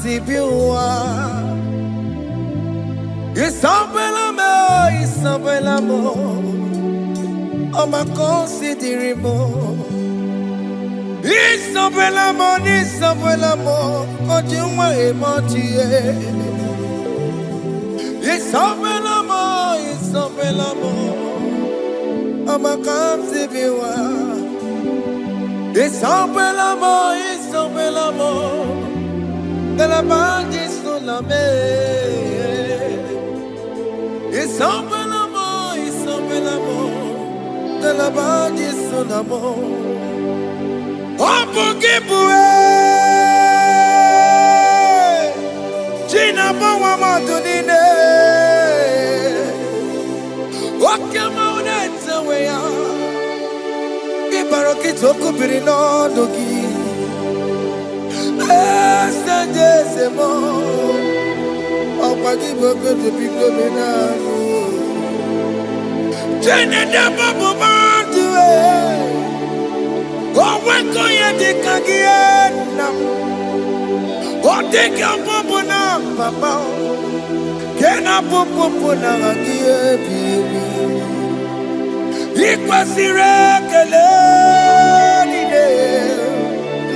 Sibiwa. Isabelamo. Oh, my considerable. Isabelamo. Ojuma emotie. Isabelamo. Oh, my considerable. Isabelamo. De la bande solame. Isabelamo. De la bande solamo. Opogibue. China bawa matunine. Okama unetsa weya. Ibaroki toku birino dogi. Semo, oh, Pagi Bogo to Pico Minano. Jenna Babu Bantu, oh, when go you take again? Oh, take your popuna, Papa. Can I popuna again, baby? Equal Siracale,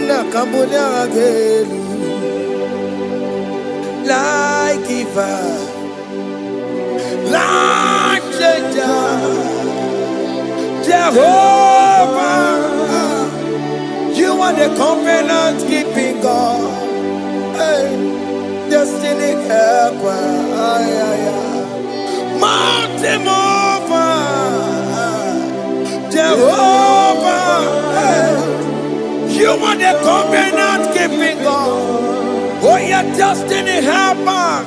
Nakambunya again. Like Eva, like Jehovah, you are the covenant keeping God, hey, destiny helper, mountain mover, Jehovah, hey, you are the covenant keeping God. Oh, your destiny helper,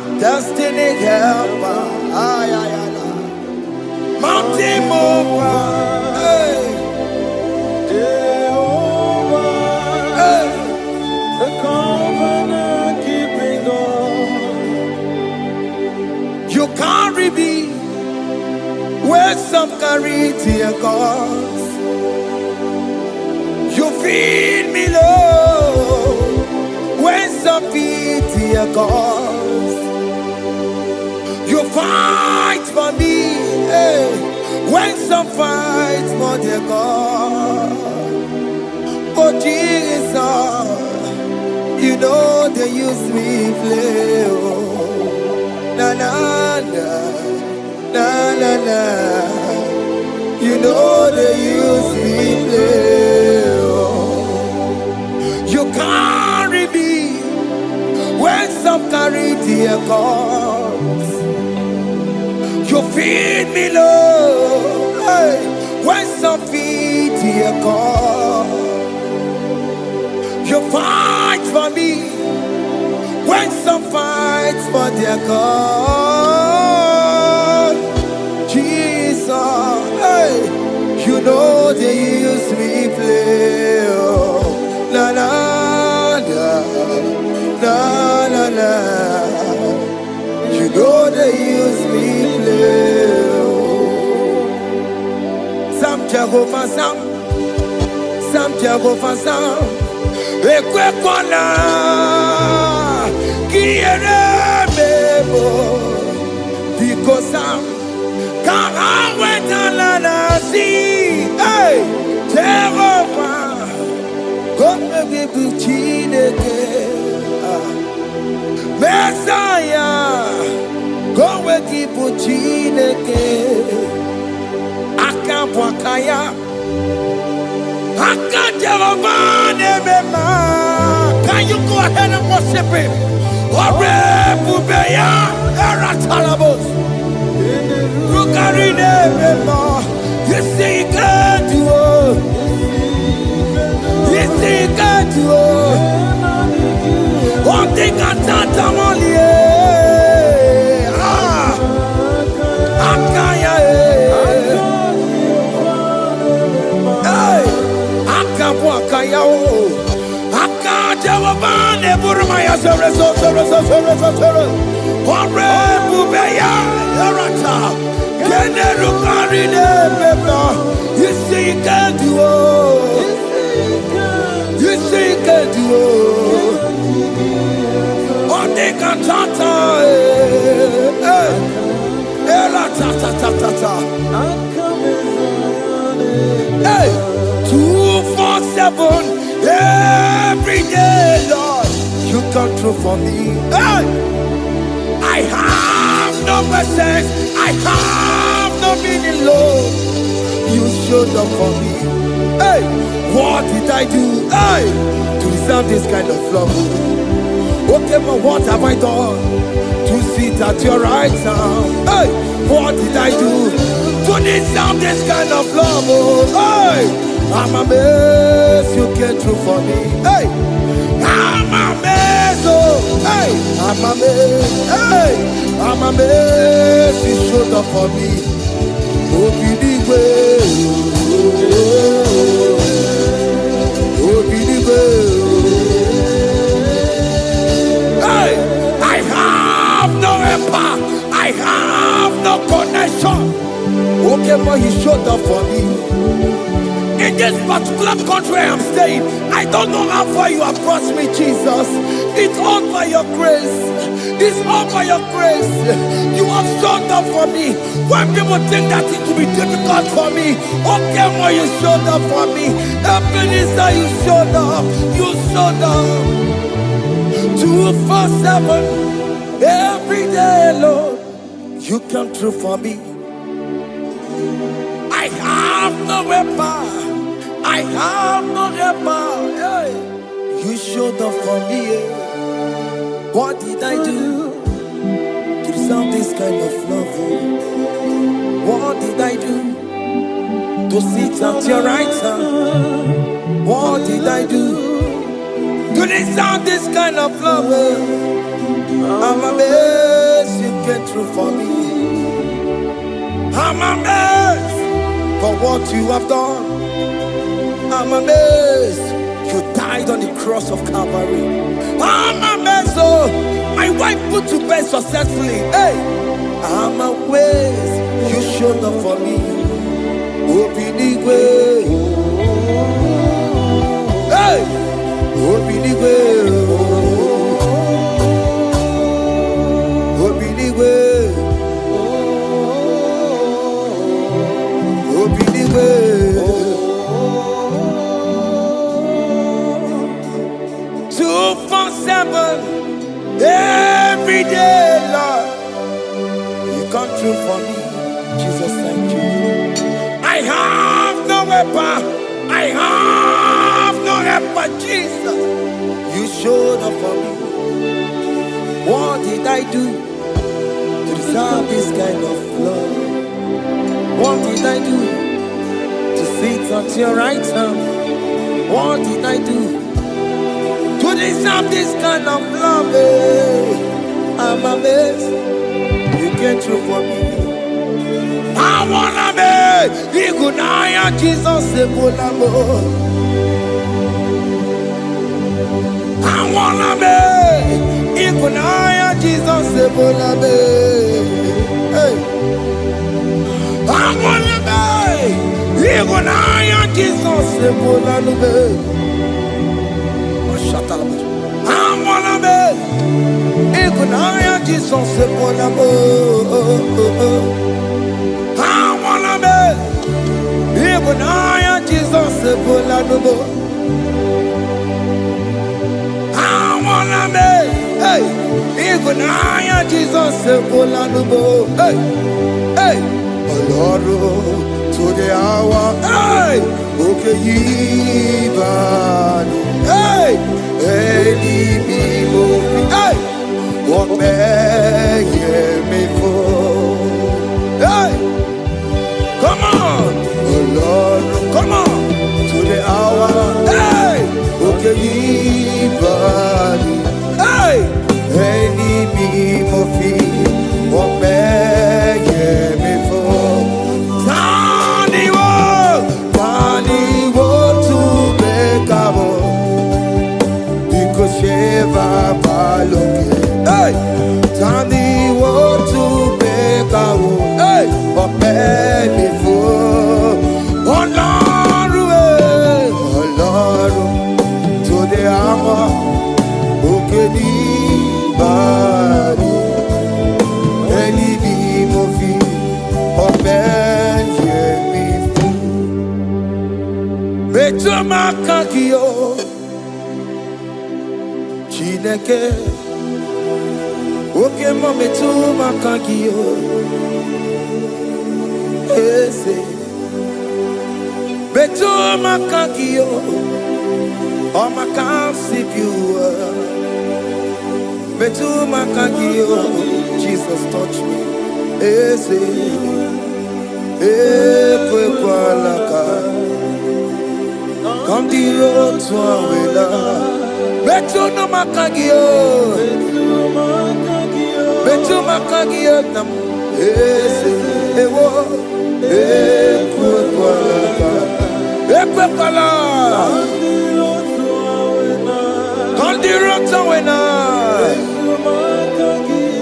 mountain mover, hey, Jehovah, hey, the covenant keeping God. You carry me where some carry tear gods. You feed me, Lord, when some feed tear gods. You fight for me, hey, when some fight for their God. Oh Jesus, you know they use me play. Oh, na na na, na na na. You know they use me play. Oh, you carry me when some carry their gods. You feed me, Lord, hey, when some feed their God. You fight for me when some fight for their God. Jesus, hey, you know they use me play. Oh, na na na, na na na. You know they use me play. Sam Jehovah Sam Jehovah Sam. Ekwe kona kiere mebo because Sam kara wetala na si. Hey, Jehovah, God me be chineke. Messiah, go we keep Chineke. Akabwakaya, Akajehovah Nebema. Can you go ahead and worship him? Ore Bubeya, Eratalabos. Rukarine Nebema. You see, you can't do it. You see, you can't do it. One thing I can't do. You see, you can't do it. You see, you can't do it. cantata, la ta ta ta ta ta. Hey, 247 every day, Lord. You come through for me. Hey, I have no presence. I have no meaning, Lord. You showed up for me. Hey, what did I do? Hey, to deserve this kind of love? Okay, but what have I done to sit at your right hand? Hey, what did I do to deserve this kind of love? Oh, hey, I'm amazed you came through for me. Hey, I'm amazed. Oh, hey, I'm amazed. Hey, I'm amazed you showed up for me. Oh, be the way. Oh, be the way. I have no empire. I have no connection. Okay, but he showed up for me. In this particular country I'm staying, I don't know how far you have brought me, Jesus. It's all by your grace. It's all by your grace. You have showed up for me. When people think that it will be difficult for me, okay, but you showed up for me. Ebenezer, you showed up. You showed up. 247 every day, Lord. You come through for me. I have no weapon. I have no weapon. Hey. You showed up for me. What did I do to deserve this kind of love? What did I do to sit at your right hand? What did I do to deserve this kind of love? I'm amazed you came through for me. I'm amazed for what you have done. I'm amazed you died on the cross of Calvary. I'm amazed, oh, my wife put to bed successfully. Hey, I'm amazed you showed up for me. Open the way. Hey, open the way. Open the way. Open the way. 247 every day, Lord. You come through for me. Jesus, thank you. I have no weapon. I have no weapon, Jesus. You showed up for me. What did I do to deserve this kind of love? What did I do to sit at your right hand? What did I do to deserve this kind of love? I'm amazed you came through for me. I wanna be Igunaya Jesus Ebulamo. I wanna be Igunaya Jesus Ebulamo. Hey, I wanna be Igunaya Jesus Ebulamo. I wanna be Igunaya Jesus Ebulamo. I wanna be Igunaya Jesus Ebulamo. I wanna be, hey, Igunaya Jesus Ebulamo. Hey, hey, Oloro to the hour. Hey, okay, Iban. Hey, hey, hey, what may me for? Hey, come on, oh Lord, come on to the hour. Hey, okay, body. Hey, any me what may me for? Tani wo to make a because Sheva. Chineke oke mo metu makagio ese metu makagio o makansibiwa metu makagio Jesus touch me ese ekwe kwalaka kandiro twawela metu no makagio metu makagio nam ese ewo ekwe kwalaka kandiro twawela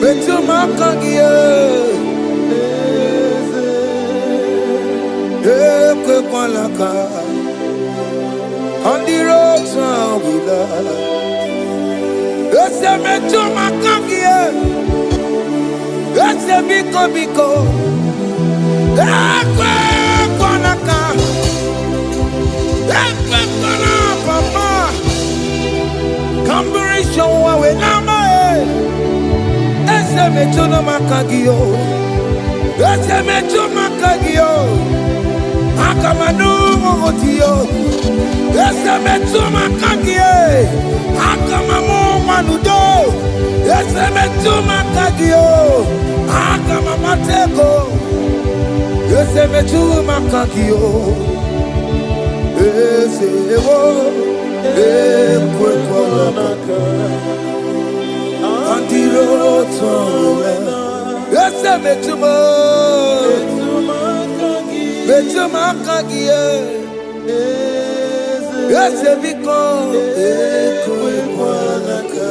metu makagio ekwe kwalaka on the road with us. Yes, I met to my kangie. Yes, I biko. Ekwe kwanaka. Ekwe kwana papa. Kamburi showa we nama e. Yes, I met to no makagio. Yes, I met to makagio. Akamanu motiyo. Ese metu makagie, akamamu manudo. Ese metu makagio, akamamatego. Ese metu makagio, ese ewo, ekwe kwalaka. Andiro towe, ese metu makagie. Yes, because ekwe kwanaka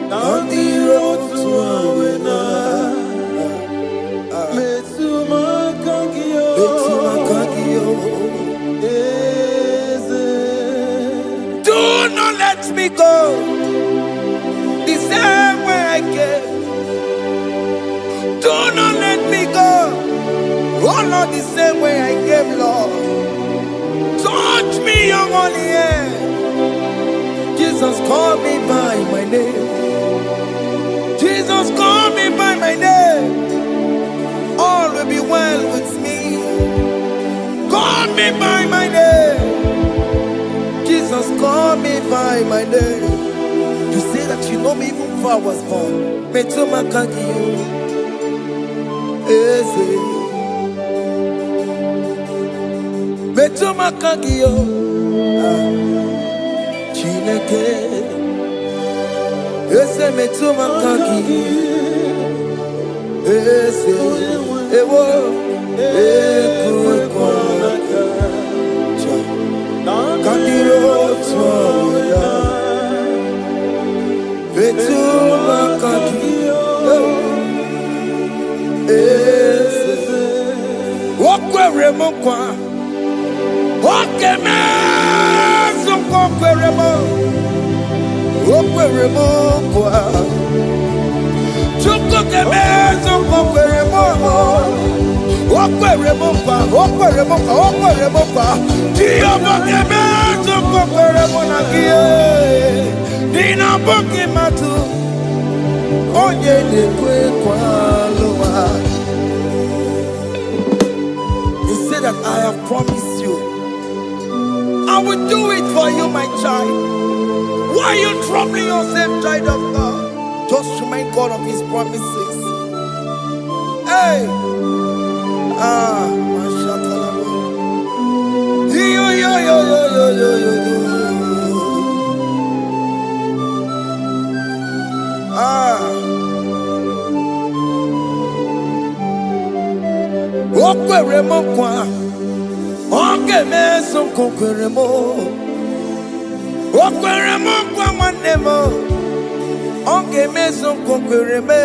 on the road to Awena. Metumakagio. Do not let me go the same way I came. Do not let me go. Oh Lord, the same way I came, Lord. Touch me, your holy hand. Jesus, call me by my name. Jesus, call me by my name. All will be well with me. Call me by my name. Jesus, call me by my name. You say that you know me even before I was born. Metumakagio. Eze. Metu makagio, Chineke. Ese metu makagio, ese ewo ekwe kwanaka. Kandiro twawela, metu makagio, ese wakwe remokwa. Okay, man, so kokweremo, kwa. Chukoke man, so kokweremo, kwa. Dio boke man, so kokweremo na kie. Dina boke matu, onye de kwe kwa loa. He said that I have promised you. I will do it for you, my child. Why are you troubling yourself, child of God? Just remind God of His promises. Hey! Okweremo kwa. Onge meso kokweremo. Okweremo kwa manemo. Onge meso kokwereme.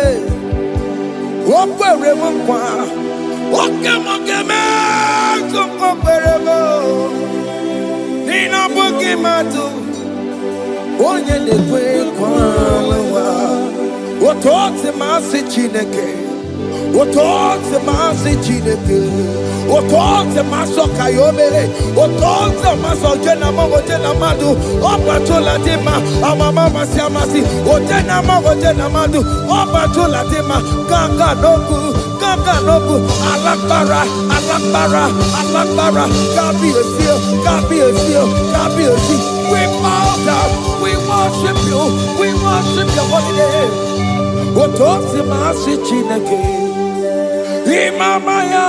Okweremo kwa. Oke meso kokweremo. Nina boki matu. Onye nekwe kwa lewa. Otote masi Chineke. Otonze masi chineke, otonze maso kayome, otonze maso jena madu, opatola dema, amama masi, ojena madu, opatola dema, ganga nobu, alakbara, God be a seal, God be a seal. We bow down, we worship you holy name. Otonze masi chineke. Imamaya,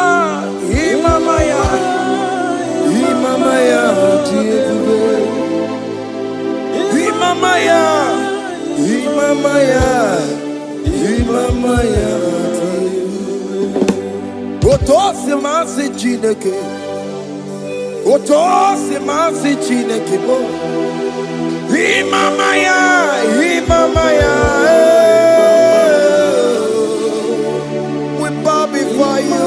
Otosi masi chineke, bo. Imamaya. We bow before you.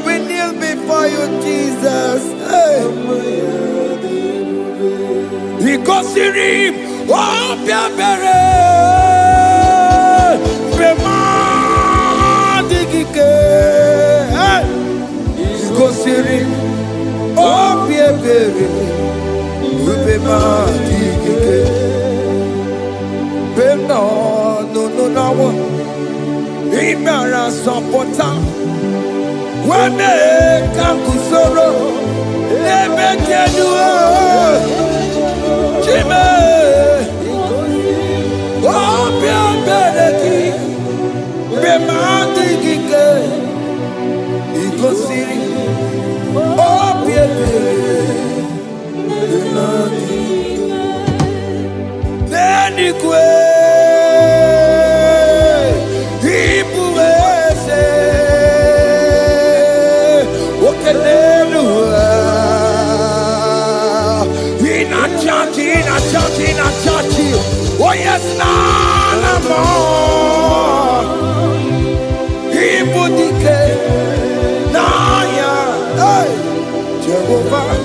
We kneel before you, Jesus. Ikosirim, obiabere, bemadikike. Ikosirim, obiabere, bemadikike. Beno, no. Imara sopota Wame kakusoro Lebe kenua Chime Obia bereki Bemandi gike Ikosiri Obia bereki Neni kwe in a church. Oh yes, no more. Ibudike, Naya, hey, Jehovah,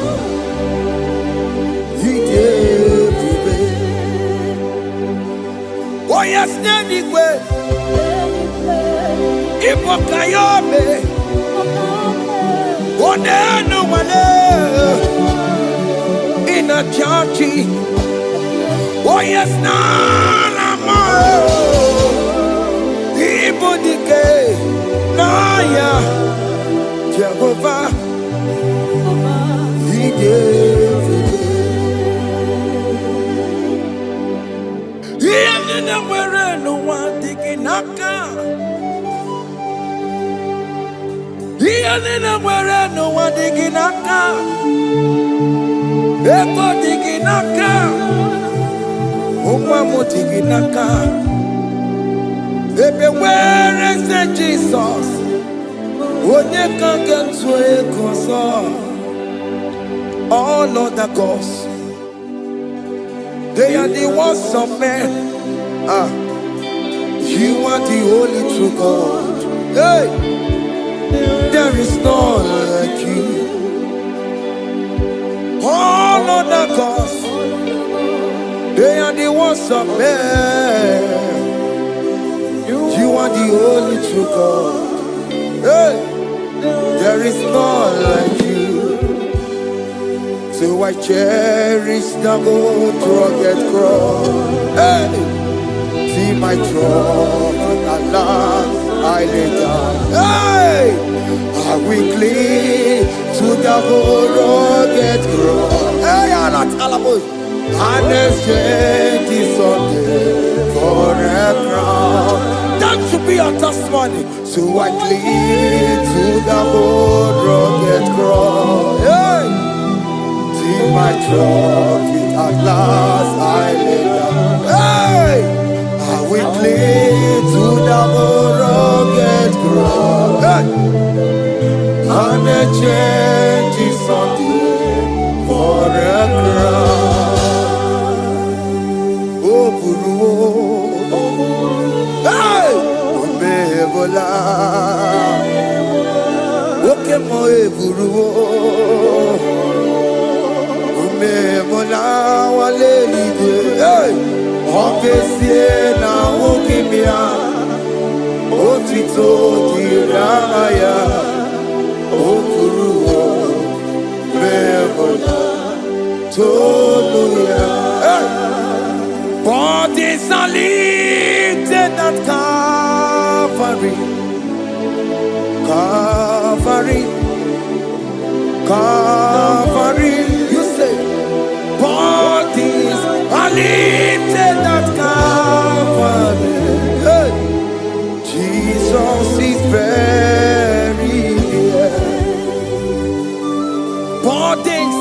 He gave me. Oh yes, anyway, Ibokayobe, oh no one in a church. Oh yes, Nana, Ibudike, Naya, Jehovah, He gave it. He didn't wear no one digging naka. He didn't wear no one digging naka. Ego digging naka. Where is the Jesus? All other gods, they are the works of men. You are the only true God. Hey, there is none like you. All other gods, they are the ones of men. You are the only true God. Hey, there is none like you. So I cherish the gold rugged cross. Hey, see my throne at last I lay down. Hey, I will cling to the gold rugged cross. Hey, I'm not almost. And exchange is Sunday for a crown. That should be our testimony. So I cling to the old rugged cross. Hey! See my trophy at last I lay down. Hey! I will cling to the old rugged cross. Hey! And exchange is Sunday for a crown. Hey! Umebola Oke mo eburu Umebola wale ligwe Hey! Oke siye na okimia Oti Otito diraya Okuruo Mebola Toluya. Bodies are lifted at Calvary, Calvary, Calvary. You say, bodies are lifted at Calvary. Hey. Jesus is buried here. Bodies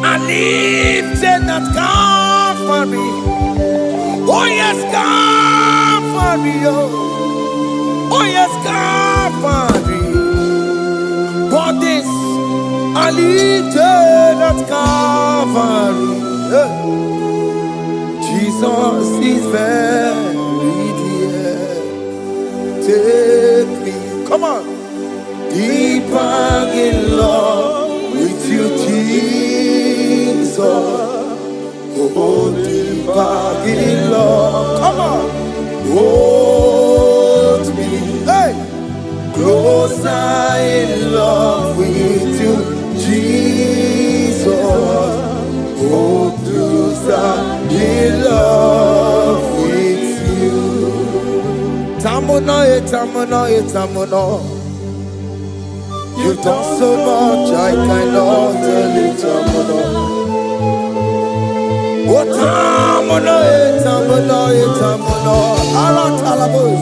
are lifted at Calvary. Oh yes, Calvary. Oh yes, Calvary. Bodies are lifted at Calvary. Jesus is buried here. Take me, come on, deeper in love with you, Jesus. Oh, deeper in love, come on, hold me, hey, closer in love with you, Jesus. Oh, closer in love with you. Tamuno, tamuno, tamuno. You've done so much, I cannot tell it, tamuno. Oh, tamuno, tamuno, tamuno. Alatalabos.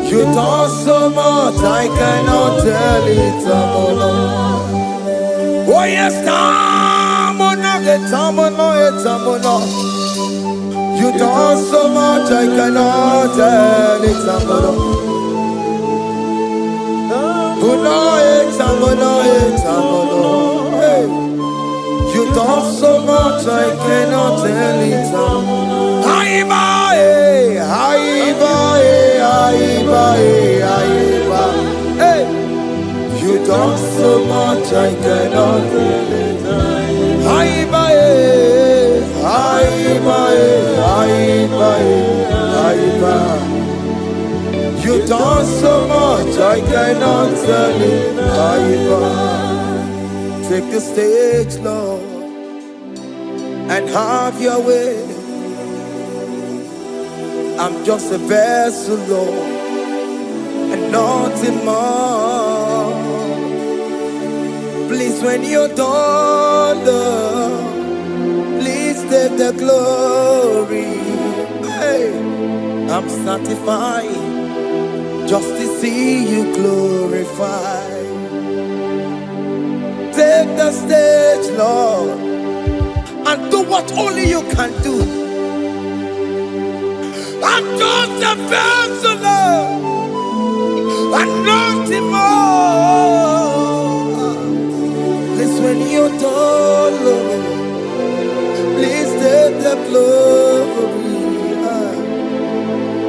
You've done so much, I cannot tell it, tamuno. Oh yes, tamuno, tamuno, tamuno. You've done so much, I cannot tell it, tamuno. You've done so much, I cannot tell it. You've done so much, I cannot tell it. You've done so much, I cannot tell it. Take the stage, Lord, and have your way. I'm just a vessel, Lord, and nothing more. Please, when you're done, Lord, please take the glory. Hey, I'm satisfied just to see you glorified. Take the stage, Lord, and do what only you can do. I'm just a vessel, Lord, and nothing more. Please, when you're done, Lord, please take the glory.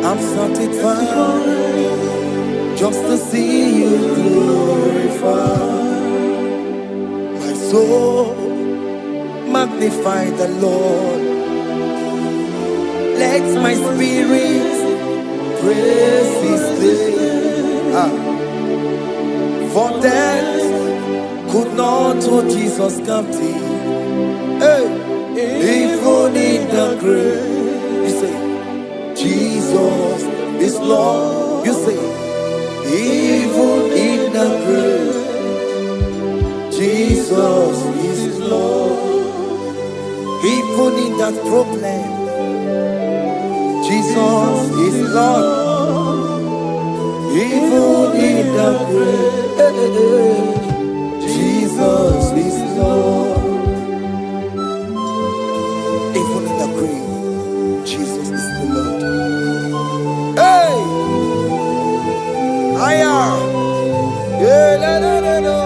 I'm satisfied just to see you glorified. My soul magnify the Lord. Let my spirit praise His name. For death could not hold Jesus captive. Hey, even in the grave, you say, Jesus is Lord. You say, even in the grave, Jesus is Lord. Even in that problem, Jesus is Lord. Even in the grave, Jesus is Lord. Even in the grave, Jesus is the Lord. Hey! I am. Yeah, no.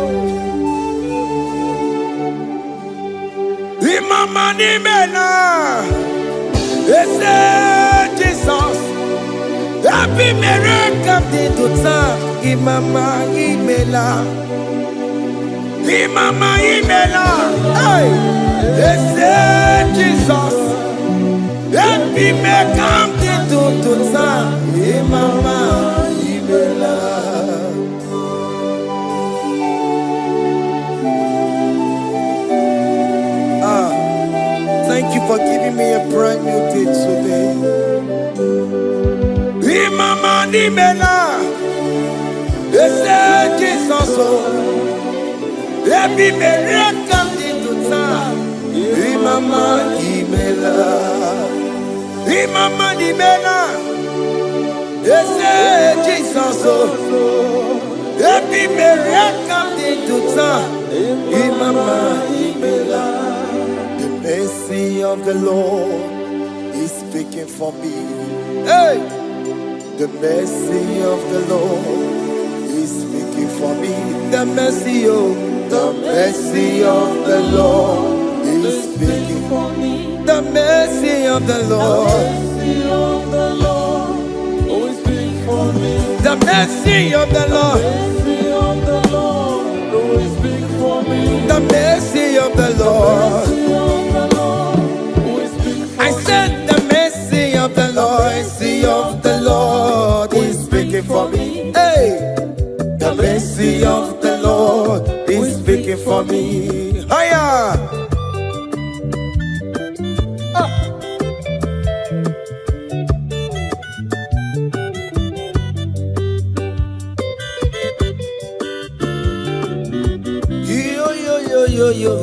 Imama ni mena, Jesus. Happy miracle de tota. Imama imela, hey, Jesus. Happy miracle de tota. Imama imela. Imela, they say Jesus, every miracle comes into time. Imama Imela, Imama Imela, they say Jesus, every miracle comes into time. Imama Imela, the mercy of the Lord is speaking for me. Hey. The mercy of the Lord is speaking for me. The mercy of the Lord is speaking for me. The mercy of the Lord is speaking for me. The mercy of the Lord is speaking for me. The mercy of the Lord. I said the mercy of the Lord, mercy of the Lord is speaking for me. Hey, the mercy of the Lord is speaking for me. Hiya! Yo yo yo yo yo.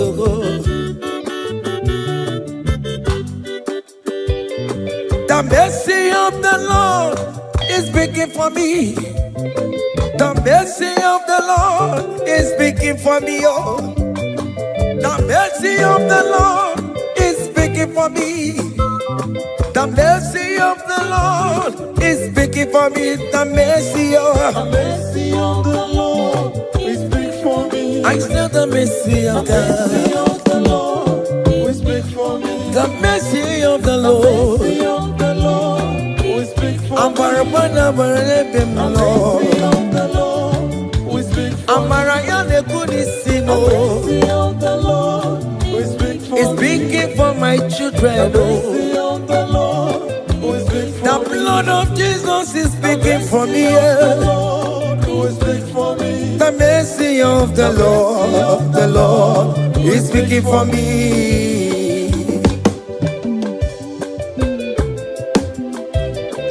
The mercy of the Lord is speaking for me. The mercy of the Lord is speaking for me. Oh, the mercy of the Lord is speaking for me. The mercy of the Lord is speaking for me. The mercy of the Lord is speaking for me. I still the mercy of God. The Lord will speak for me. The mercy of the Lord. I'm Barabana Barabim Lord. I'm Mariana Kudisino. It's speaking for my children. The blood of Jesus is speaking for me. The mercy of the Lord is speaking for me.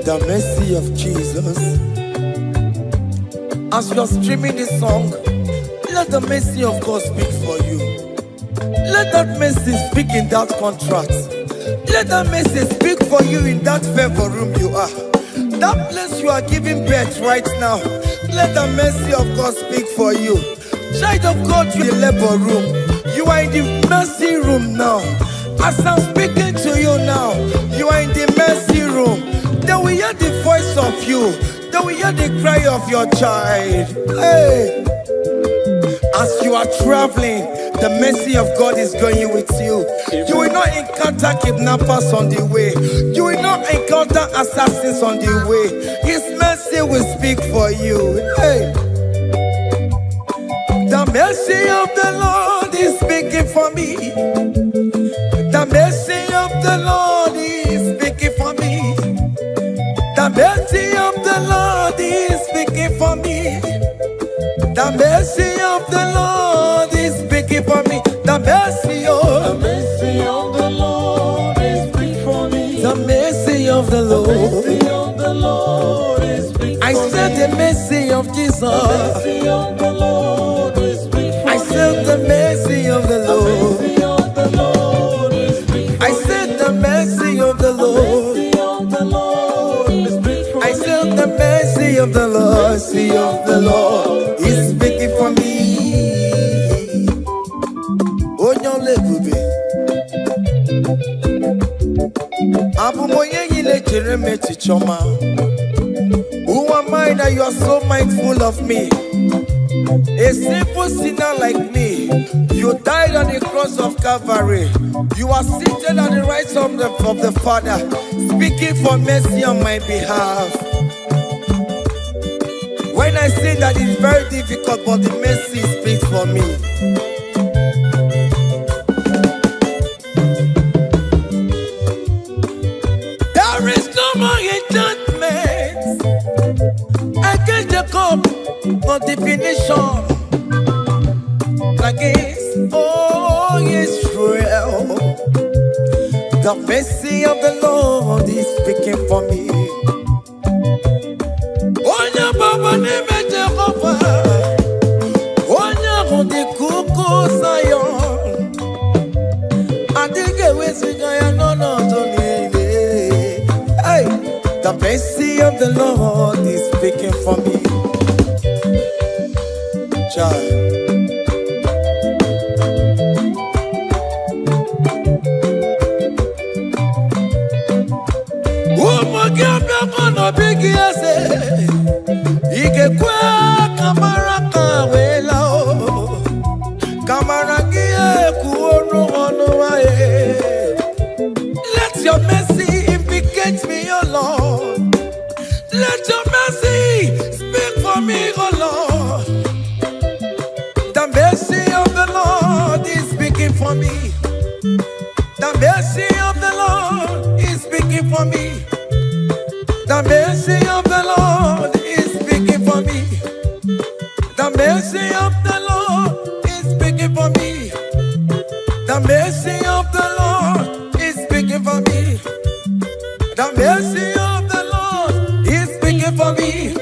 The mercy of Jesus. As you're streaming this song, let the mercy of God speak for you. Let that mercy speak in that contract. Let that mercy speak for you in that favor room you are. That place you are giving birth right now. Let the mercy of God speak for you. Child of God, you in the labor room. You are in the mercy room now. As I'm speaking to you now, you are in the mercy room. They will hear the voice of you. They will hear the cry of your child. Hey. As you are traveling, the mercy of God is going with you. You will not encounter kidnappers on the way. You will not encounter assassins on the way. His mercy will speak for you. Hey. The mercy of the Lord is speaking for me. The mercy of the Lord is speaking for me. The mercy of the Lord is speaking for me. The mercy of the Lord is speaking for me. The mercy of the Lord is speaking for me. The mercy of the Lord is speaking for me. I said the mercy of Jesus. The mercy of the Lord is speaking for me. I said the mercy of the Lord. I said the mercy of the Lord. I said the mercy of the Lord is speaking for me. Oh, no, lebube. Abu moye yile jereme chichoma. Who am I that you are so mindful of me? A simple sinner like me. You died on the cross of Calvary. You are seated at the right of the Father, speaking for mercy on my behalf. When I say that it's very difficult, but the mercy speaks for me. There is no more enchantment against the cup of definition. Against all Israel, the mercy of the Lord is speaking for me. of the Lord is speaking for me. Child. Let your mercy implicate me, O Lord. Let your mercy speak for me, O Lord. The mercy of the Lord is speaking for me. The mercy of the Lord is speaking for me. The mercy of the Lord is speaking for me. The mercy of the Lord is speaking for me. The mercy of the Lord is speaking for me. The mercy of the Lord is speaking for me.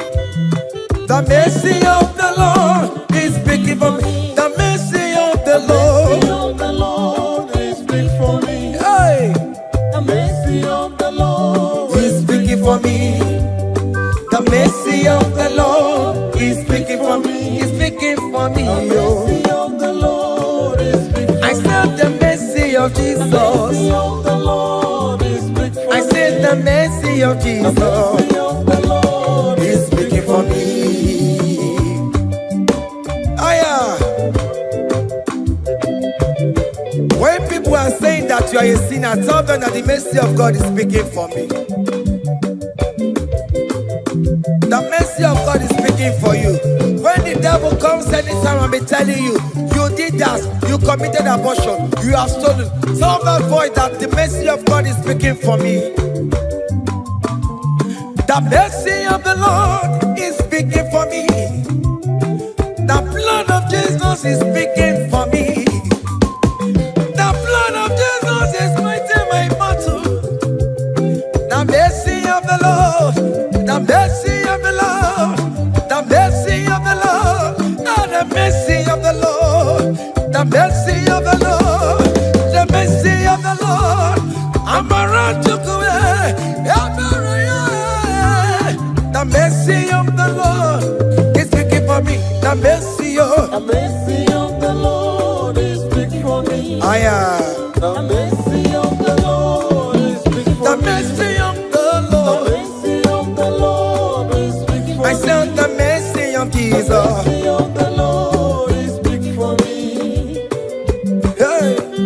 The mercy of the Lord is speaking for me. The mercy of the Lord is speaking for me. Hey. The mercy of the Lord is speaking for me. The mercy of the Lord is speaking for me. Is speaking for me. The mercy of the Lord is speaking for me. I said the mercy of Jesus. The mercy of the Lord is speaking for me. I said the mercy of Jesus. The mercy of the Lord is speaking for me. Aya. When people are saying that you are a sinner, tell them that the mercy of God is speaking for me. The mercy of God is speaking for you. When the devil comes anytime and be telling you, you did that, you committed abortion, you have stolen, tell that voice that the mercy of God is speaking for me. The mercy of the Lord is speaking for me. The blood of Jesus is speaking for me. The blood of Jesus is fighting my battle. The mercy of the Lord, the mercy of the Lord, the mercy of the Lord, oh, the mercy of the Lord, the mercy of the Lord, the mercy of the Lord. I'm around to go. The mercy of the Lord is speaking for me. The mercy of the Lord is speaking for me. I am. The mercy of the Lord is speaking for The me. mercy of the Lord. The mercy of the Lord is speaking for me. I said the mercy of Jesus. The mercy of the Lord is speaking for me. Hey.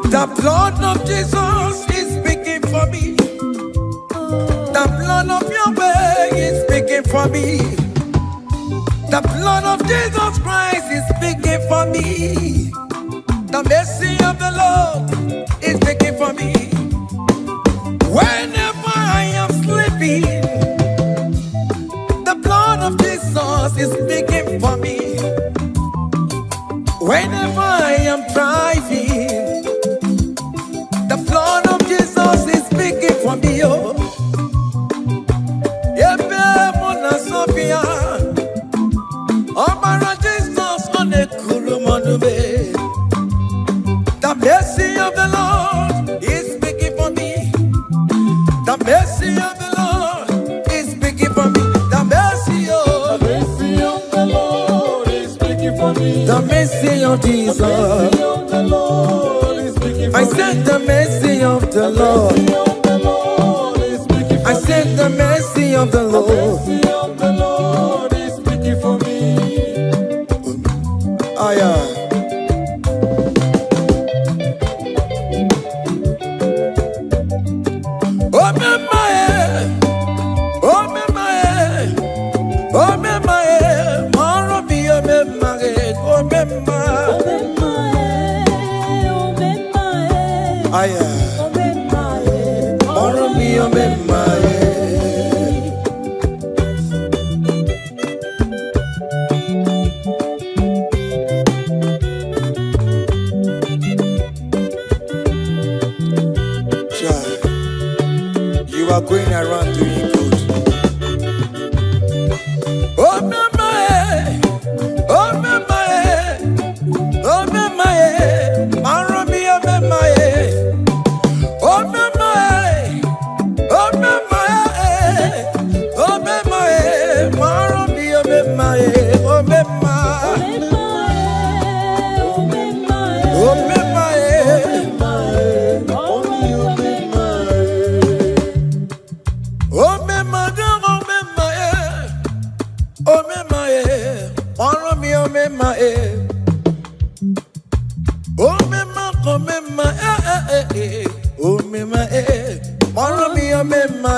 The blood of Jesus is speaking for me. The blood of Yahweh is speaking for me. The blood of Jesus Christ is speaking for me. The mercy of the Lord is speaking for me. Whenever I am sleeping, the blood of Jesus is speaking for me. Whenever I am driving, the blood of Jesus is speaking for me. Oh, Sophia, oh, Jesus on the Kurumanube. The mercy of the Lord is speaking for me. The mercy of the Lord is speaking for me. The mercy of the Lord is speaking for me. The mercy of Jesus. The mercy of the Lord is speaking for me. I said the mercy of the Lord. I said the mercy of the Lord. The mercy of the Lord is speaking for me. Oh, yeah. Oh, mema oh mema komema oh mema mara mi oh mema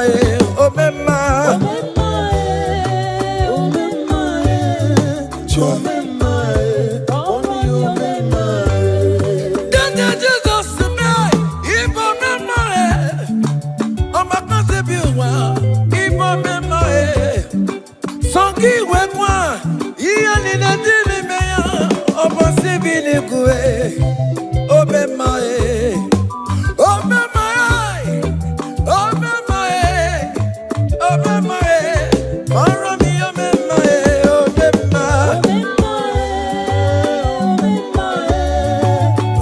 oh mema oh mema Dada Jesus me Igbo mema Oma kase biwa Igbo mema Songi wekwa Iya nina dili meya Obo sibili kwe Obema Obema Obema Obema Marami obema Obema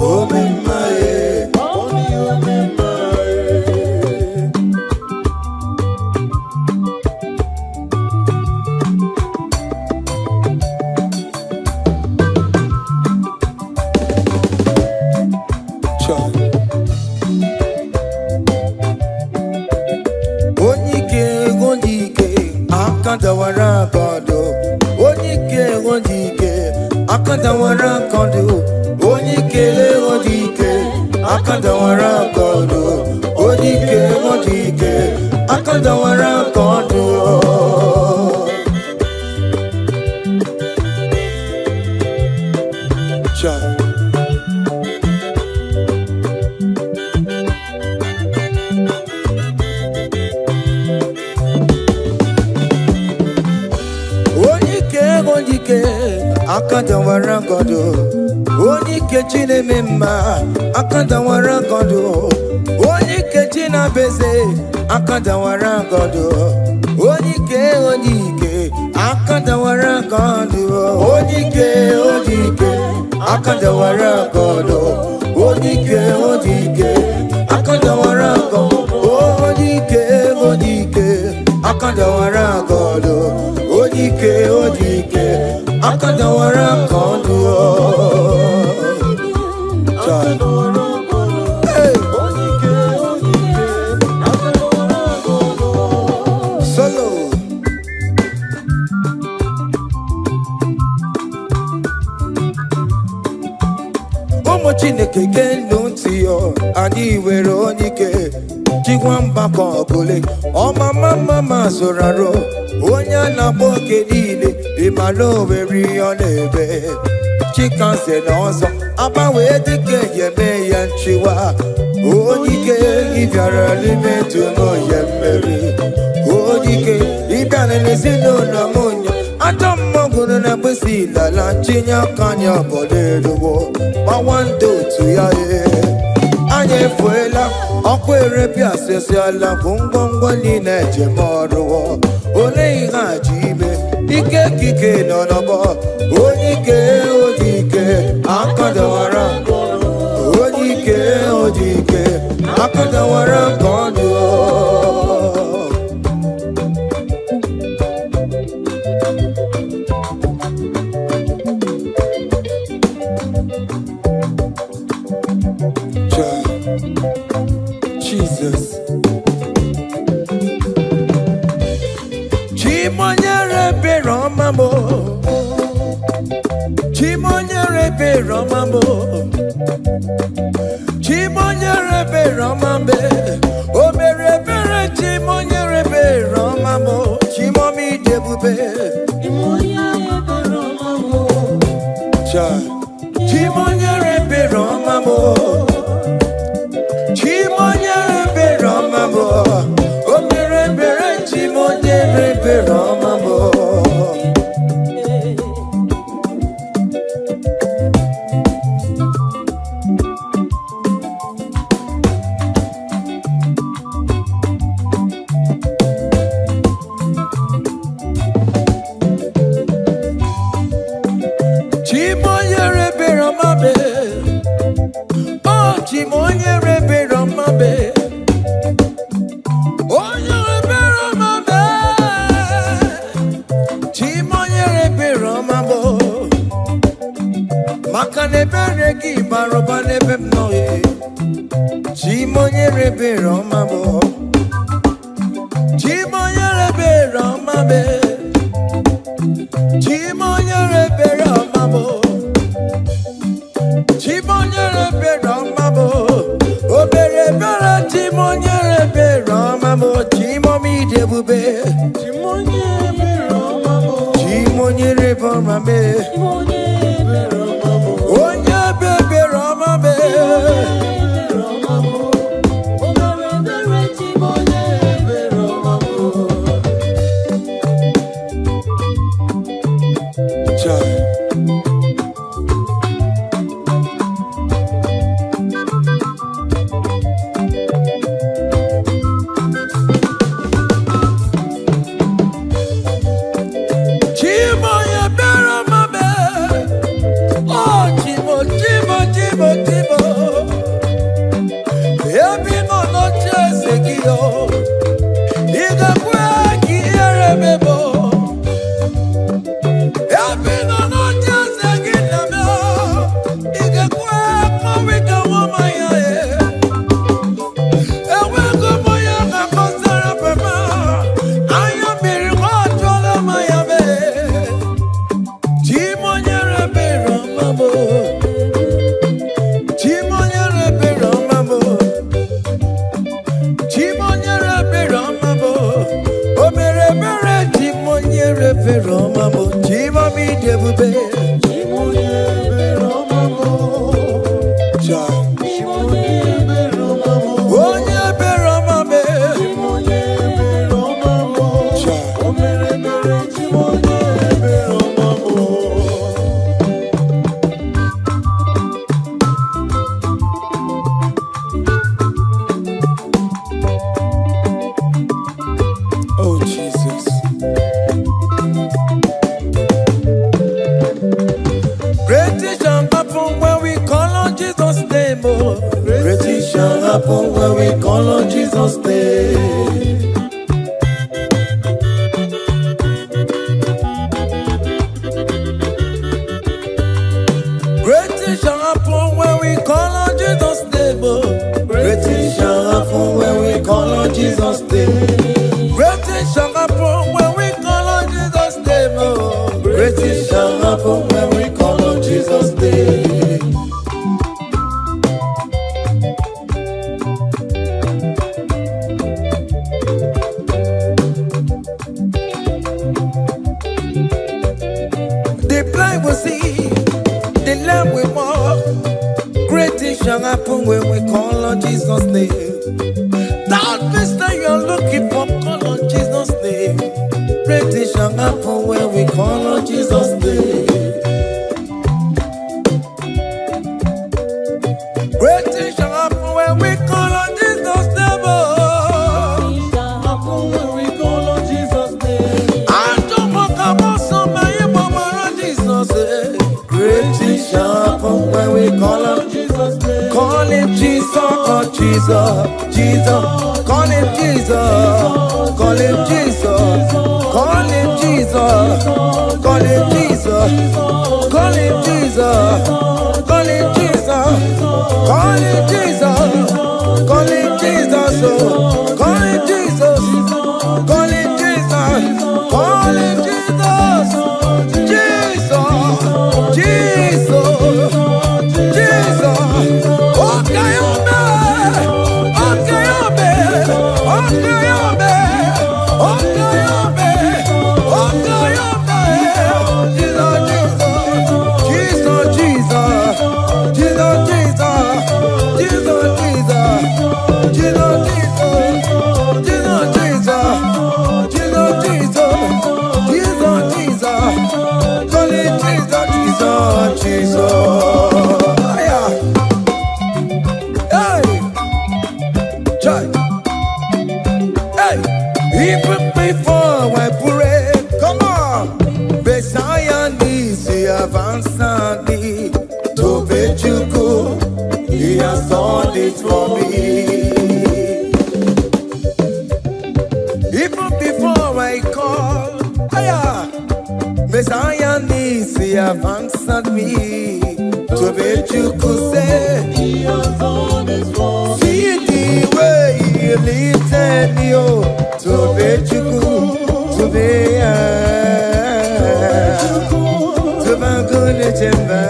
Obema Akadawara kodo, onike odike. Akadawara kodo, onike odike. Akadawara kodo, onike odike. Akadawara kodo. Akadawara kodo, onike chine mema. Akadawara kodo, onike china beze. Akadawara kodo, onike odike. Akadawara kodo, onike odike. Akadawara kodo, onike odike. Akadawara kodo, onike odike. Akadawara kodo, onike odike. Akadawara kodo. Hey. Solo. Omo Chineke genu ntị yo, anyị were onike. Chigwamba kogole, ọma mama zoraro. Onye na-agba oke niile ịmala oweri ọ na-ebe chikanse na ọzọ agbanwe dịka yeme ya nchiwa onike ịbịara n'ime tụmụ ya mmeri onike ịbịara n'ezinụlọ m onye ajọ mmọgwụrụ na mgbesi ilala chinye aka anya obodo eluwo gbawa ndị otu ya anyị efuela ọkụ erepịa asịsịala bụ ngwongwo niile ejem ọrụwo ole ihe a ji ime ike kike nọ n'ọgbọ onike odike akadawara onike odike akadawara ka ọ dị Jesus Chimonyere be Romamo Chimonyere be Romamo Chimonyere be Romambe O mere bere Chimonyere be Romamo Chimomi debube Chimonyere be Romamo Chimonyere be Romamo Chimonyere be Romamo O mere bere Chimonyere be Romamo Chimonyere be Romambe Oh Chimonyere be Romambe Makanebere ki baroba nebe mnoye Chimonyere be Romabo Chimonyere be Romabe Chimonyere be Romabo Great things shall happen when we call on Jesus' name. Oh. Great things shall happen when we call on Jesus' name. Great things shall happen when we call on Jesus' name. Oh. Great things shall happen when we call on Jesus' name. Great things shall happen when we call on Jesus' name. Oh. Great things shall happen when we call on Jesus' name. The blind will see, the lame will walk. Great things shall happen when we call on Jesus' name. That means that you're looking for, call on Jesus' name. Great things shall happen when we call on Jesus' name. Great things shall happen when we call on Jesus' name. Oh. Shall happen when we call on Jesus' name. I don't want to come on somebody, mama, Jesus. Great things shall happen when we call on Jesus' name. Call him Jesus, oh Jesus, Jesus. Call him Jesus, call him Jesus, call him Jesus, call him Jesus, call him Jesus, call him Jesus, call him Jesus, call him Jesus, oh, call him Jesus, call him Jesus, call him Jesus, Jesus, Jesus, Jesus. Okay, even before I pray, come on. Messiah needs the advance me to bet you go. He has done it for me. Even before I call, Messiah needs the advance me to bet you could say He has done it for me. see the way he lifted me up. To bet you go, to be to my good chamber.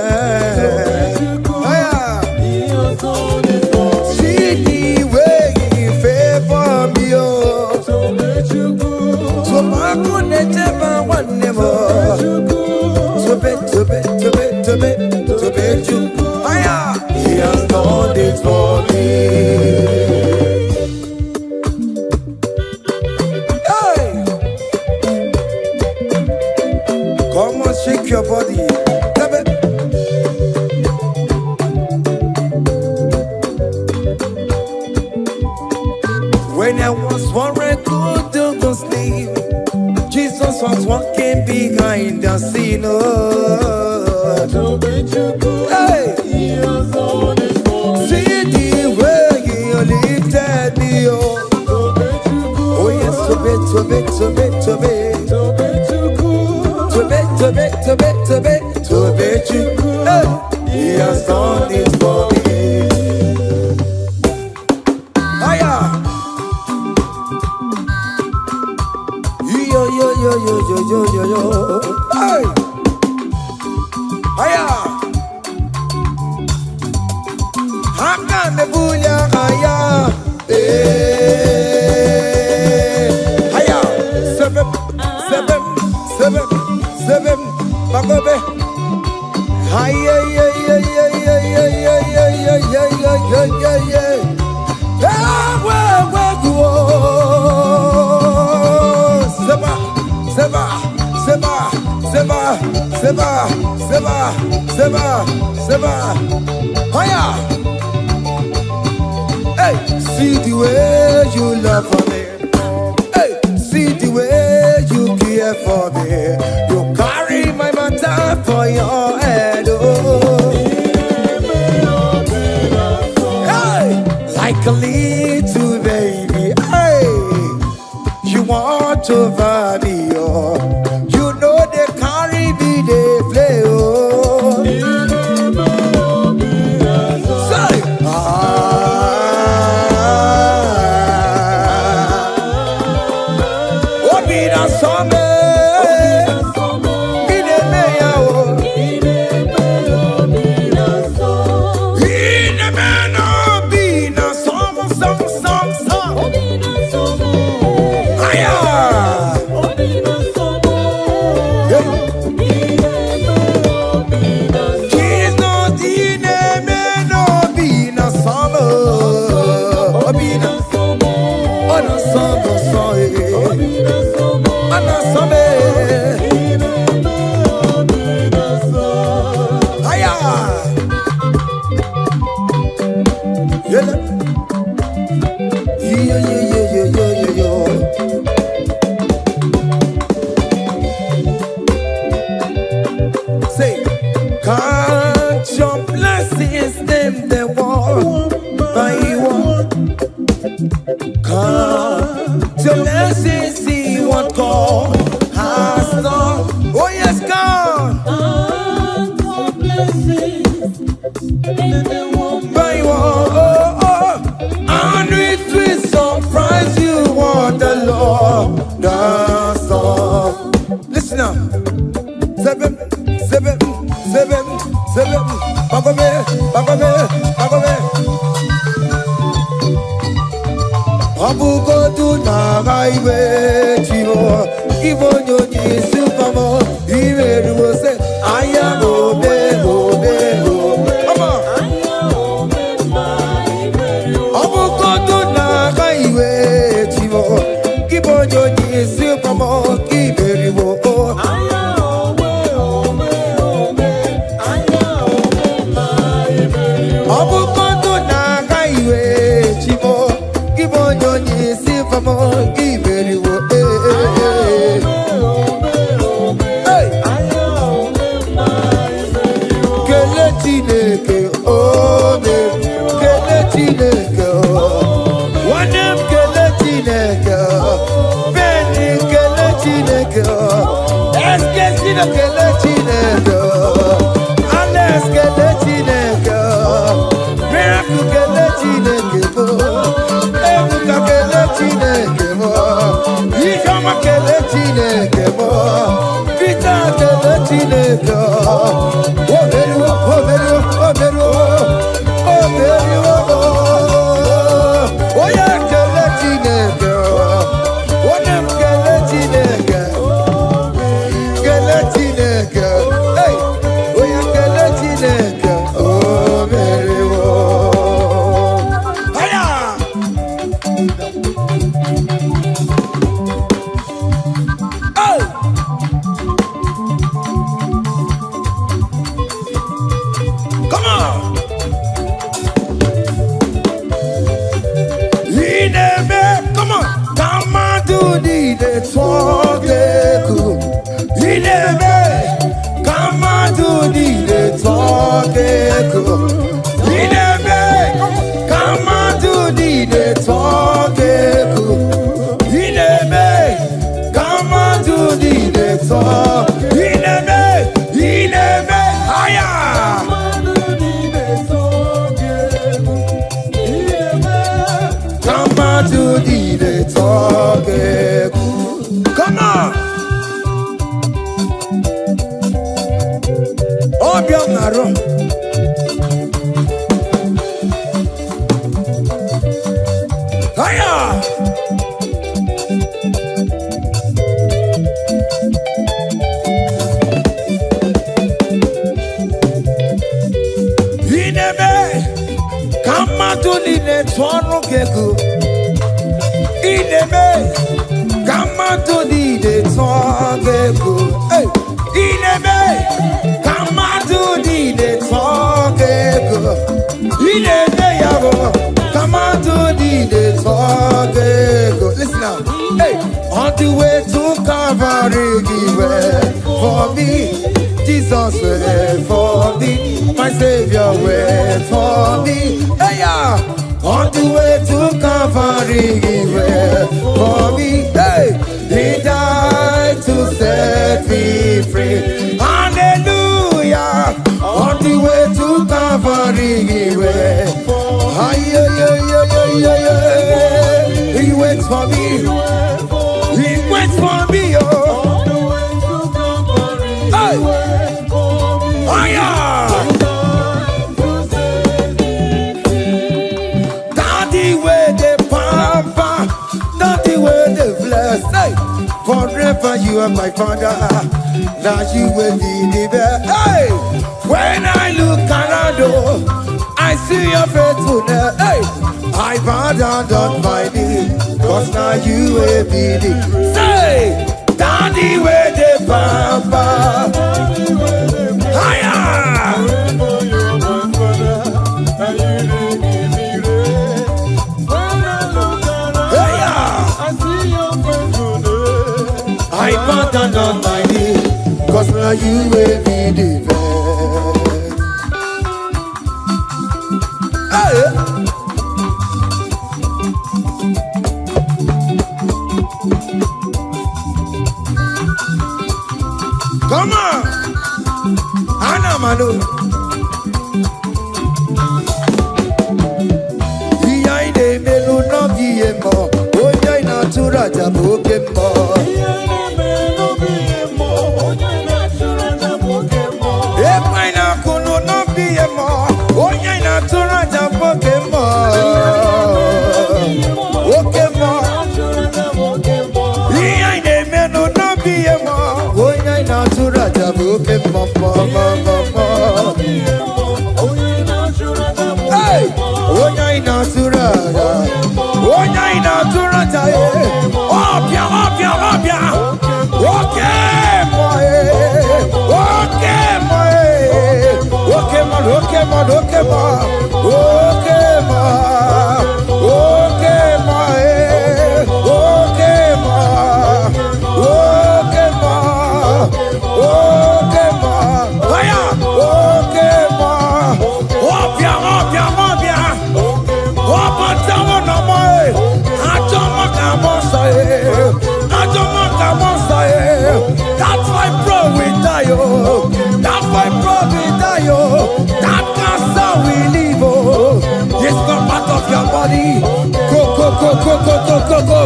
He has done it for me. See the way he favor me, oh. So let you go. To my good chamber, one more. To bet, to bet, to bet, to bet, to bet you go. He has done it for me. Come on, shake your body. When I was worried, good to sleep, Jesus was walking behind the scene. Oh. So let you go. Hey. He has done it for me. See the way he lifted me. Oh, So let you go. oh yes, to bet, to bet, to bet, to bet. So let you go. To bet, to bet, to bet, to bet, to bet you. Hey. He has done it for me. Hiya. Yo, yo, yo, yo, yo, yo, yo, yo. Hey. Hiya. Hakan the bunya hiya. Hiya. Seven, seven, seven, seven. Bagobe. Hiya, yeah, yeah, yeah, yeah, yeah, yeah, yeah, yeah, yeah, yeah, yeah, yeah. Seba, seba, seba, seba, seba, seba, seba, seba. Hiya. Hey, see the way you love for me. Hey, see the way you care for me. You carry my matter for your head. Oh. Yeah. Yeah. Say, can't your blessings them the one by one? Can't your blessings see what God has done? Oh yes, God. By one, and it will surprise you what the Lord does done. Listen now. Seven. Bagome. Abugo do na gaiwe chivo. Ibo nyoni supamo. Iwe ruo se aya obe. Come on. Abugo do na gaiwe chivo. Ibo nyoni supamo. Iwe ruo. Listen now. Hey, on the way to Calvary, he went for me. Jesus went for me. My Savior went for me. Hey, on the way to Calvary, he went for me. Hey, he died to set me free. Hallelujah. On the way to Calvary, he went. He waits for me. He waits for me. Oh, hey. Oh yeah. Daddy where the pampa, daddy where the bless. Hey, forever you are my father. Now you will be the best. Hey, when I look around, I see your faithfulness. Hey, I bow down on my knees, cause now you will be the. Say, daddy where the pampa. Higher. bow down on my knee, cause now you will be the best. Hey. Come on, Anna Manu. Iya ide melu no biye mo, oja ina tura jabo ke mo. Epa ina kunu no biye mo, oja ina tura jabo ke mo. Oke mo. Iya ide melu no biye mo, oja ina tura jabo ke mo mo mo mo. Hey, oja ina tura, oja ina tura jaye. Opia, opia, opia. Okay, boy. Okay, boy. Okay, man. Okay, man. Okay, man. Okay, man. Okay, man. Okay, man. Okay, man. Okay, man. Aya. Okay, man. Opia, opia, opia. Opa, tamo na mai. Atoma kamosa e. Atoma kamosa e. That's why bro we die oh. That's why bro we die oh. That cancer we live oh. It's not part of your body. Go go go go go go go go.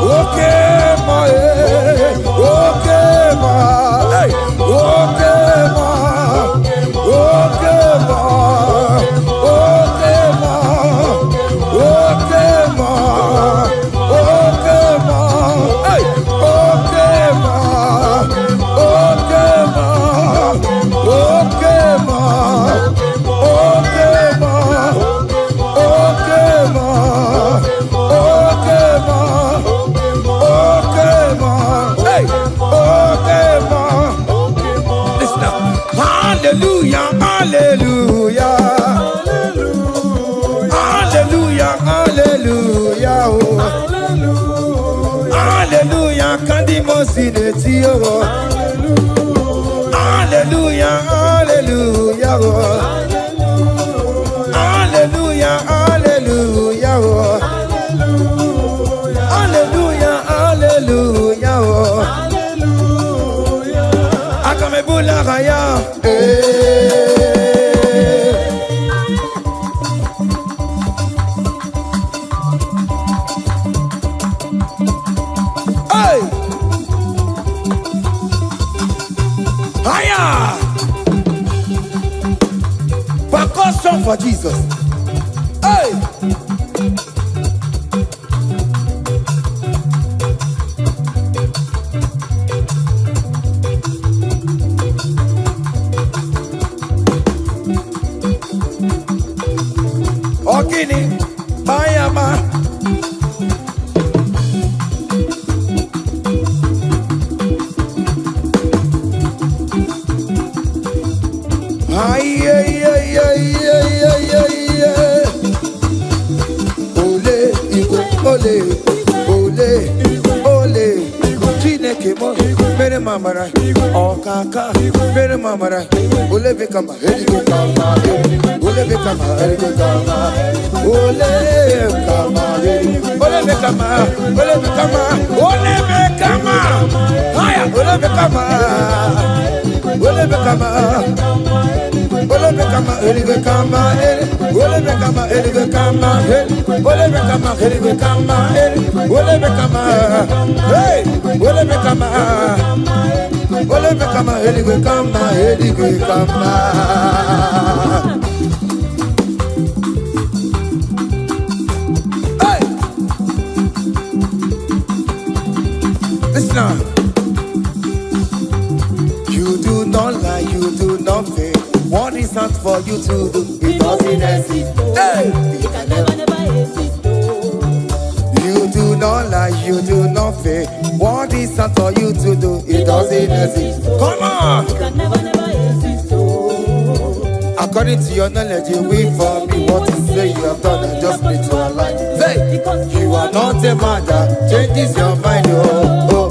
Okay ma eh. Okay ma. Hey. Okay ma. Okay ma. Okay ma. Okay ma. Okay ma. Hey. Okay ma. Okay ma. Okay ma. Okay ma. Okay ma. Okay ma. Okay ma. Hey. Okay ma. Listen now. Hallelujah. Hallelujah. Hallelujah. Hallelujah. Oh. Hallelujah. Kandi mosineti oh. Hallelujah. Hallelujah. Oh. Hallelujah. Hallelujah. Oh. Hallelujah. Hallelujah. Oh. Akamebula raya. Hey! Higher! Percussion for Jesus. Hey! Ogini, Bayama. Ay, ay, ay, ay, ay, ay, ay, ay. Ole, Igbo, ole, ole, ole. Chineke mo, mere mamara, okaka, mere mamara. Ole bekama, elige kama, ole bekama, elige kama, ole kama, ole bekama, ole bekama, ole bekama. Haya, ole bekama, ole bekama. Ole bekama, elige kama, ole bekama, elige kama, ole bekama, elige kama, ole bekama, hey, ole bekama, ole bekama, elige kama, elige kama. Hey, listen now. You do not lie, you do not fake. What is not for you to do? It doesn't exist. Hey! It can never exist. You do not lie, you do not fake. What is not for you to do? It doesn't exist. Come on! It can never exist. According to your knowledge, you will for me. What you say you have done, I just need to align. Say, you are not a man that changes your mind. Oh, oh.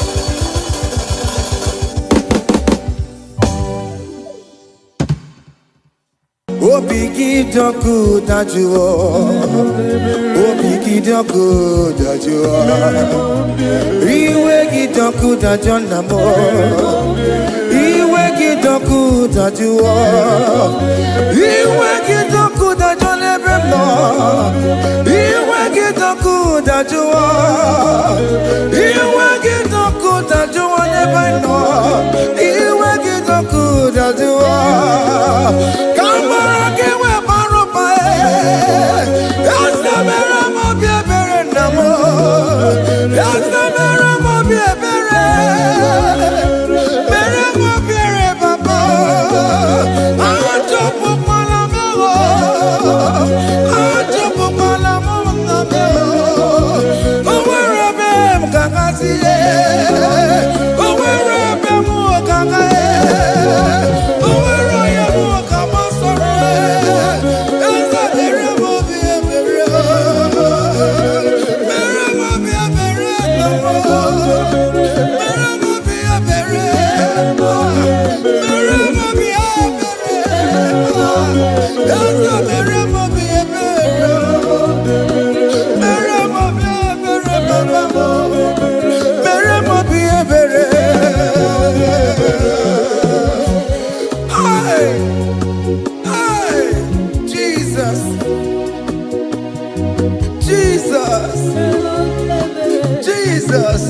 Obigi doku dajuo. Obigi doku dajuo. Iwe gidoku dajonamo. Iwe gidoku dajuo. Iwe gidoku dajonebemo. Iwe gidoku dajuo. Iwe gidoku dajuo nebeno. Iwe gidoku dajuo. Jesus.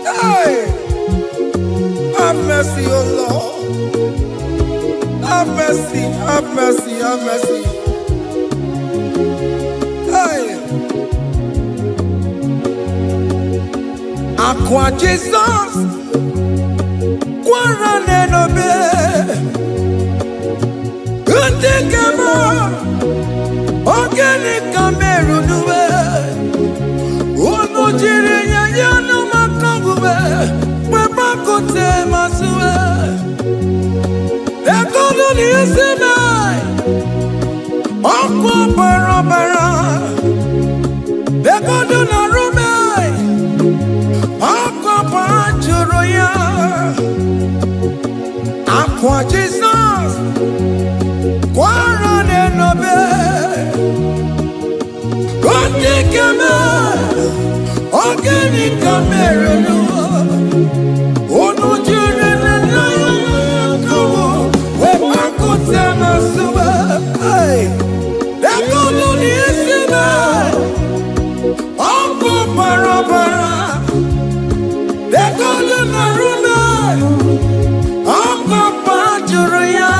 Hey, have mercy, oh Lord. Have mercy, have mercy, have mercy. Hey, Aqua Jesus, Quarane no be, Utekama, Organic Cameroon. Jirenya yana makangube webakote masue ekono ni esenai okwo barabara ekono na rumai okwo panjuro ya akwa Jesus kwarane nobe kote kama Organic Cameroon, ono jure na kawo, we makote masuba, ay, ekono ni esina, onko barabara, ekono na runa, onko pajuruya.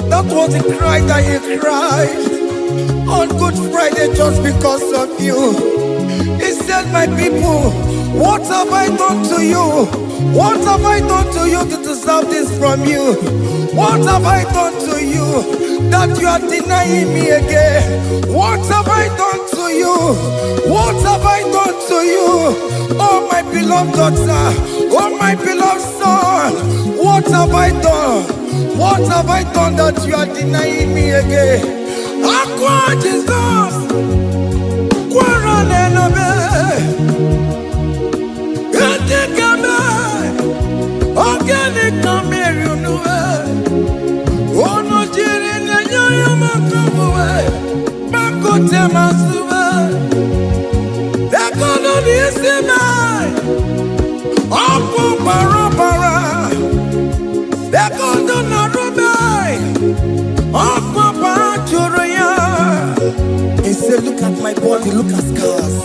That was the cry that you cried on Good Friday just because of you. He said, my people, what have I done to you? What have I done to you to deserve this from you? What have I done to you that you are denying me again? What have I done to you? What have I done to you? Oh my beloved daughter, oh my beloved son, what have I done? What have I done that you are denying me again? Aqua Jesus, Quarane no be, Etikame, Organic Cameroon no be, ono jirenya yana makabuwe, makote masube, ekono ni esenai, okwo barabara, ekono na rumai, okwo panjuruya. He said, look at my body, look at scars.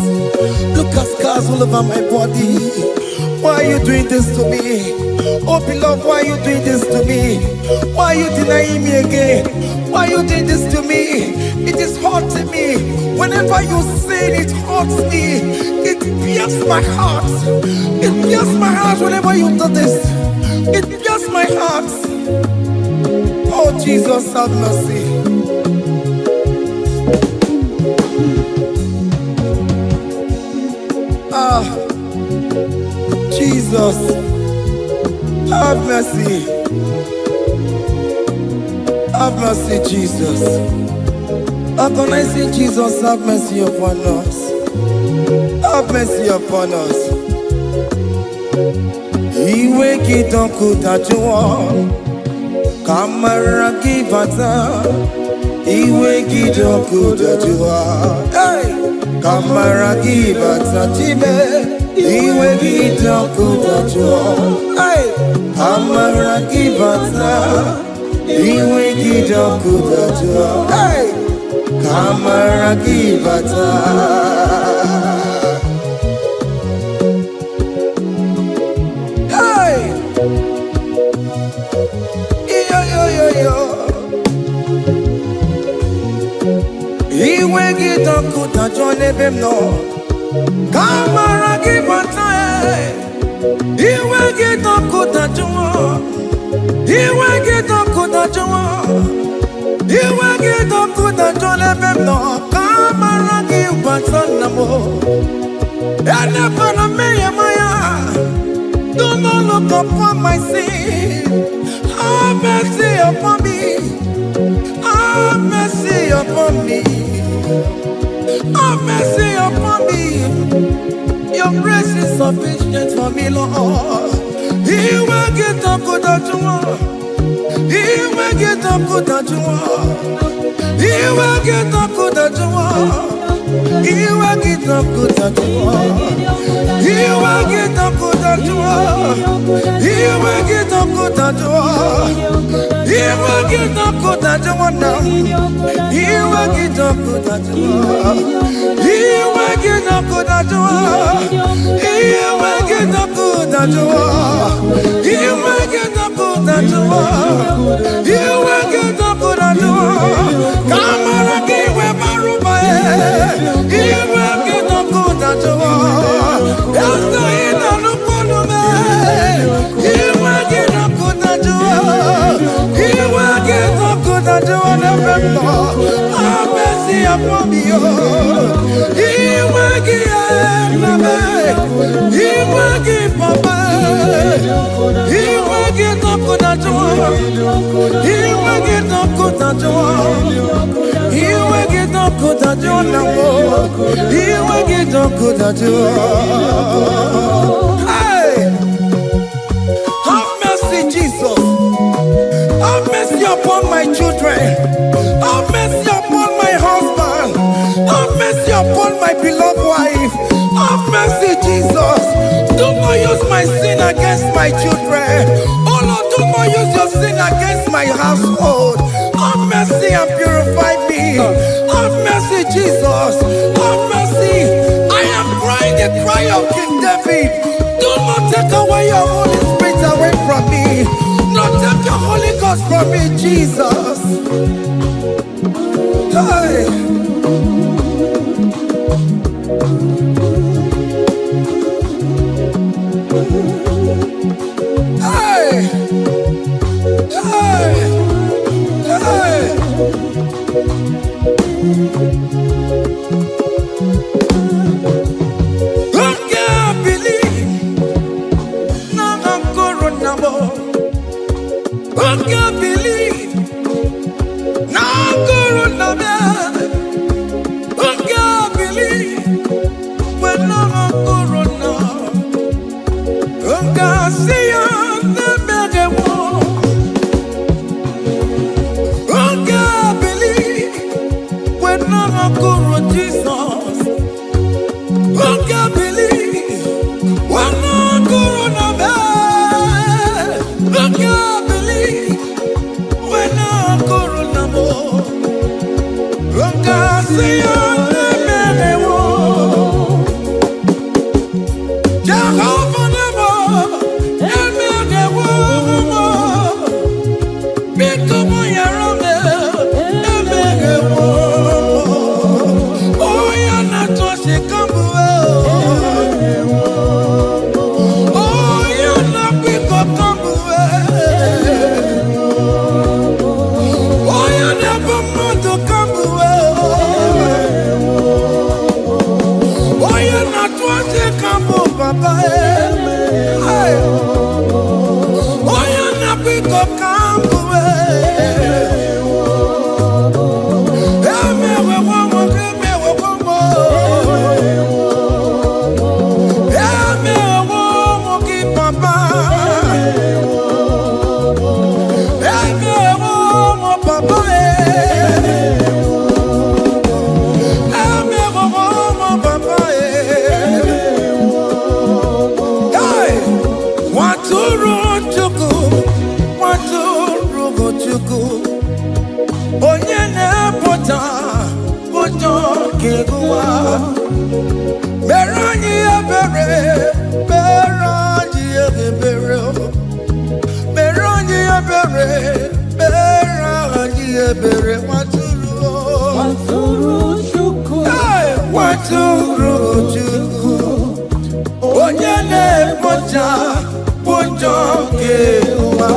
Look at scars all over my body. Why are you doing this to me? Oh beloved, why are you doing this to me? Why are you denying me again? Why are you doing this to me? It is hurting me. Whenever you sin, it hurts me. It pierces my heart. It pierces my heart whenever you do this. It pierces my heart. Oh Jesus, have mercy. Jesus, have mercy. Have mercy, Jesus. How can I say, Jesus, have mercy upon us? Have mercy upon us. Iwe kitokuta jua Kamara kibata Iwe kitokuta jua Hey! Kamara kibata chibe Iwe kitokuta jua Hey! Kamara kibata Iwe kitokuta jua Hey! Kamara kibata Iwe kitokuta jone bemno Kamara kibata Iwe kitokuta jua Iwe kitokuta jua Iwe kitokuta jone bemno Kamara kibata namo Ene pana meye maya Do not look upon my sin Have mercy upon me Have mercy upon me Have mercy upon me Your grace is sufficient for me, Lord He will get up good at you He will get up good at you He will get up good at you He will get up good at you He will get up good at you He will get up good at you He will get up good at you now He will get up good at you He will get up good at you He will get up good at you He will get up good at you He will get up good at you Come on, give me my room He will get up good at you After he done up on me He will get up good at you He will get up good at you Have mercy upon me He will give me He will give me He will get up good at you He will get up good at you He will get up good at you now He will get up good at you Hey! Have mercy, Jesus Have mercy upon my children Have mercy upon my husband Have mercy upon my beloved wife Have mercy, Jesus Do not use my sin against my children Oh Lord, do not use your sin against my household Have mercy and purify me Have mercy, Jesus Have mercy I am crying the cry of King David Do not take away your Holy Spirit away from me Not take your Holy Ghost from me, Jesus Hey! Hey! Hey! Hey! I can't believe now I'm corona more. I can't believe now I'm corona more. I can't believe when I'm corona. I can't see you the better one. I can't believe when I'm corona, Jesus. I can't believe when I'm corona. I can't believe when I'm corona more. ebere waturu Chukwu waturu Chukwu onye na-ekpocha ụjọ nke ụwa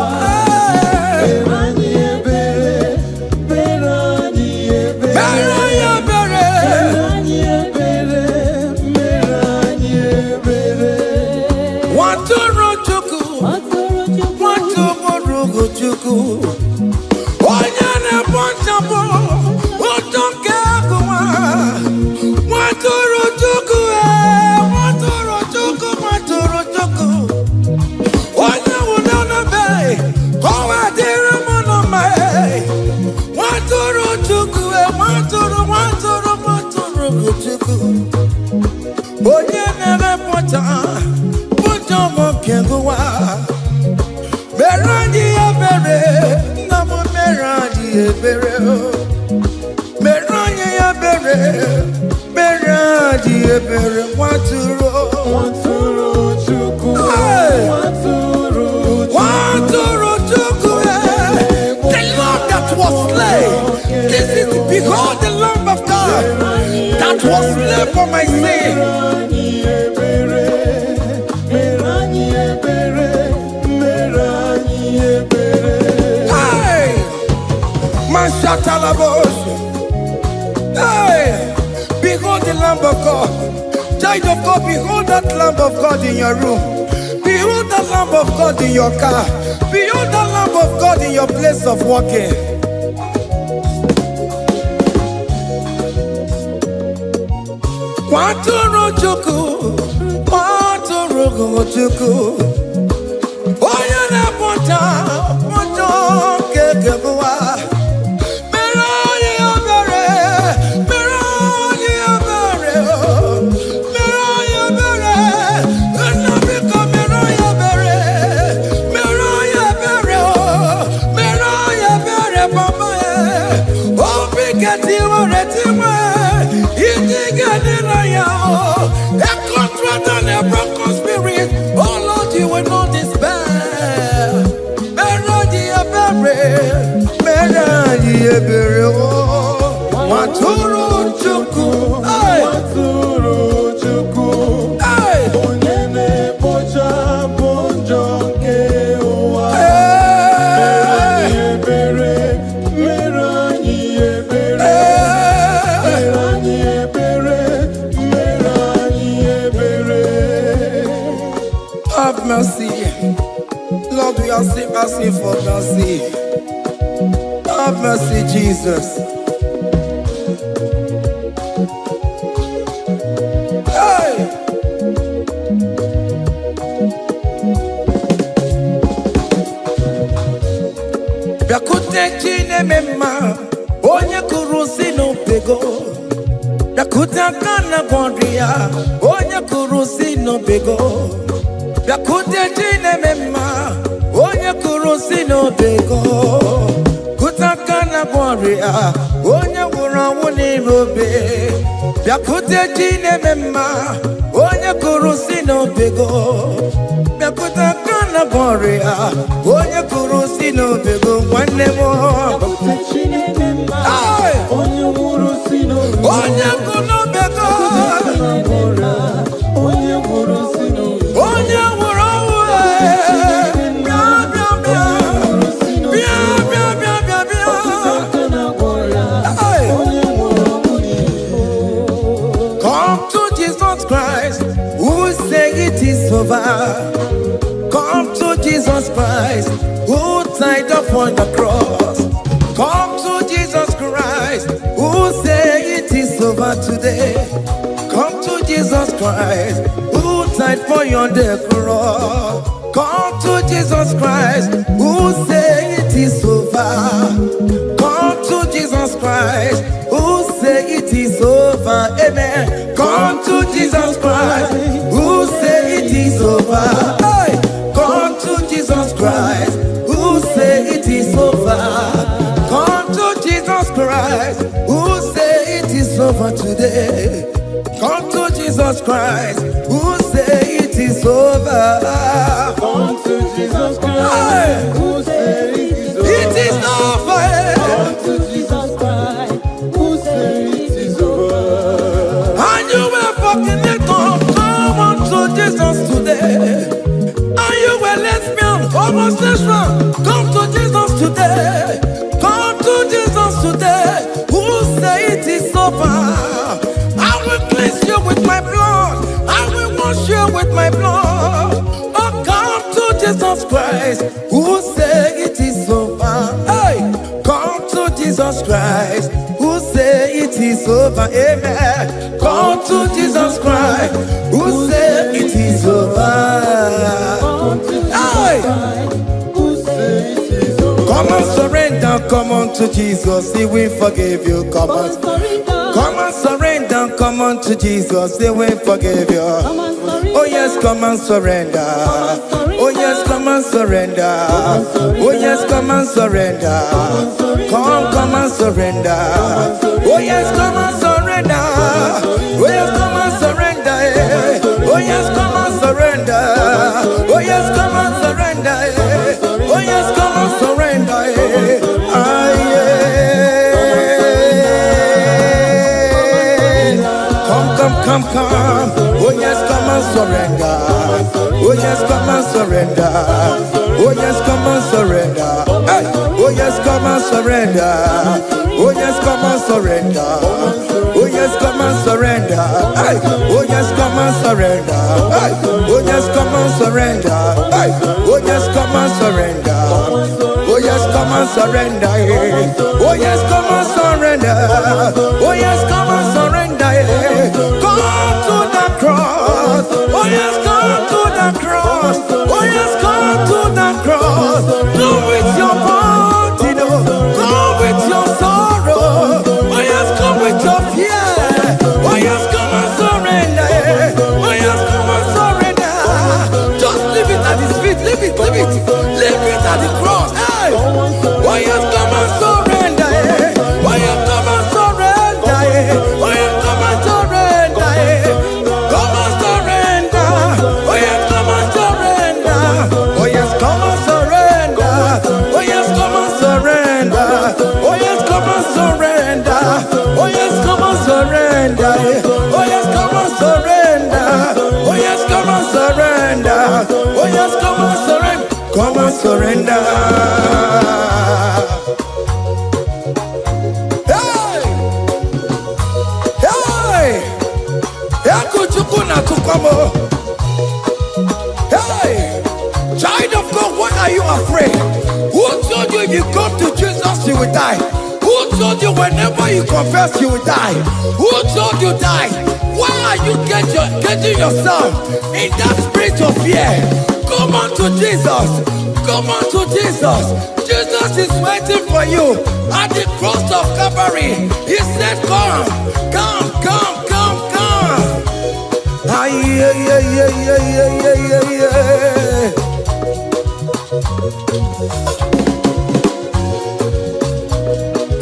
Chukwu onye na-ekpochapụ ụjọ nke ụwa nwatụrụ Chukwu nwatụrụ Chukwu nwatụrụ Chukwu onye nwụrụ n'ebe ọwa dịrị m n'ọma nwatụrụ Chukwu nwatụrụ Chukwu onye na-emepụta ụjọ nke ụwa mere anyị ebere nna m mere anyị ebere mere anyị ebere mere anyị ebere nwatụrụ Chukwu nwatụrụ Chukwu the Lamb that was slain. This is behold the Lamb of God that was slain for my sin. Hey, behold the Lamb of God. Child of God, behold that Lamb of God in your room. Behold the Lamb of God in your car. Behold the Lamb of God in your place of working. Waturu Chukwu, waturu Chukwu. Oya na pota, poto kekebuwa. Oh Lord, you will not despair. Waturu Chukwu, waturu Chukwu, onye na-ekpocha ụjọ nke ụwa. Mere anyị ebere, mere anyị ebere, mere anyị ebere. Have mercy, Lord, we are still asking for mercy. Have mercy, Jesus. Hey! Bịakute Chineke mma, onye kụrụ si n'obego. Bịakute aka na gwọrọ ya, onye kụrụ si n'obego. Bịakute Chineke mma, onye kụrụ si n'obego. Gloria, onye nwụrụ anwụ n'irobe. Bịakute Chineke mma, onye kụrụ si n'obego. Bịakute aka Gloria, onye kụrụ si n'obego. Nwanne m, bịakute Chineke mma, onye nwụrụ si n'obego. Onye kụrụ n'obego, onye nwụrụ si n'obego. Onye nwụrụ anwụ, come to Jesus Christ, who died upon the cross. Come to Jesus Christ, who said it is over today. Come to Jesus Christ, who died for you on the cross. Come to Jesus Christ, who said it is over. Come to Jesus Christ, who said it is over. Amen. Come to Jesus Christ, who said it is over. Hey! Come to Jesus Christ, who say it is over. Come to Jesus Christ, who say it is over today. Come to Jesus Christ, who say it is over. Come to Jesus Christ, who say it is Come on, stay strong. Come to Jesus today. Come to Jesus today. Who say it is over? I will cleanse you with my blood. I will wash you with my blood. Oh, come to Jesus Christ. Who say it is over? Hey, come to Jesus Christ. Who say it is over? Amen. Come to Jesus Christ. Who say it is over? Hey. Come on, surrender, come on to Jesus, He will forgive you. Come on, surrender, come on to Jesus, He will forgive you. Oh yes, come and surrender. Oh yes, come and surrender. Oh yes, come and surrender. Come and surrender. Oh yes, come and surrender. Oh yes, come and surrender. Oh yes, come and surrender. Oh yes, come and surrender. Oh yes, come and surrender. Come. Oh yes, come and surrender. Oh yes, come and surrender. Oh yes, come and surrender. Hey. Oh yes, come and surrender. Oh yes, come and surrender. Oh yes, come and surrender. Hey. Oh yes, come and surrender. Hey. Oh yes, come and surrender. Hey. Oh yes, come and surrender. Oh yes, come and surrender. Oh yes, come and surrender. Oh yes, come and surrender. Come to the cross. Oh yes, come to the cross. Oh yes, come to the cross. Go with your body, no. Go with your sorrow. Oh yes, come with your fear. Oh yes, come and surrender. Oh yes, come and surrender. Just leave it at His feet. Leave it. Leave it at the cross. Hey. Oh yes, come and surrender. Oh yes, come and surrender. Oh yes, come and surrender. Come and surrender. Oh yes, come and surrender. Oh yes, come and surrender. Oh yes, come and surrender. Oh yes, come and surrender. Oh yes, come and surrender. Oh yes, come and surrender. Oh yes, come and surrender. Oh yes, come and surrender. Come and surrender. Hey! Hey! Hey! Child of God, why are you afraid? Who told you if you come to Jesus you will die? Who told you whenever you confess you will die? Who told you die? Why are you getting yourself in that spirit of fear? Come on to Jesus. Come on to Jesus. Jesus is waiting for you at the cross of Calvary. He said, come. Ah, yeah.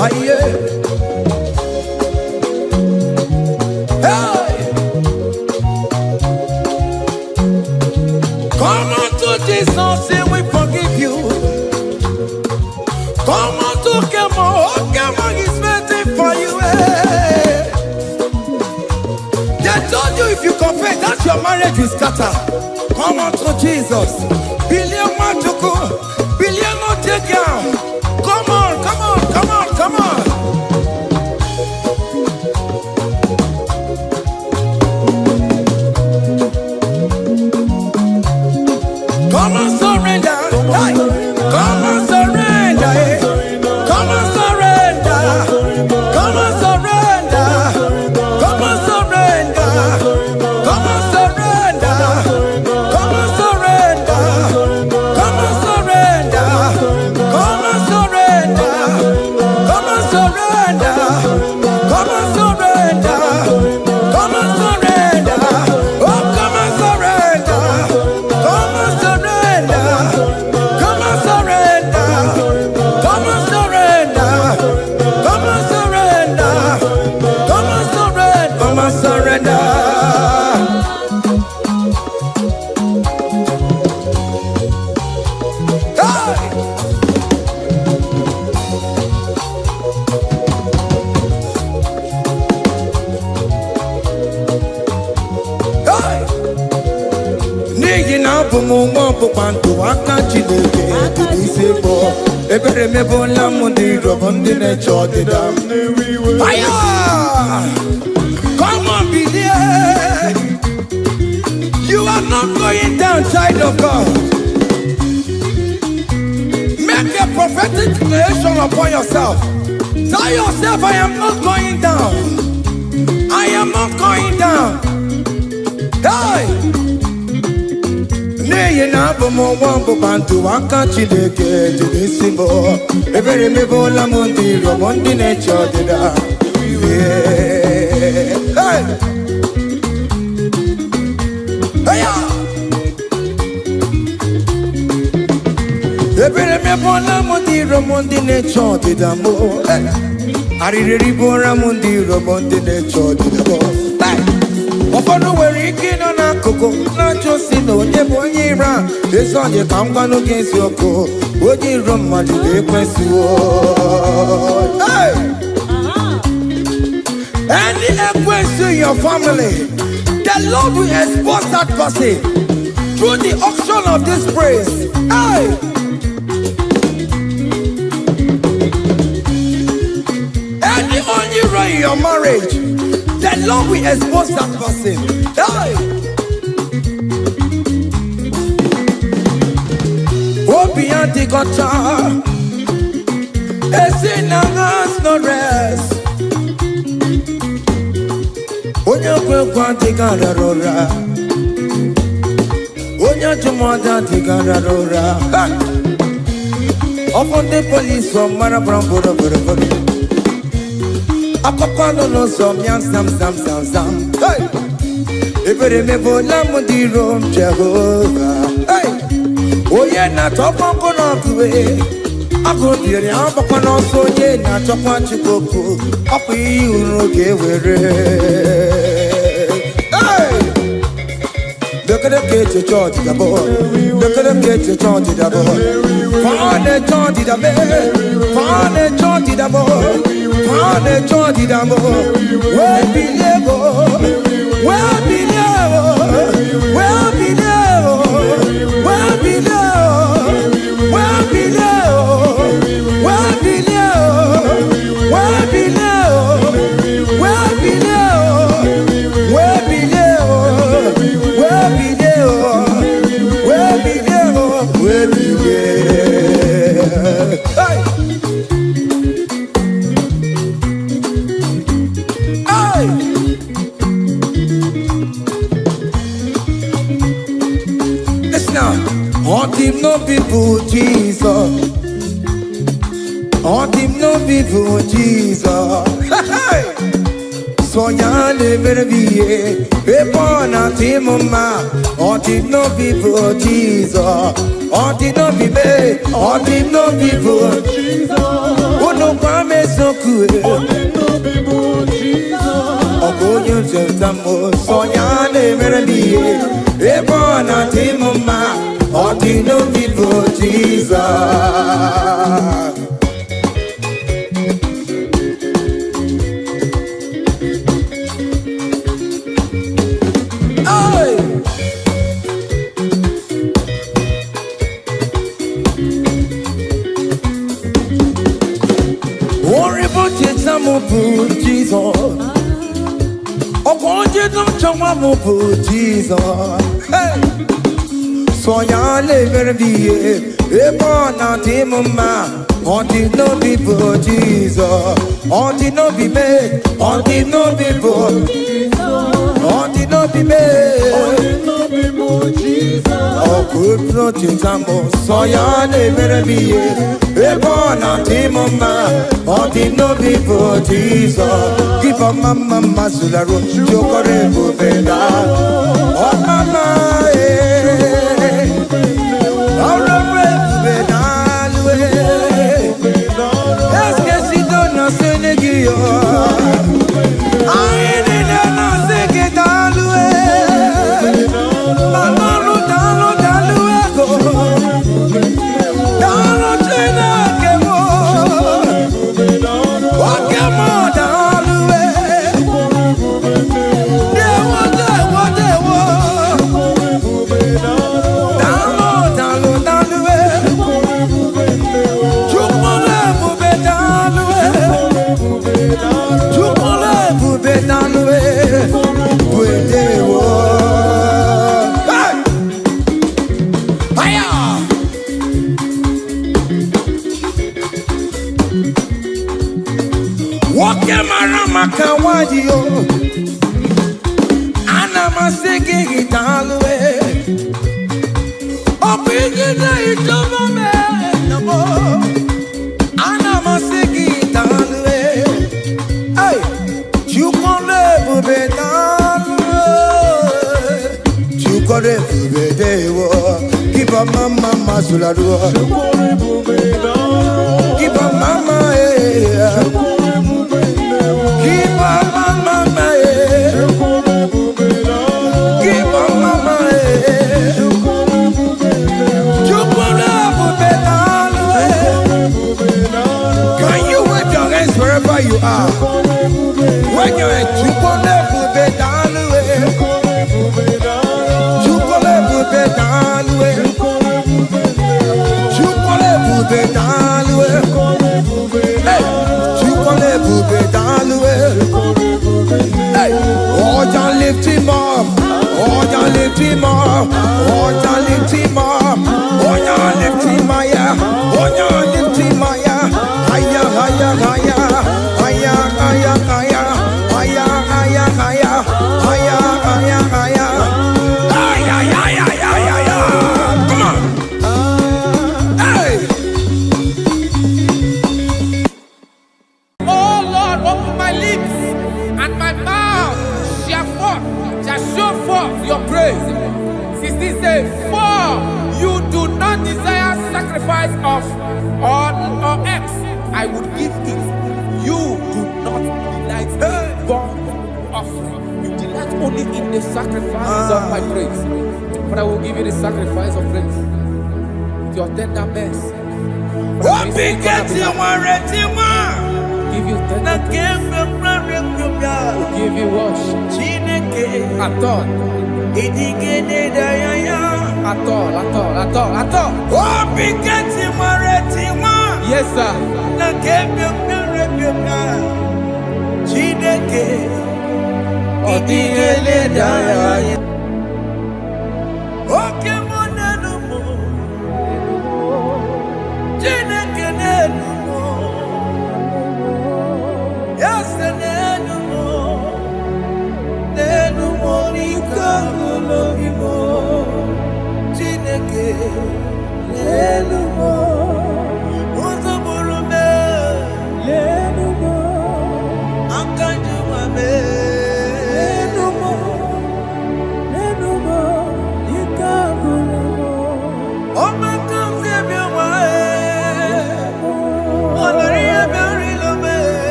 Ah, yeah. Hey! Come on to Jesus, He will forgive you. Come on to Kemo is waiting for you. They told you if you confess that your marriage will scatter. Come on to Jesus. Billion Matuku, billion Otekiam. Come on. Come and surrender. Hey. Come and surrender. Come and surrender. Come and surrender. Come and surrender. Come and surrender. Come and surrender. Come and surrender. mo panto akachi deke dise bo. Ebere me bon la mundi robondi ne chodida. Fire! Come on, be there. You are not going down, child of God. Make a prophetic declaration upon yourself. Tell yourself, I am not going down. I am not going down. Hey! Nay, na bomo wambo bantu wakachi deke jidisimo. Every mebo la mundi robondi ne chodida. Hey! Ebere me bona mundi robondi ne chodida mo. Aririri bora mundi robondi ne chodida mo. Ofono were ike no na koko na chosi no nye bonyi ra. Eso nye kamgano gensi oko. Oji romadi de kwesi wo. Hey! Any equation in your family, the Lord will expose that person through the auction of this praise. Hey! Any unheroes in your marriage, the Lord will expose that person. Hey! Obi anti gota, esi nangas no rest. Onya kwa tigara rora, onya chumada tigara rora. Upon the police from Marabrambo, Akopano no some young sam. Hey, every member Lamudi Rome Jehovah. Hey, oh yeah, not up on Konoku. I go to the Ampano, so yeah, not up on Chikoku. Up you, okay, hey, look at the kid to charge the boy. Look at the kid to charge the boy. Found the charge the boy. Found the charge the boy. Found the charge the boy. Where be there? Where be there? Where be there? Where be there? Where be there? Where be there? Where be there? Where be there? Where be there? Where be there? Where be there? Where be there? Hey! Hey! Listen now. All team no people, Jesus. All team no people, Jesus. Hey! So ya never be a born a team ma. All team no people, Jesus. All team no be me. All team no people, Jesus. Oh no, promise so good. All team no people, Jesus. Oh go you just a mo. So ya never be a born a team ma. All team no people, Jesus. Jesus, oh, won't you don't jump Jesus? Hey, so ya never be a born a team ma. On did no people, Jesus. On did not be made. On did not be born. On did not be made. On did not be born, Jesus. Oh, good protect so ya never be a born a team ma. On did not be born, Jesus. Give a mama masularo, Jokore Bubeda. Oh, mama, all right, Bubeda. Okay, marama kawaji yo. Ana masiki italwe. Opigina itomo me namo. Ana masiki italwe. Hey, chukole bube talwe. Chukole bube dewo. Kiba mama masuladwa. Chukore bube talwe. Kiba mama Kiba mama Kiba mama Chukule bube talwe. Can you wave your hands wherever you are? Wave your hands. Chukule bube talwe. Chukule bube talwe. Chukule bube talwe. Hey, chukule bube talwe. Hey, oh, just lift him up. Oh, just lift him up. Oh, just lift him up. Oh, just lift him higher. Oh, just lift him higher. Higher, higher, higher. Higher, higher, higher. Higher, higher, higher. Higher, higher, higher. Higher, higher, higher, higher. Come on. Hey. Oh Lord, open my lips and my mouth shall show forth your praise. 16 says, for you do not desire sacrifice of or X. I would give it. You do not delight in burnt offering. You delight only in the sacrifice of my praise. But I will give you the sacrifice of praise. With your tender mercy. Give you tender will give you worship. At all. At all. Yes, sir.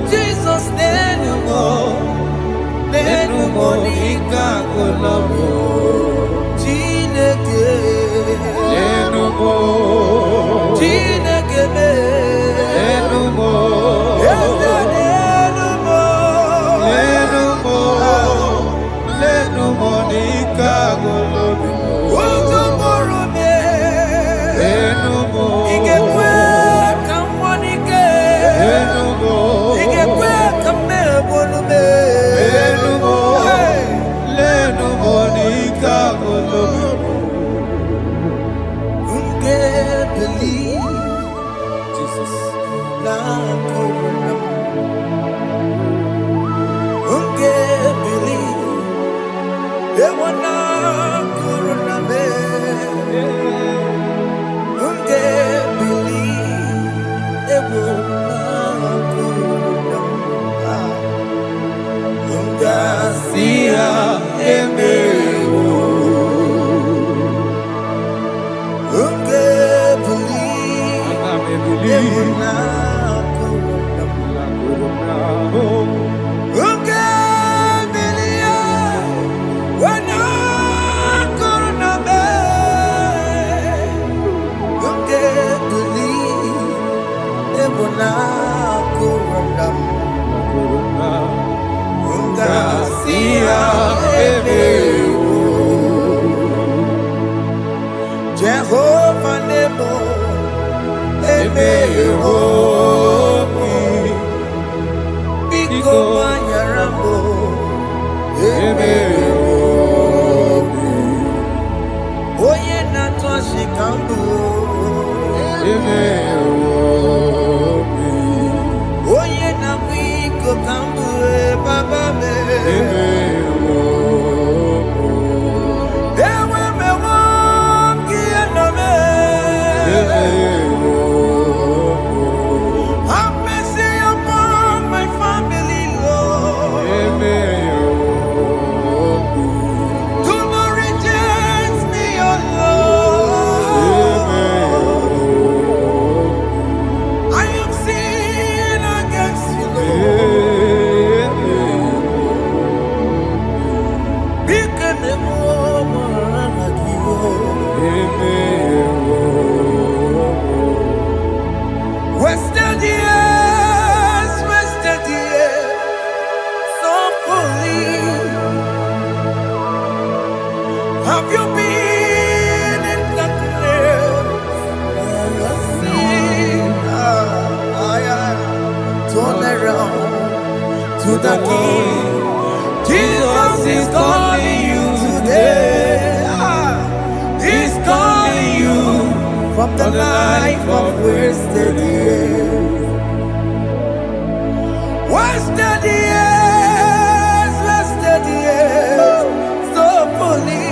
Jesus, Monica. Jehovah Nebo, Biko Manyarambo, Oye Natwa Shikambu, Oye Namiko Kambu, Baba me. Have mercy upon my family, Lord. Do not reject me, oh Lord. I am sin against you, Lord. Because the woman like you. Wasted years, so fully. Have you been in darkness? Turn around to the King. Jesus is calling you today. He's calling you from the life of wasted years. Wasted years, so fully.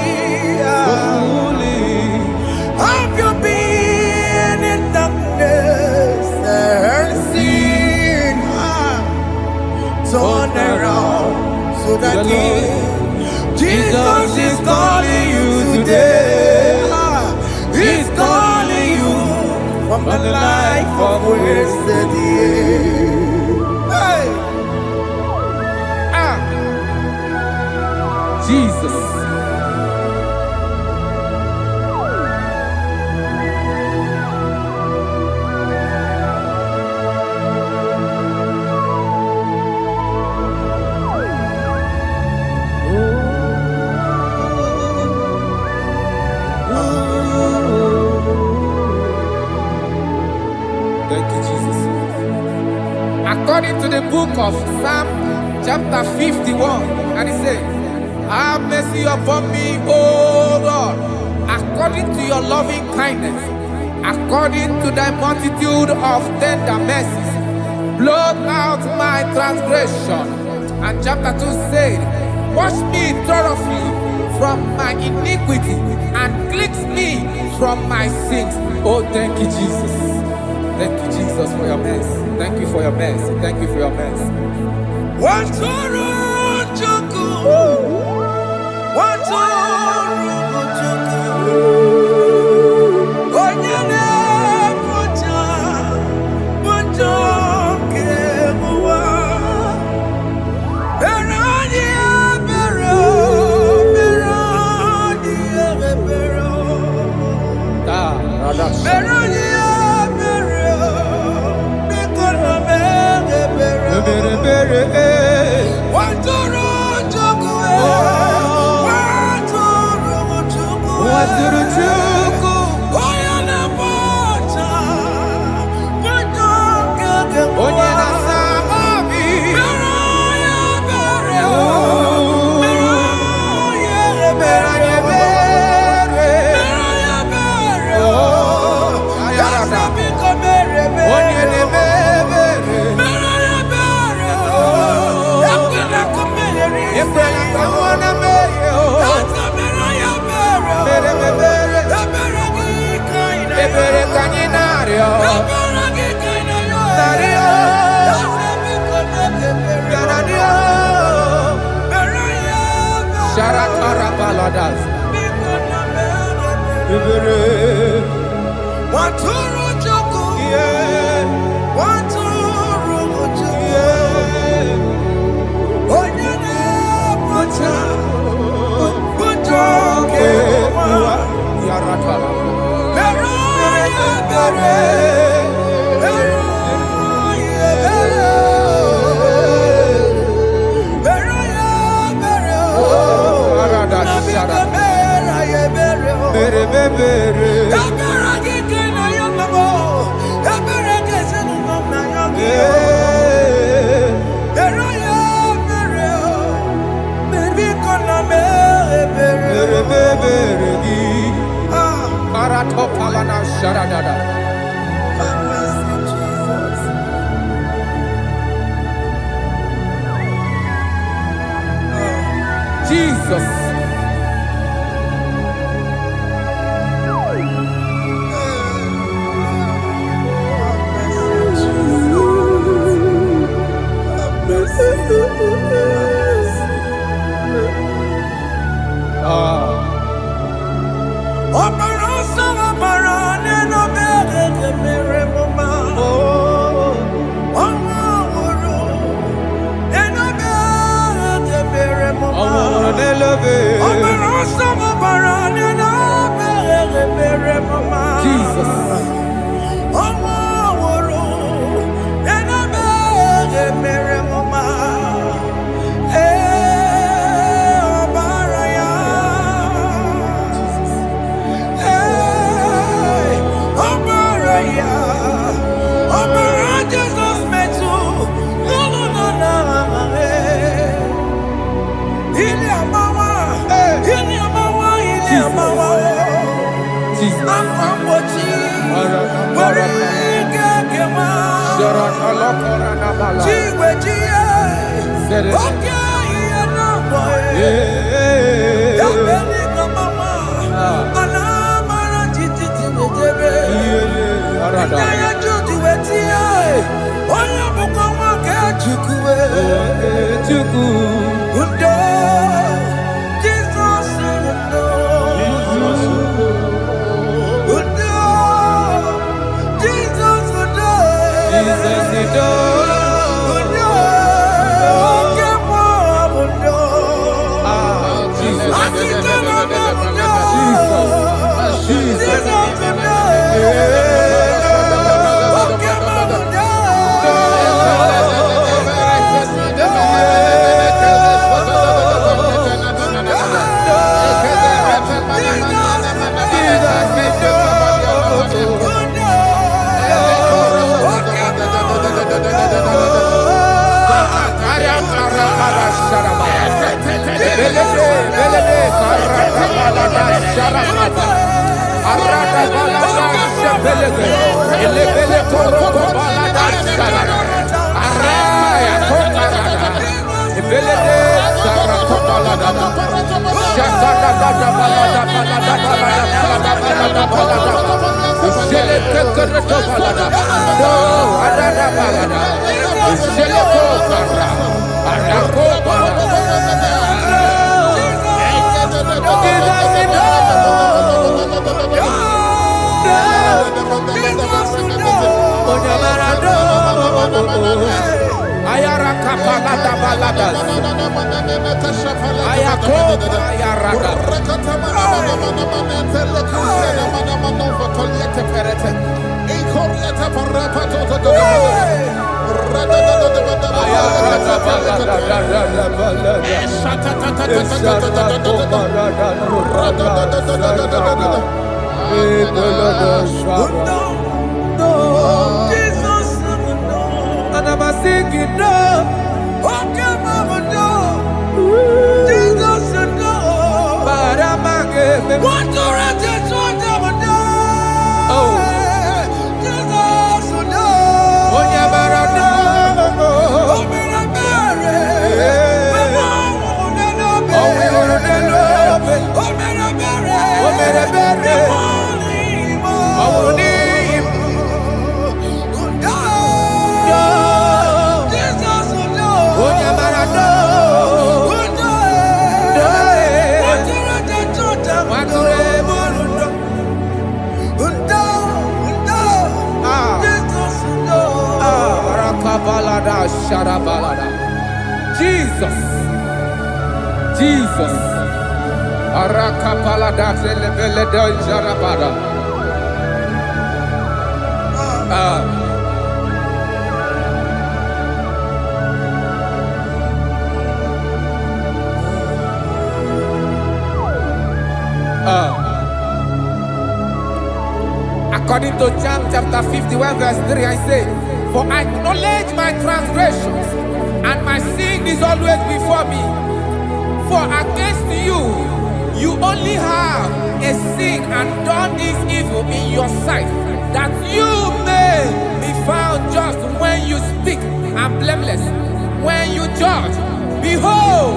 Have you been in darkness and seen? Turn around to the King. Jesus is calling you today. He's calling you from the life of wasted years. Hey! Jesus. Thank you, Jesus. According to the book of Psalm chapter 51, and it says, have mercy upon me, O Lord, according to your loving kindness, according to thy multitude of tender mercies, blot out my transgression. And chapter 2 said, wash me thoroughly from my iniquity and cleanse me from my sins. Oh, thank you, Jesus. Thank you, Jesus, for your mercy. Thank you for your mercy. Thank you for your mercy. Waturu Joku, yeah. Jesus. Jesus. Arakapala dazelebele jarabada. According to John chapter 51 verse 3, I say, for I acknowledge my transgressions, and my sin is always before me. For against you, you only have a sin and done this evil in your sight, that you may be found just when you speak, and blameless when you judge. Behold,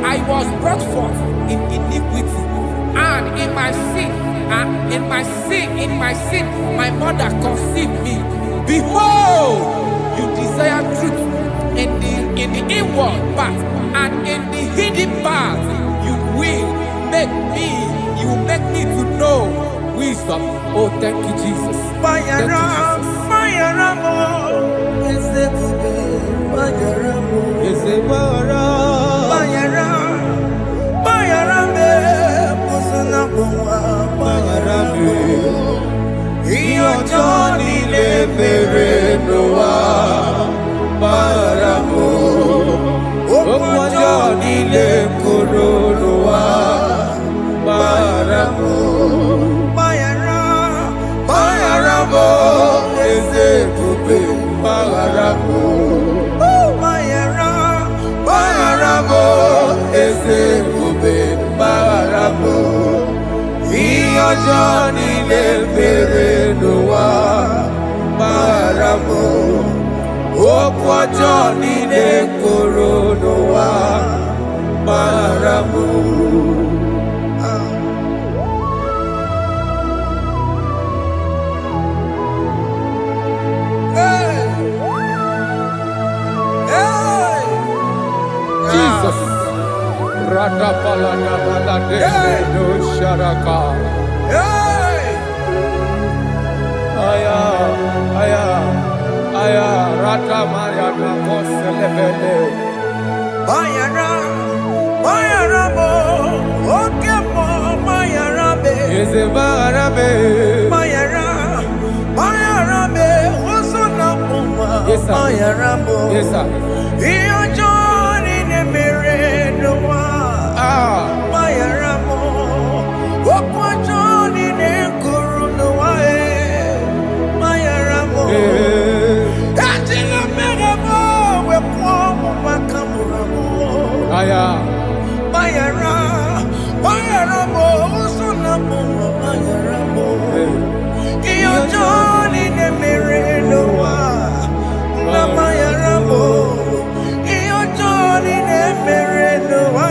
I was brought forth in iniquity, and in my sin, my mother conceived me. Behold, you desire truth in the inward part, and in the hidden part, you will make me to know wisdom. Oh, thank you, Jesus. Thank you, Johnny le mere noa paramo, Johnny le coronoa paramo, paramo eze kupe paramo, paramo eze kupe paramo. Johnny le mere noa paramo, okwa Johnny le coronoa paramo. Jesus. Radapalana balade no sharaka. Aya, rata Maria na koselebele. Bayara mo, oke mo, bayara be. Eze bayara be. Bayara be, oso na puma. Bayara mo. Yes sir. Iyo Johnny ne mere noa. Bayara mo, okwa Johnny ne kuru noa. Bayara mo. Aya, bayara mo, usuna mo, bayara mo. Iyo Johnny ne mere noa, na bayara mo. Iyo Johnny ne mere noa,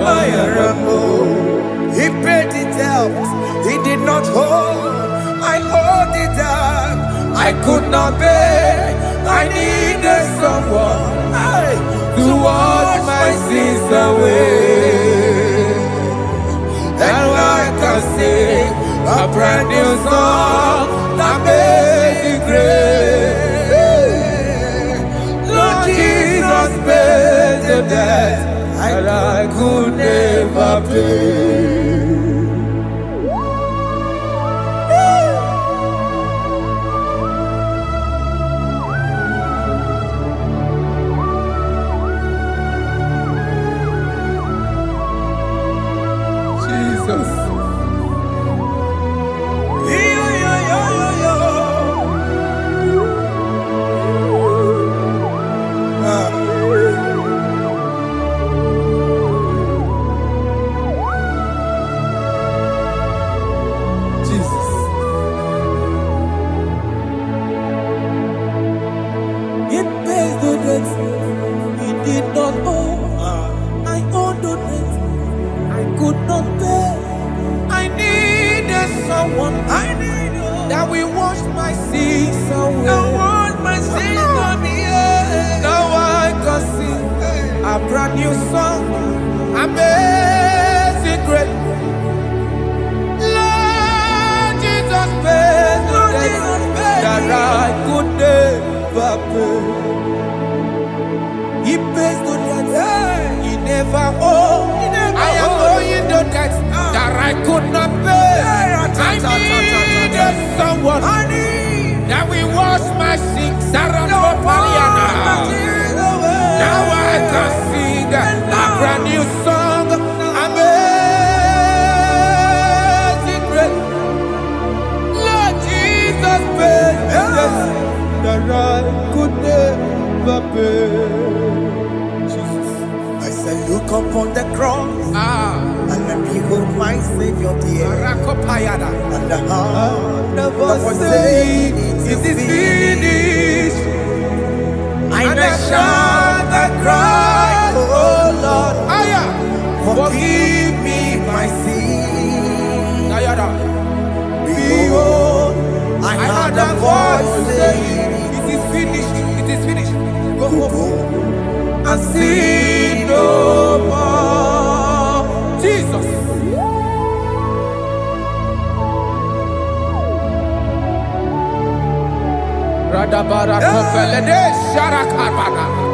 bayara mo. He paid it out, he did not hold. I hold it out, I could not pay. I needed someone to wash my sins away. And I can sing a brand new song that made me great. Lord Jesus paid the debt that I could never pay. That we wash my sins away. Now I can sing a brand new song. Amazing grace. Lord Jesus paid that I could never pay. He pays the debt he never could not pay. I needed someone that will wash my sins. Now I can sing a brand new song. Amazing grace. Lord Jesus paid that I could never pay. Jesus. I said, look upon the cross and let behold my Savior dear. And the heart that was saying, it is finished. And I shout and cry, oh Lord, forgive me my sin. Behold, I heard a voice saying, it is finished, it is finished. go And sin no more. Jesus.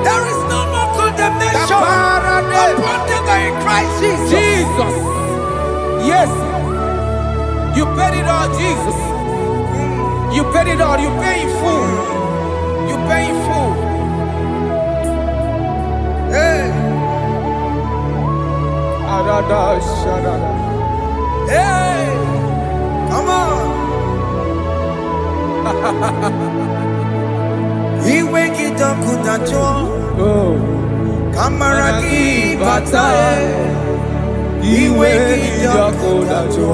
There is no more condemnation upon them in Christ Jesus. Jesus. Yes. You paid it all, Jesus. You paid it all. You pay in full. You pay in full. Hey, hey, come on. Iwe kitakunacho kamaraki batae. Iwe kitakunacho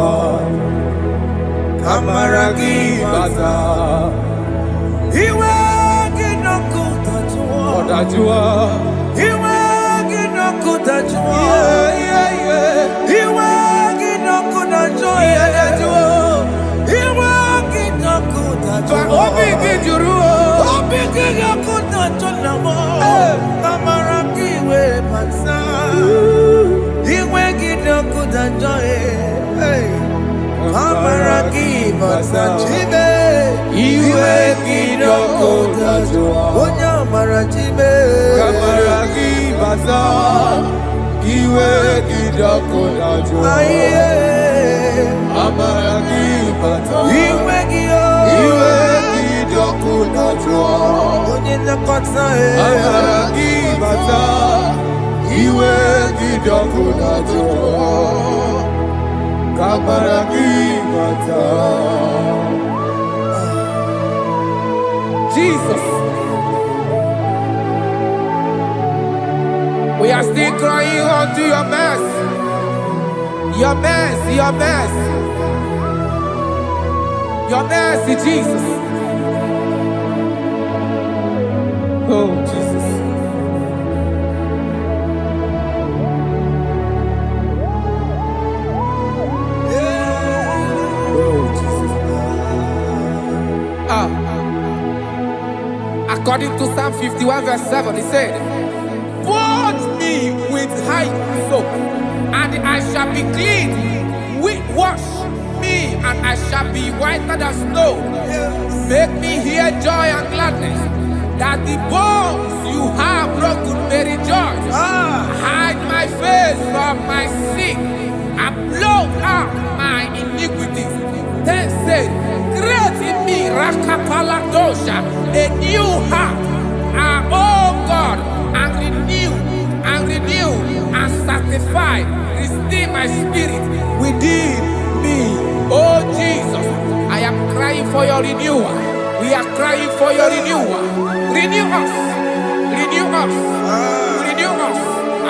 kamaraki batae. Iwe kitakunacho Iwe kitakunacho Iwe kitakunacho Iwe kitakunacho Obi Gijuru. Jesus. We are still crying unto your mercy. Your mercy, your mercy. Your mercy, Jesus. Oh, Jesus. Oh, Jesus. According to Psalm 51 verse 7, he said, "Wash me with hyssop, and I shall be clean. Wash me, and I shall be whiter than snow. Make me hear joy and gladness, that the bones you have broken may rejoice. Hide my face from my sin, and blot out my iniquities. Then said, create in me Rakapaladosha, a new heart, oh God, and renew, and sanctify, restore my spirit within me." Oh Jesus, I am crying for your renewal. We are crying for your renewal. Renew us, renew us, renew us.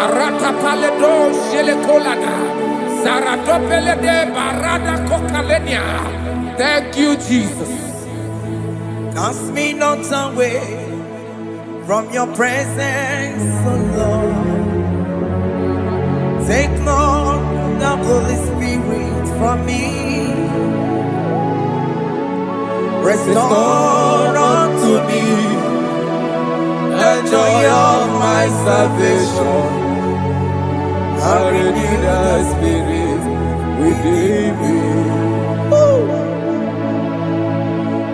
Arata paledo shelekolada, zaratopele de barada kokalenia. Thank you, Jesus. Cast me not away from your presence, oh Lord. Take not the Holy Spirit from me. Restore unto me the joy of my salvation. And renew the spirit within me.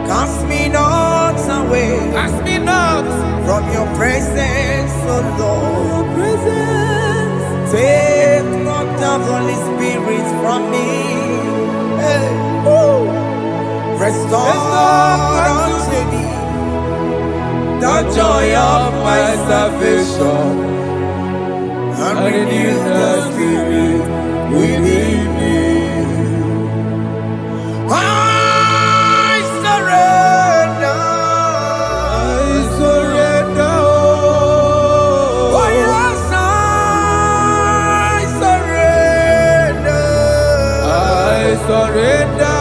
Cast me not away, Cast me not from your presence, oh Lord. Take not the Holy Spirit from me. Restore unto me the joy of my salvation, and renew the spirit within me. I surrender. I surrender. Oh yes, I surrender. I surrender.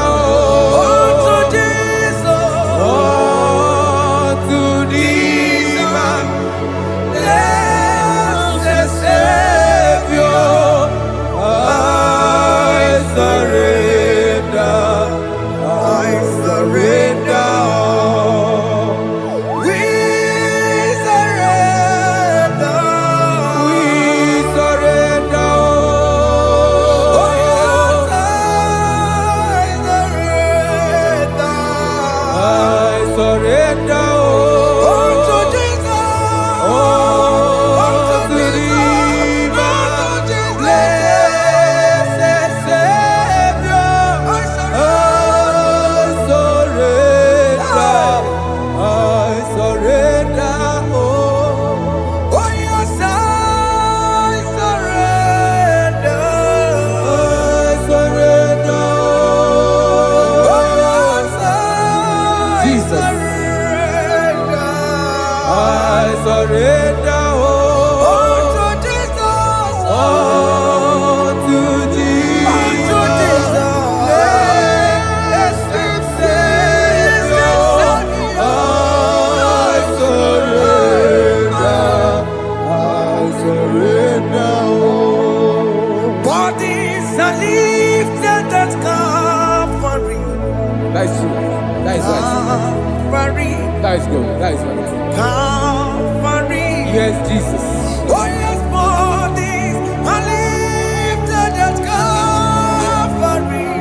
That is good. That is good. Calvary. Yes, Jesus. Oh yes, bodies are lifted at Calvary.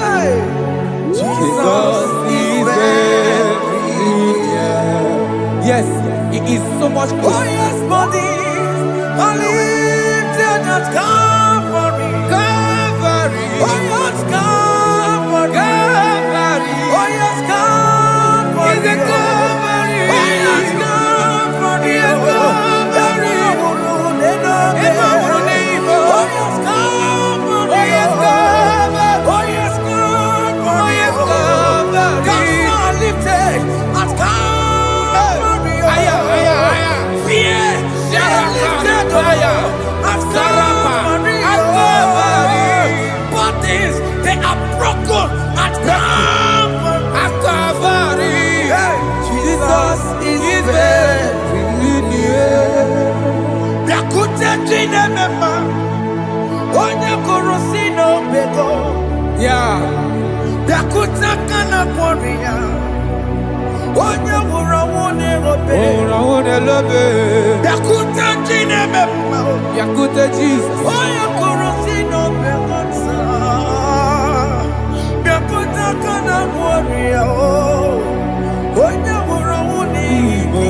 Hey. Jesus is very near. Yes, it is so much closer. Oh yes, bodies are lifted at Calvary. Calvary. Oh yes, Calvary. Calvary. Oh yes, Calvary. Is it Calvary? Oh yes, Calvary. Yes, Calvary. Oh yes, Calvary. Oh yes, Calvary. Oh yes, Calvary. Oh yes, Calvary. Gods are lifted at Calvary. Aya, aya, aya. Fear is lifted at Calvary. Bodies, they are broken at Calvary. At Calvary. Jesus is very near. Biakute jine mema, onye kurusi no bego. Yeah. Biakute kana kworiya, onye wurawune robe. Wurawune lobe. Biakute jine mema, Biakute Jesus. onye kurusi no bego sa. Biakute kana kworiya, onye wurawune Igbo.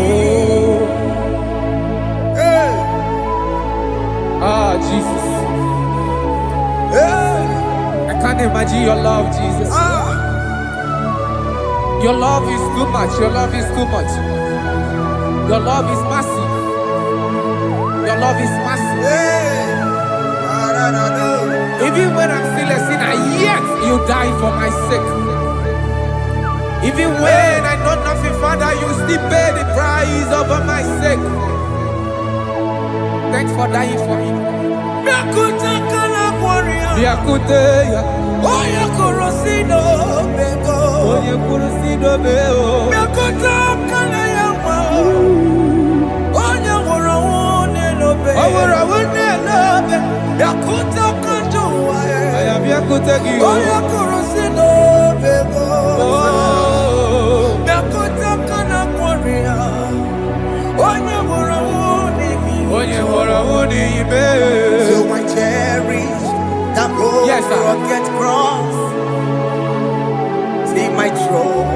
Ah, Jesus. Hey. I can't imagine your love, Jesus. Your love is too much. Your love is too much. Your love is massive. Your love is massive. Hey. Even when I'm still a sinner, yet you die for my sake. Even when I know nothing, Father, you still pay the price over my sake. Thanks for dying for me. Biakute kana kworiya, Biakute ya. onye kurusi no bego. Onye kurusi no bego. Biakute kana yama, onye wurawune no be. Wurawune no be. Biakute kanjuwa, Aya biakute gi. onye kurusi no bego. Biakute kana kworiya, onye wurawune mi. Onye wurawune ibe. So I cherish that road, Yes, sir. rugged cross. See my throne,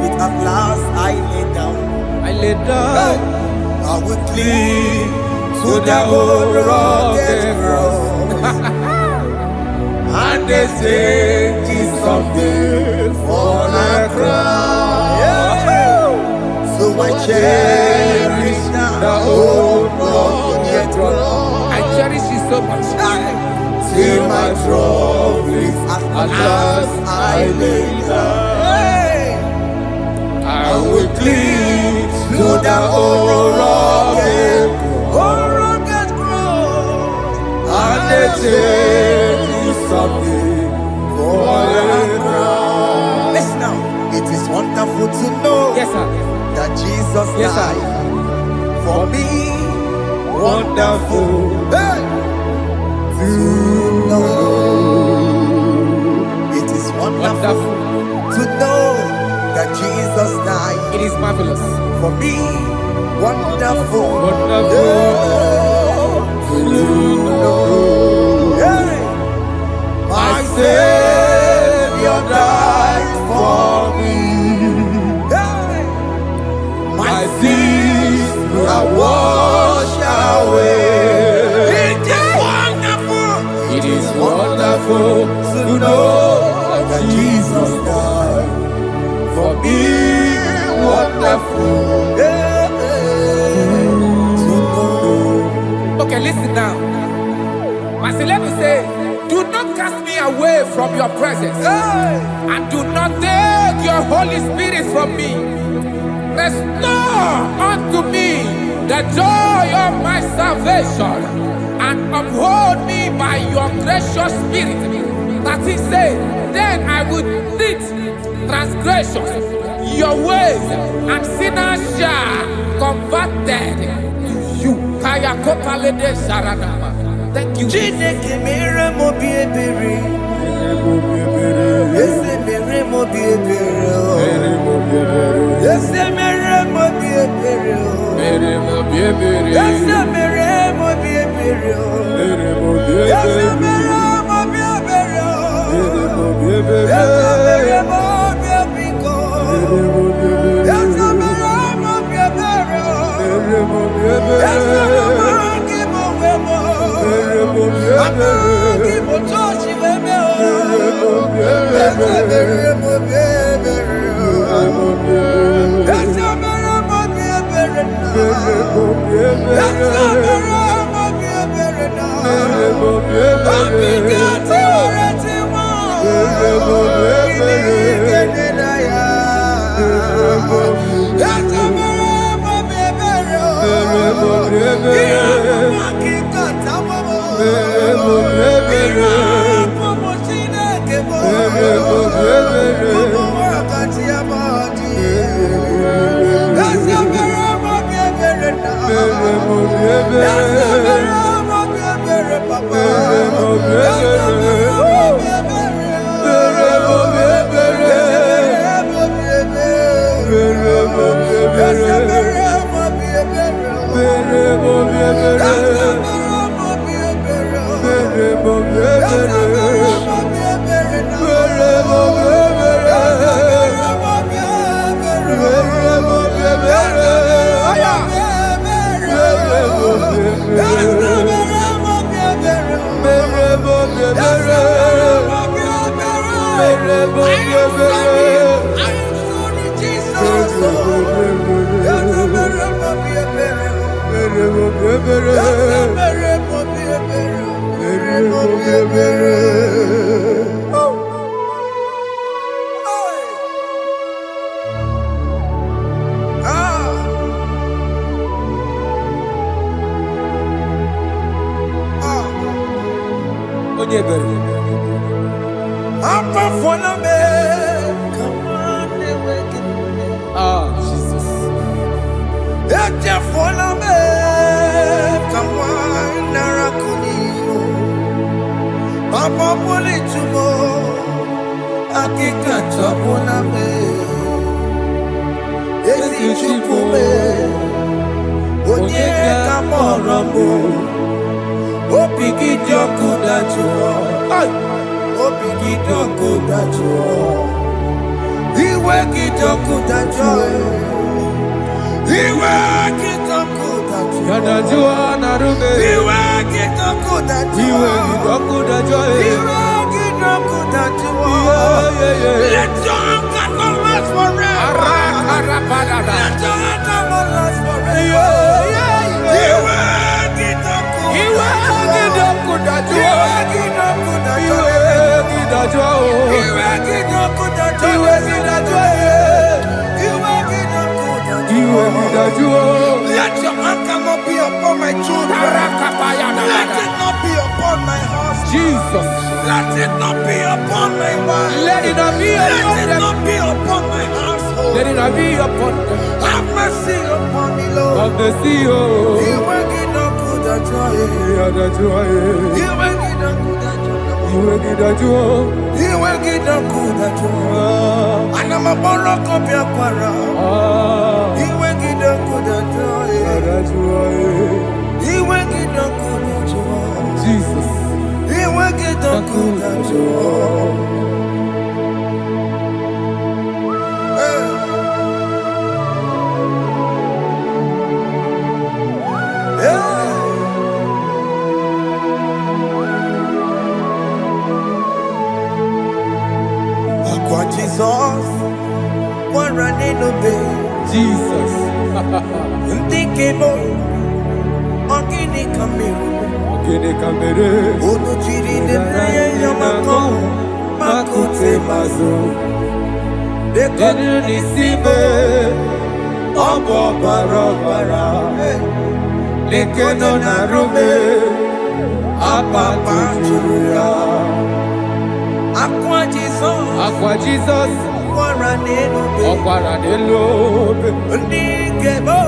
feet at last I lay down. I lay down. I will cling to the old rugged cross. And and they say it's someday for a crown. Yeah. So I cherish the old rugged cross. I cherish it so much. Till my trophies at last I lay down. I will cling to the old rugged cross, and they take you something for a crown. Listen now, it is wonderful to know Yes, sir. that Jesus Yes, sir. died for me. Wonderful to know. It is wonderful to know that Jesus died. It is marvelous. For me, wonderful, Wonderful. to know. Hey. My Savior died for me. Hey. My sins are washed away. It is wonderful to know that Jesus died for me. Wonderful to know. Okay, listen now. Verse 11 says, do not cast me away from your presence, and do not take your Holy Spirit from me. Restore unto me the joy of my salvation, and uphold me by your gracious spirit. That he said, then I would teach transgressions your ways, and sinners shall converted to you. Kaya kopalede sharanama. Thank you. Chineke mere mo bi ebere. Ese mere mo bi ebere. Ese mere mo bi ebere. Ese mere mo bi ebere. Ese mere mo bi ebere. Ese mere mo bi ebiko. Ese mere mo bi ebere. Ese mere ki mo wemo. Ama ki mo tochi wemo. Ese mere mo bi ebere. Ese mere mo bi ebere. Ese mere mo bi ebere. Obligati oreti mo. Ikenaya. Ese mere mo bi ebere. Iyama ki kata mo. Iyama mo Chineke mo. Mo wakati ya madi. Ese mere mo bi ebere na. Ese mere mo bi ebere papa. Ese mere mo bi ebere. Ese mere mo bi ebere. Ese mere mo bi ebere. Jesus. Papa poli tumo, akika chapona me. Esi chupume, onye kamoramo. Opiki joku dachuo, opiki joku dachuo. Iwe ki joku dachuo, iwe ki joku dachuo. Yadajua narume. Iwe ki joku dachuo, Iwe ki joku dachuo. iwe ki joku Let your anger not last forever. Let your anger not last forever. Let your anger not be upon my children. Let it not be upon my house. Jesus. Let it not be upon my wife. Let it not be Let upon it them. not be upon my household. Let it not be upon them. Have mercy upon me, Lord. Of the sea, oh. You will get no good at joy. You will get no good at joy. You will get no good at joy. And I'm a borrow of your para. You will get no good at joy. You will get no good at joy. Jesus. You will get no good at joy. Jesus, one running obey. Jesus. Ntikebo, ogini kamiru. Ono chiri de naye yamako, makute mazo. Denu nisibe, obo barobara. Lekeno narume, apa chuya. Aqua Jesus, Aqua Jesus, Okwara de lobe, Ntikebo,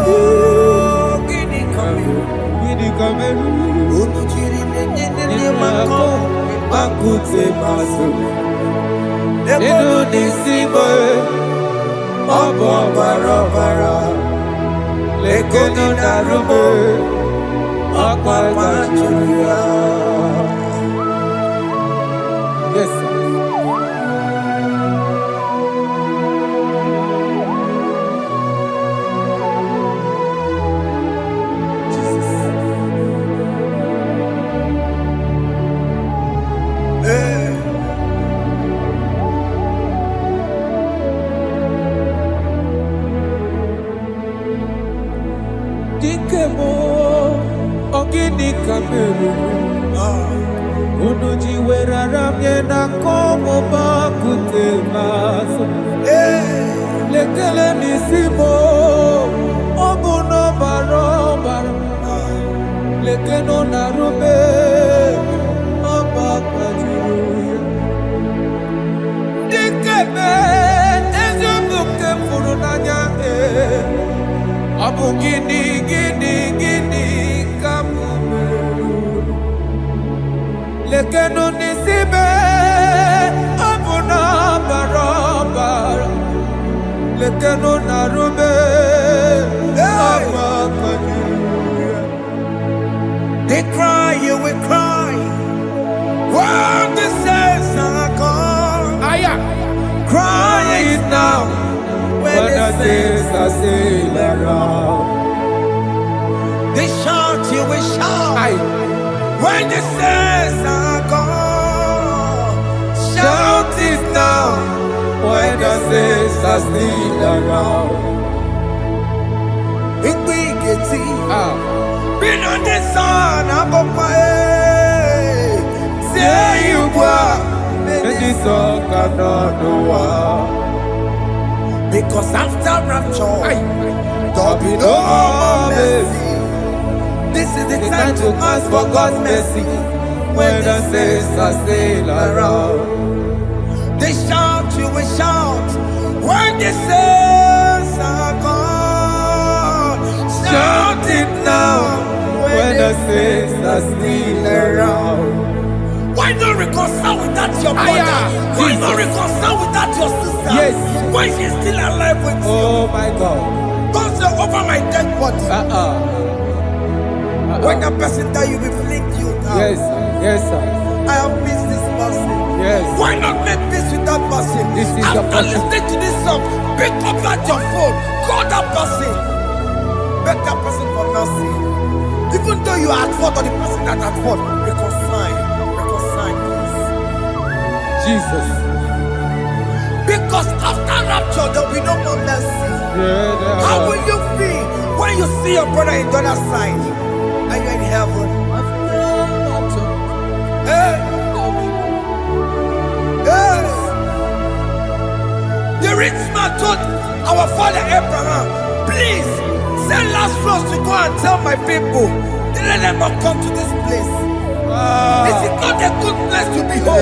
ogini kamiru. Gini kameru, Ono chiri de naye yamako, makute mazo. Denu Denu nisibe, obo barobara. Lekeno narume, apa chuya. Yes, sir. Dikemo, ogini kameru. Unuji werara miena komo bakute maso. Lekele nisimo, obuno barobara. Lekeno narube, abakajuya. Dikeme, ezubuke furunanya abu gini kamumeru. Lekeno nisibe, abu na barobara. Lekeno narube, abakajuya. They cry, you will cry. When the saints are gone, cry it now. When the saints are still around, they shout, you will shout. When the saints are gone, shout it now. When the saints are still around. Big big it's been on the sun, I'm up my say you go, and this song cannot do. because after rapture, there'll be no more mercy. This is the time to ask for God's mercy. When the saints are still around. They shout, you will shout. When the saints are gone, shout it now. When the saints are still around. Why not reconcile with that your brother? Why not reconcile with that your sister? Yes. Why she's still alive with you? Oh my God. Don't say over my dead body. When the person that you will fling you down. Yes, sir. Yes, sir. I have missed this person. Yes. Why not make peace with that person? This is the After person. listening to this song, pick up that your phone, call that person, beg that person for mercy. Even though you are at fault or the person that at fault, reconcile, please. Jesus. After rapture, there will be no more mercy. How will you feel when you see your brother in the other side and you're in heaven? Hey. Hey. The rich man told our father Abraham, please send Lazarus to go and tell my people, let them not come to this place. This is not a good place to behold.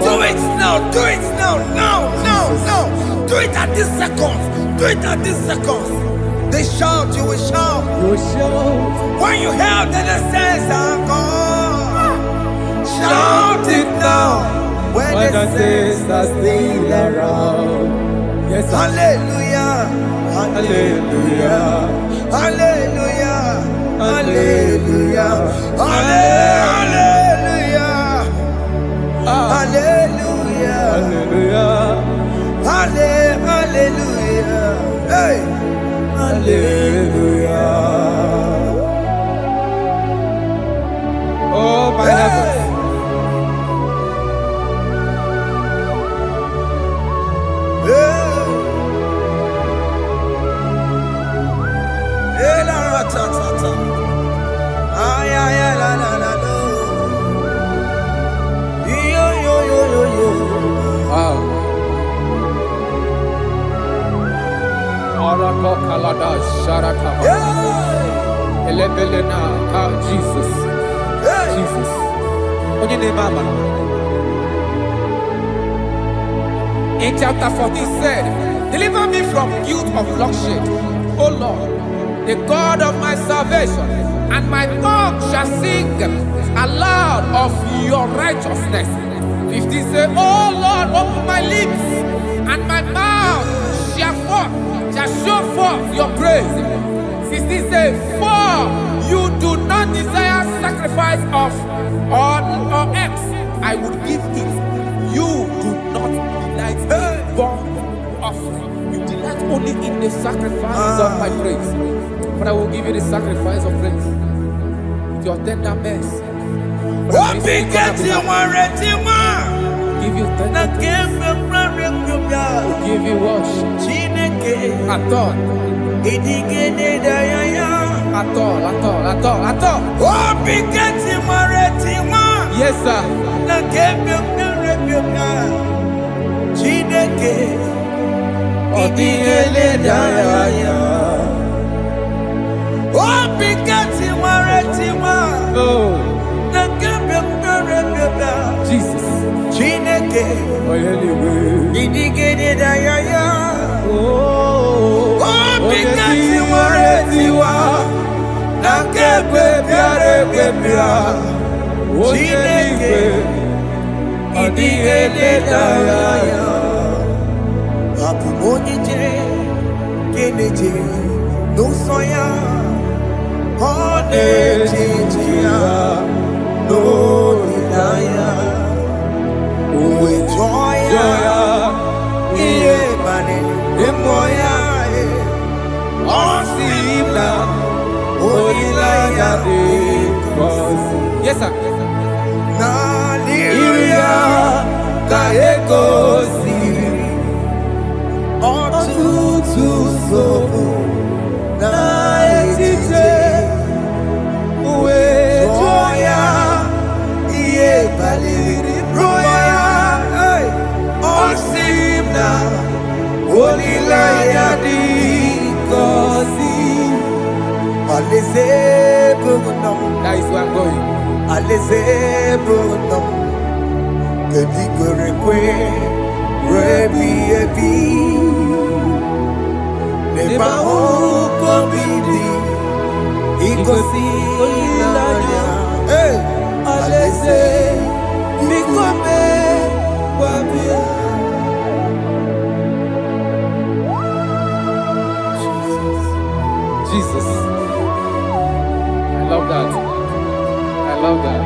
Do it now, do it now, now. Do it at this second. Do it at this second. They shout, you will shout. When you hear that the saints are gone, shout it now. When the saints are still around. Yes, hallelujah, hallelujah, hallelujah, hallelujah, hallelujah, hallelujah, hallelujah, hallelujah, hey, hallelujah. Oh my heavens. Jesus. Jesus. In chapter 14 said, deliver me from guilt of bloodshed, O Lord, the God of my salvation, and my tongue shall sing aloud of your righteousness. 15 said, O Lord, open my lips, and my mouth shall show forth your praise. 16 said, for you do not desire sacrifice of or eggs, I would give it. You do not delight in burnt offering. You delight only in the sacrifice of my praise. But I will give you the sacrifice of praise with your tender mercy. Give you tender praise. Will give you worship. At all. Yes, sir. Jesus. Yes, sir. That is where I'm going. Jesus. I love that. I love that.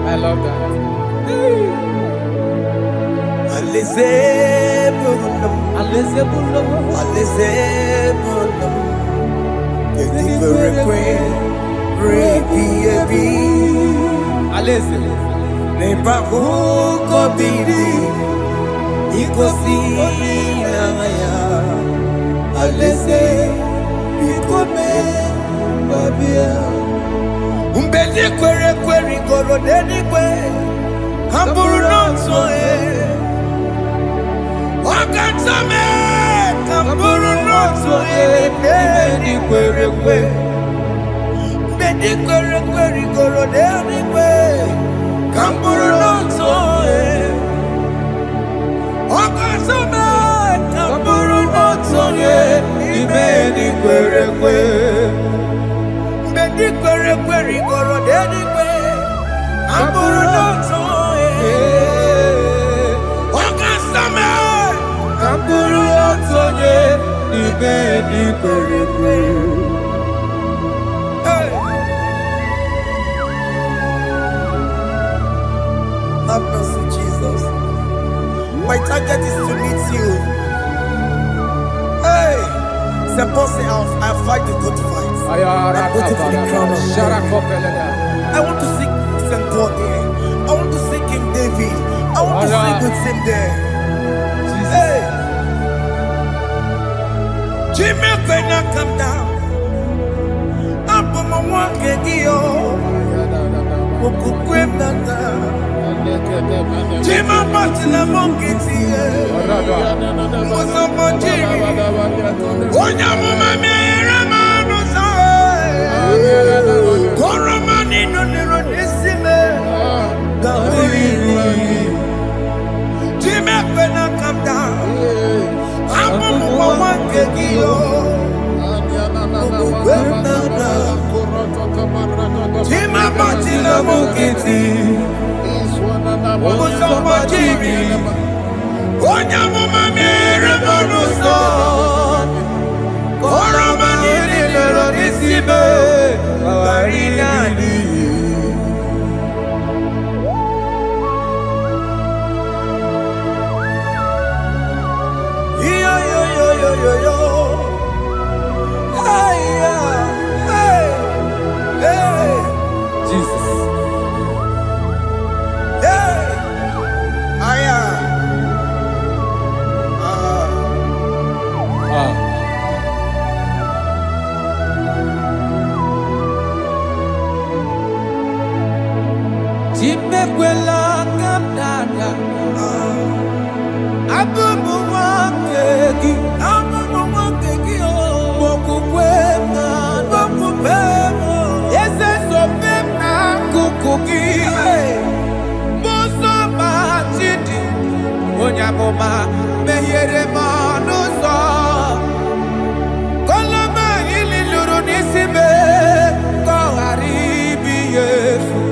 I love that. Nebahuko bidi ikosi nangaya alese bikome babia umbedi kwere kwere goro deni kwe kamburu nonso wakatame kamburu nonso deni kwere kwe umbedi kwere kwere goro deni kwe kamburu nonso wakatame kamburu nonso deni kwere kwe umbedi kwere kwere goro deni kwe kamburu nonso wakatame kamburu nonso deni kwere kwe. Have mercy, Jesus. My target is to meet you. Hey, c'est pensé I fight the good fight. I'm waiting for the crown of glory. I want to see St. God there. I want to see King David. I want to sing with him there. Hey, Jimmy, when I come down, I'm on my walk again. Jima Batila Monkiti, Mosopotiri, Onyamuma Ramano Sai, Koromani no Neronisime, Gawiri, Jima Pena come down, Amu Wankegio, Jima Batila Monkiti. Mosopotiri, Onyamuma Ramano Sai, Koromani no Neronisime, Gawiri. Yo. Hey. Jesus. Hey. Jimekwela kamdada. Abubu wakegi. Onyamuma mehiere manuso koloma ililuru nisibe koharibi Yesu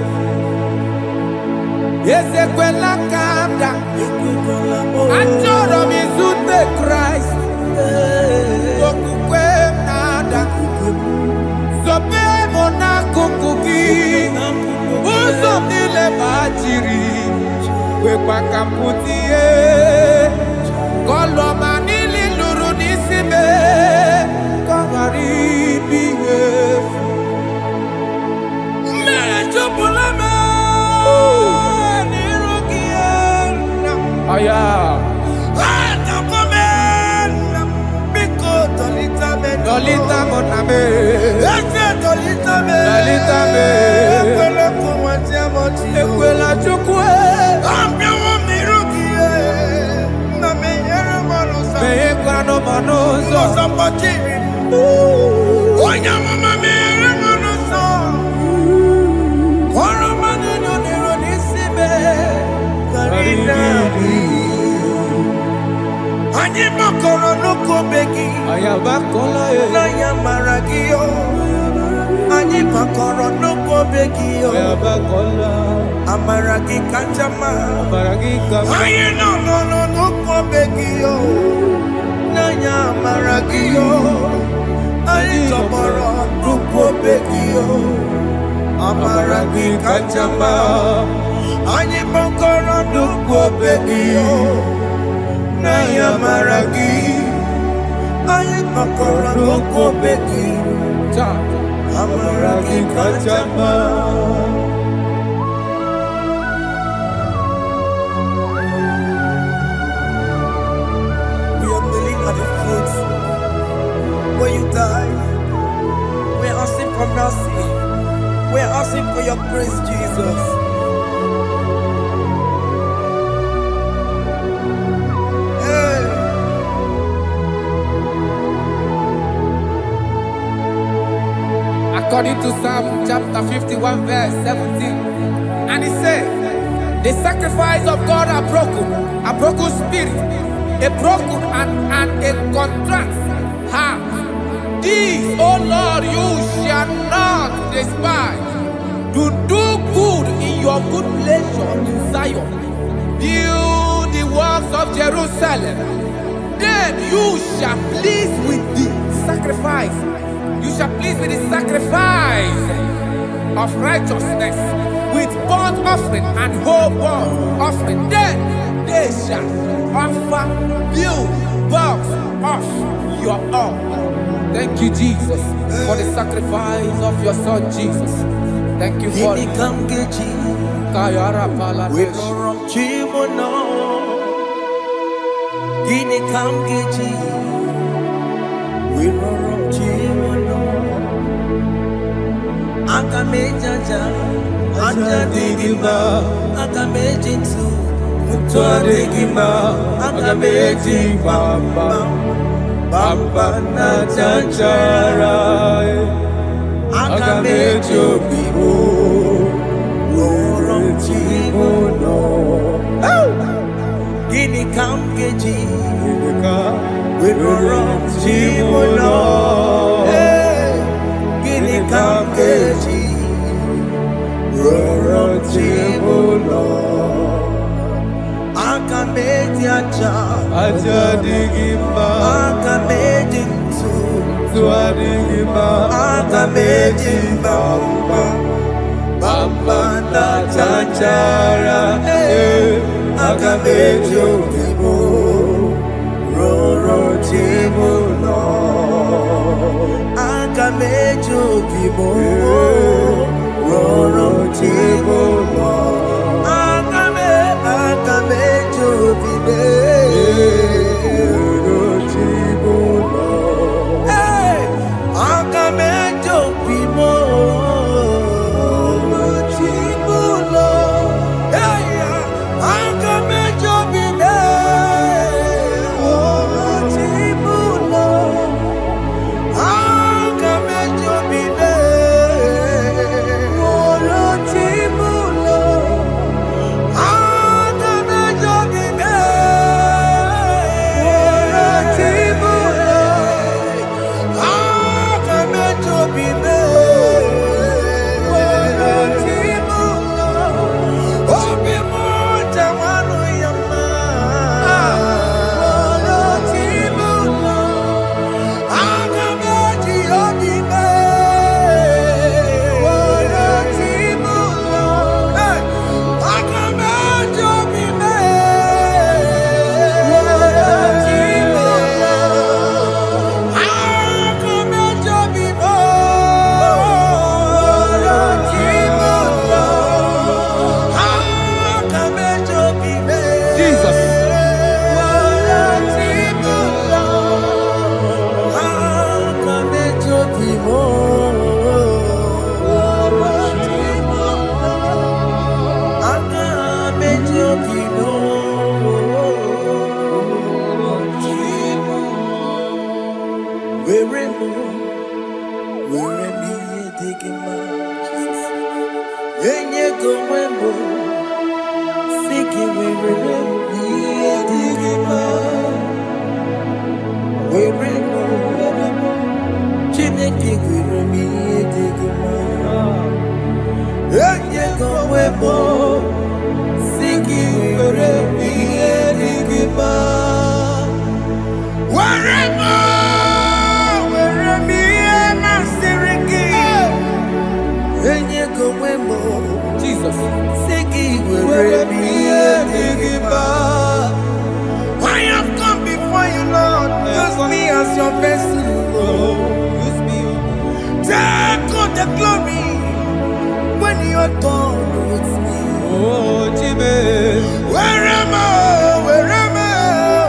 Ezekwela kamda Achoro mizute Christ Okukwe nada Sobe mona kukuki Uzo nile bajiri Wekwa kamputie Koloma nili luru nisime Kongaribi Yesu Mechupulame Nirugiena Aya Atakomena Biko dolitame Dolita moname Ese dolitame Dolitame Ekwela kumwatia moti Ekwela chukwe Mosopotiri, Onyamuma Ramano Sai, Koromani no Neronisime, Gawiri. Anyibakoro no Kobeki, Ayabakola, Nayamaragio, Anyibakoro no Kobeki, Ayabakola, Amaragi Kanjama, Amaragi Kanjama, Ayeno no Kobeki. Nanya maragio, ali tomorrow nuko begio, amaragi kachamba, ani mokoro nuko begio, nanya maragi, ani mokoro nuko begio, amaragi kachamba. for your praise, Jesus. Hey. According to Psalm chapter 51 verse 17. And he said, the sacrifice of God are broken spirit, a broken and a contrite heart. This, O Lord, you shall not despise. To do good in your good pleasure in Zion. Build the works of Jerusalem. Then you shall please with the sacrifice. You shall please with the sacrifice of righteousness, with burnt offering and whole burnt offering. Then they shall offer build works of your own. Thank you, Jesus, for the sacrifice of your Son, Jesus. Thank you for it. Kayara Pala. We no wrong chimono. Gini kamgeji. We no wrong chimono. Akamejaja. Aja digima. Akamejinsu. Mutwa digima. Akamejimba. Bamba na chanchara. Akamejo bibo. Gini kamgeji, we run chimono. Gini kamgeji, we run chimono. Akameji aja digima, akameji tu digima, akameji bamba. Bamba na chanchara, akamejo bibo, roro chimuno. Akamejo bibo, roro chimuno. Akamejo bibe, roro chimuno. Akamejo bibo. Jesus. I have come before you, Lord. Use me as your vessel, Lord. Use me. Take all the glory when you are done with me. Oh, Jimmy. Where am I? Where am I?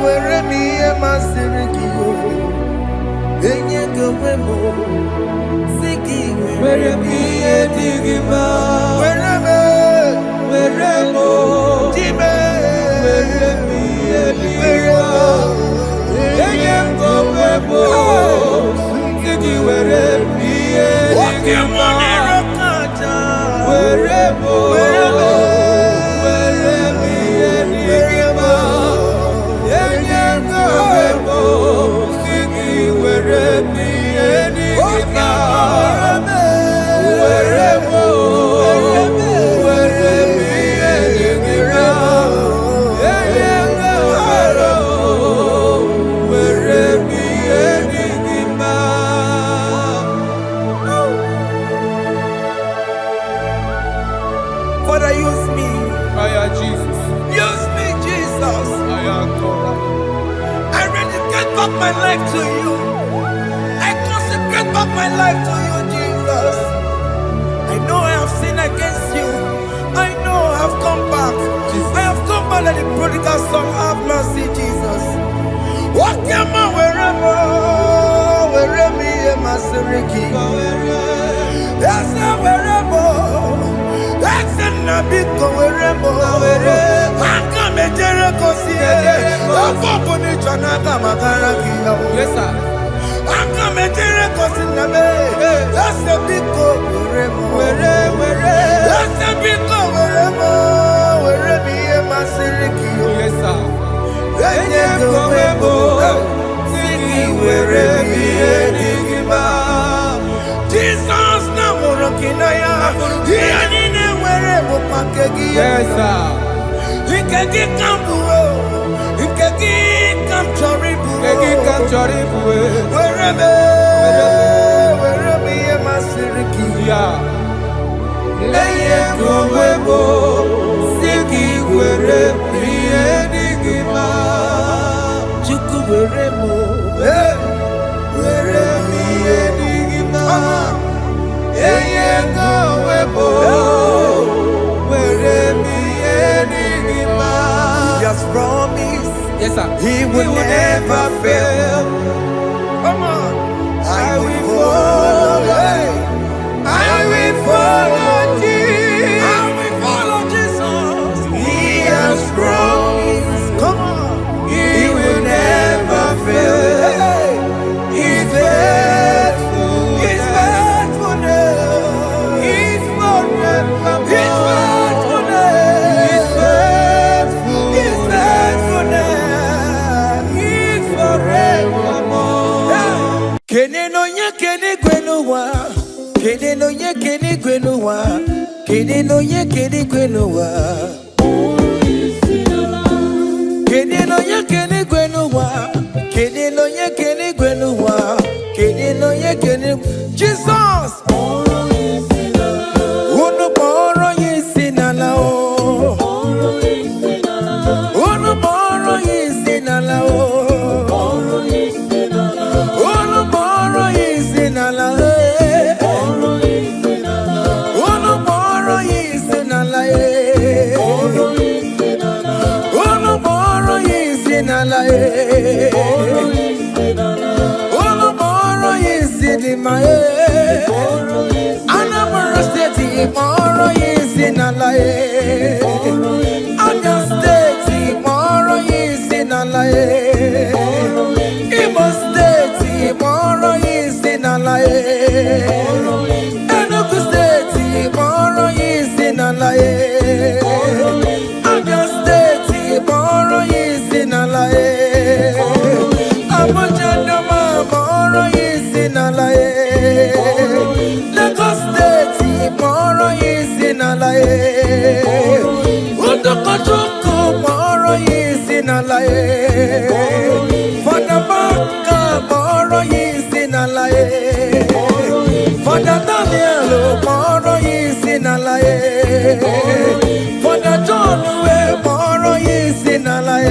Where am I? Masirikio. Enye go wemo. Siki where am I? enigma. Wherever, Wherever, Jime, wherever enigma. wherever, Eyengo webo, sigi wherever enigma. Wherever, wherever enigma. Eyengo webo, sigi wherever enigma. Wherever, wherever enigma. Eyengo webo, wherever enigma. Father, use me. Fire Jesus. Use me, Jesus. Fire God. I rededicate back my life to you. I consecrate back my life to you, Jesus. I know I have sinned against you. I know I have come back. I have come back like the prodigal son. Have mercy, Jesus. Walk your man wherever my Siriki. That's not wherever. That's not big wherever. I come and Jericho see it. I'm going to Chanaga Magaraki. Yes, sir. I come and Jericho see the way. That's a big wherever. That's a big wherever my Siriki. Yes, sir. Jesus na morokinaya yanine wherever pakegi. Yes, sir. Ikegi kambuo, ikegi kamchoribu, Egi kamchoribu. wherever ye masiriki. Yeah. Eye kowebo, sigi wherever enigma. Chuku wherever, Wherever enigma. Eye kowebo, wherever enigma. He has promised Yes, sir. He will never fail. Come on, I will follow. I will follow Jesus. I will follow Jesus. He has promised. Come on, He will never fail. He's faithful. He's faithfulness. He's forever. His faithfulness. He's faithful. His faithfulness. He's forevermore. Kene no nye kene gwenuwa. Kene no nye kene gwenuwa. Kene no nye kene gwenuwa. Kene no nye kene gwenuwa. Kene no nye kene gwenuwa. Kene no nye kene. Jesus. Unu boro yisi nala o. Unu boro yisi nala o. Unu boro yisi nala e. Unu boro yisi nala e. Unu boro yisi nala e. Unu boro yisi di ma e. Anambra State boro yisi nala e. Abia State boro yisi nala e. Igbo State boro yisi nala e. Enugu State boro yisi nala e. Abia State boro yisi nala e. Abuja Doma boro yisi nala e. Lagos State boro yisi nala e. Udokojuku boro yisi nala e. Fadabaka boro yisi nala e. Father Daniel boro yisi nala e. Father John we boro yisi nala e.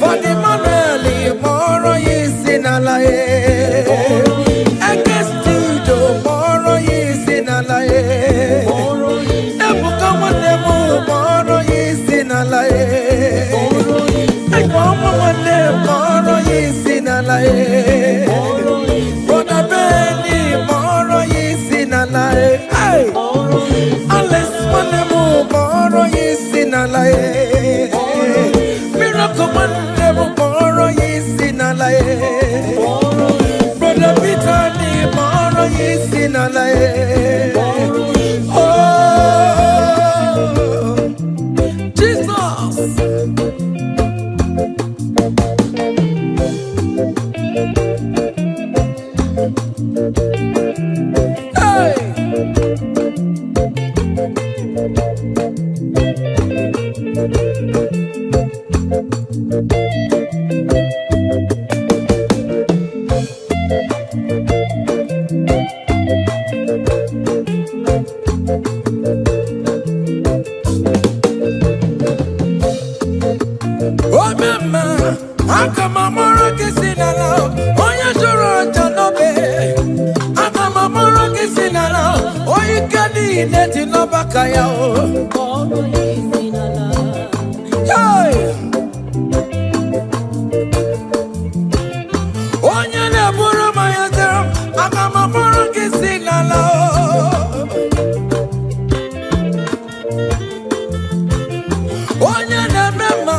Father Emmanuel boro yisi nala e. Ekestudo boro yisi nala e. Ebuka Wanemu boro yisi nala e. Ekwamu Wane boro yisi nala e. Brother Benny boro yisi nala e. Unless one more borrow is in a lie. Miracle one never borrow is in a lie. Brother Peter, the borrow is in a lie. Oh, Jesus. Oh mama, akamamoro kisinala, oya joro janobe. Akamamoro kisinala, oya kani neti no bakaya o. Hey, oya ne buru mayazero, akamamoro kisinala. Oya ne mema,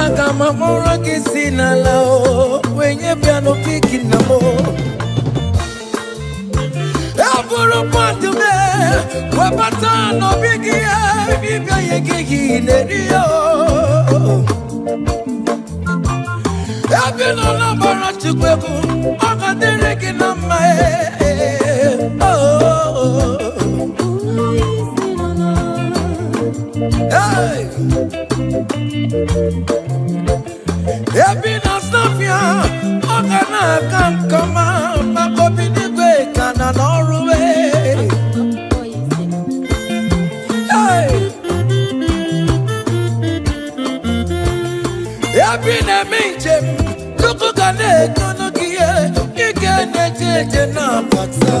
akamamoro kisinala o. Wenye piano piki na mo. Eburu patu me, wapata no bigi e, bibia yegi nerio. Ebino na bara chukweku, akadere kinama e. Hey! Ebina Sofia, Ogana Kankama, Makobinigwe, Kana Norway. Hey! Ebina Minjem, Kukugane, Konokia, Igene Jena Pata.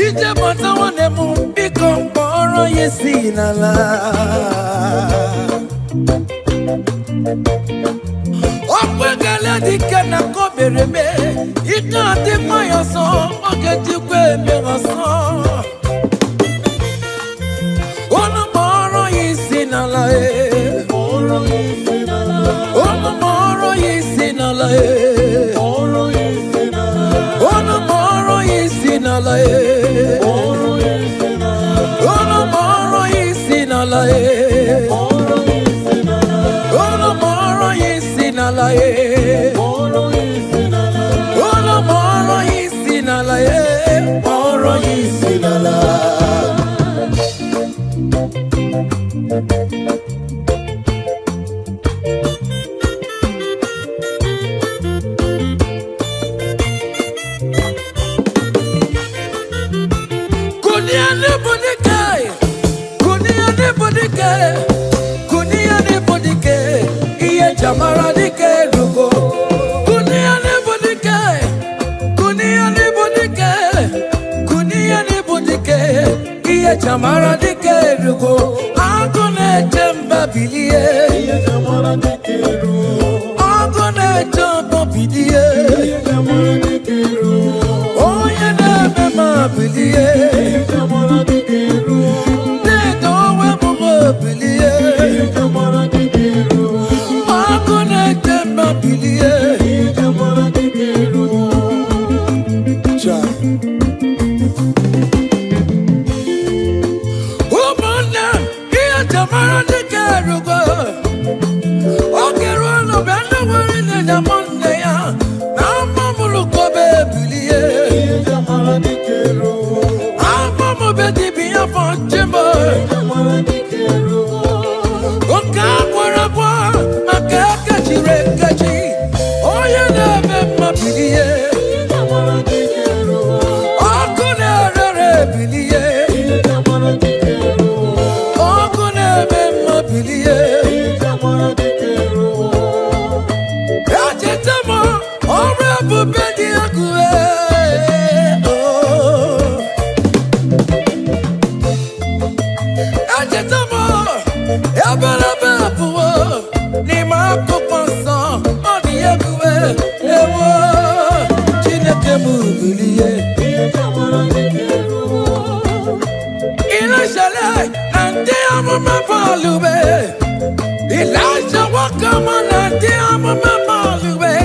Ije Mata Wanemu, Become Boro Yesinala. Opwegale dikena kobereme, ika di mayaso, ogetikwe meraso. Ono moro yisinala e, ono moro yisinala e, ono moro yisinala e, ono moro yisinala e. Olo moro yisinala e, moro yisinala. Kunia ne bodike, kunia ne bodike, kunia ne bodike. Iye jamara dike rugo. Kunia ne bodike, kunia ne bodike, kunia ne bodike. Iye jamara dike rugo. Agone jamba bilie. Iye jamara dike rugo. Agone jamba bilie. Iye jamara dike rugo. Oye ne mema bilie. Iye jamara dike rugo. Ne dowe mugo bilie. Iye jamara dike rugo. malube. Elijah wakaman and diamama malube.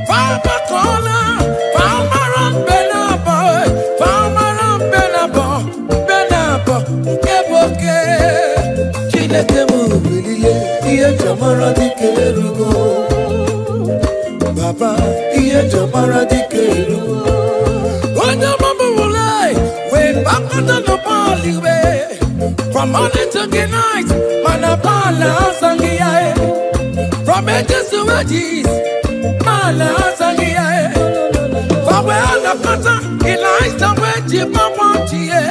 Fama kola, fama ram benabo, benabo, keboke. Chineke mubiliye, iye jamara dikerugo. Baba, iye jamara dikerugo. Oja mama mulai, we bakata no paliwe. From morning to night, manapala sangiyae. From ages to ages, mala sangiyae. Fawe anakata, Elijah we jipa wantiye.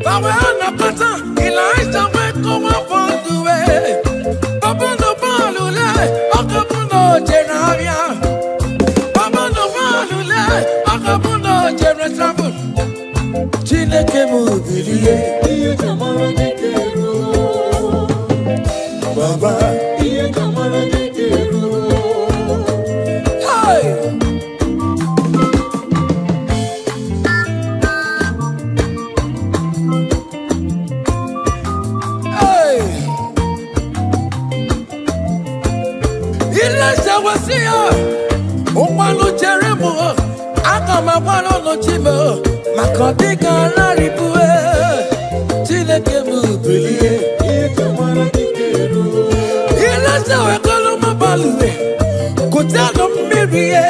Fawe anakata, Elijah we kuma fonduwe. Baba no balule, akabuno jenavia. Baba no balule, akabuno jenavia. Chineke mubiliye. Baba, hey, hey, Elijah was here. Umanu Jeremo, Akamabano no Chimo, Makodiga Laribue, Chineke mubiliye. Elijah we call him a balue. Kutano Mirie,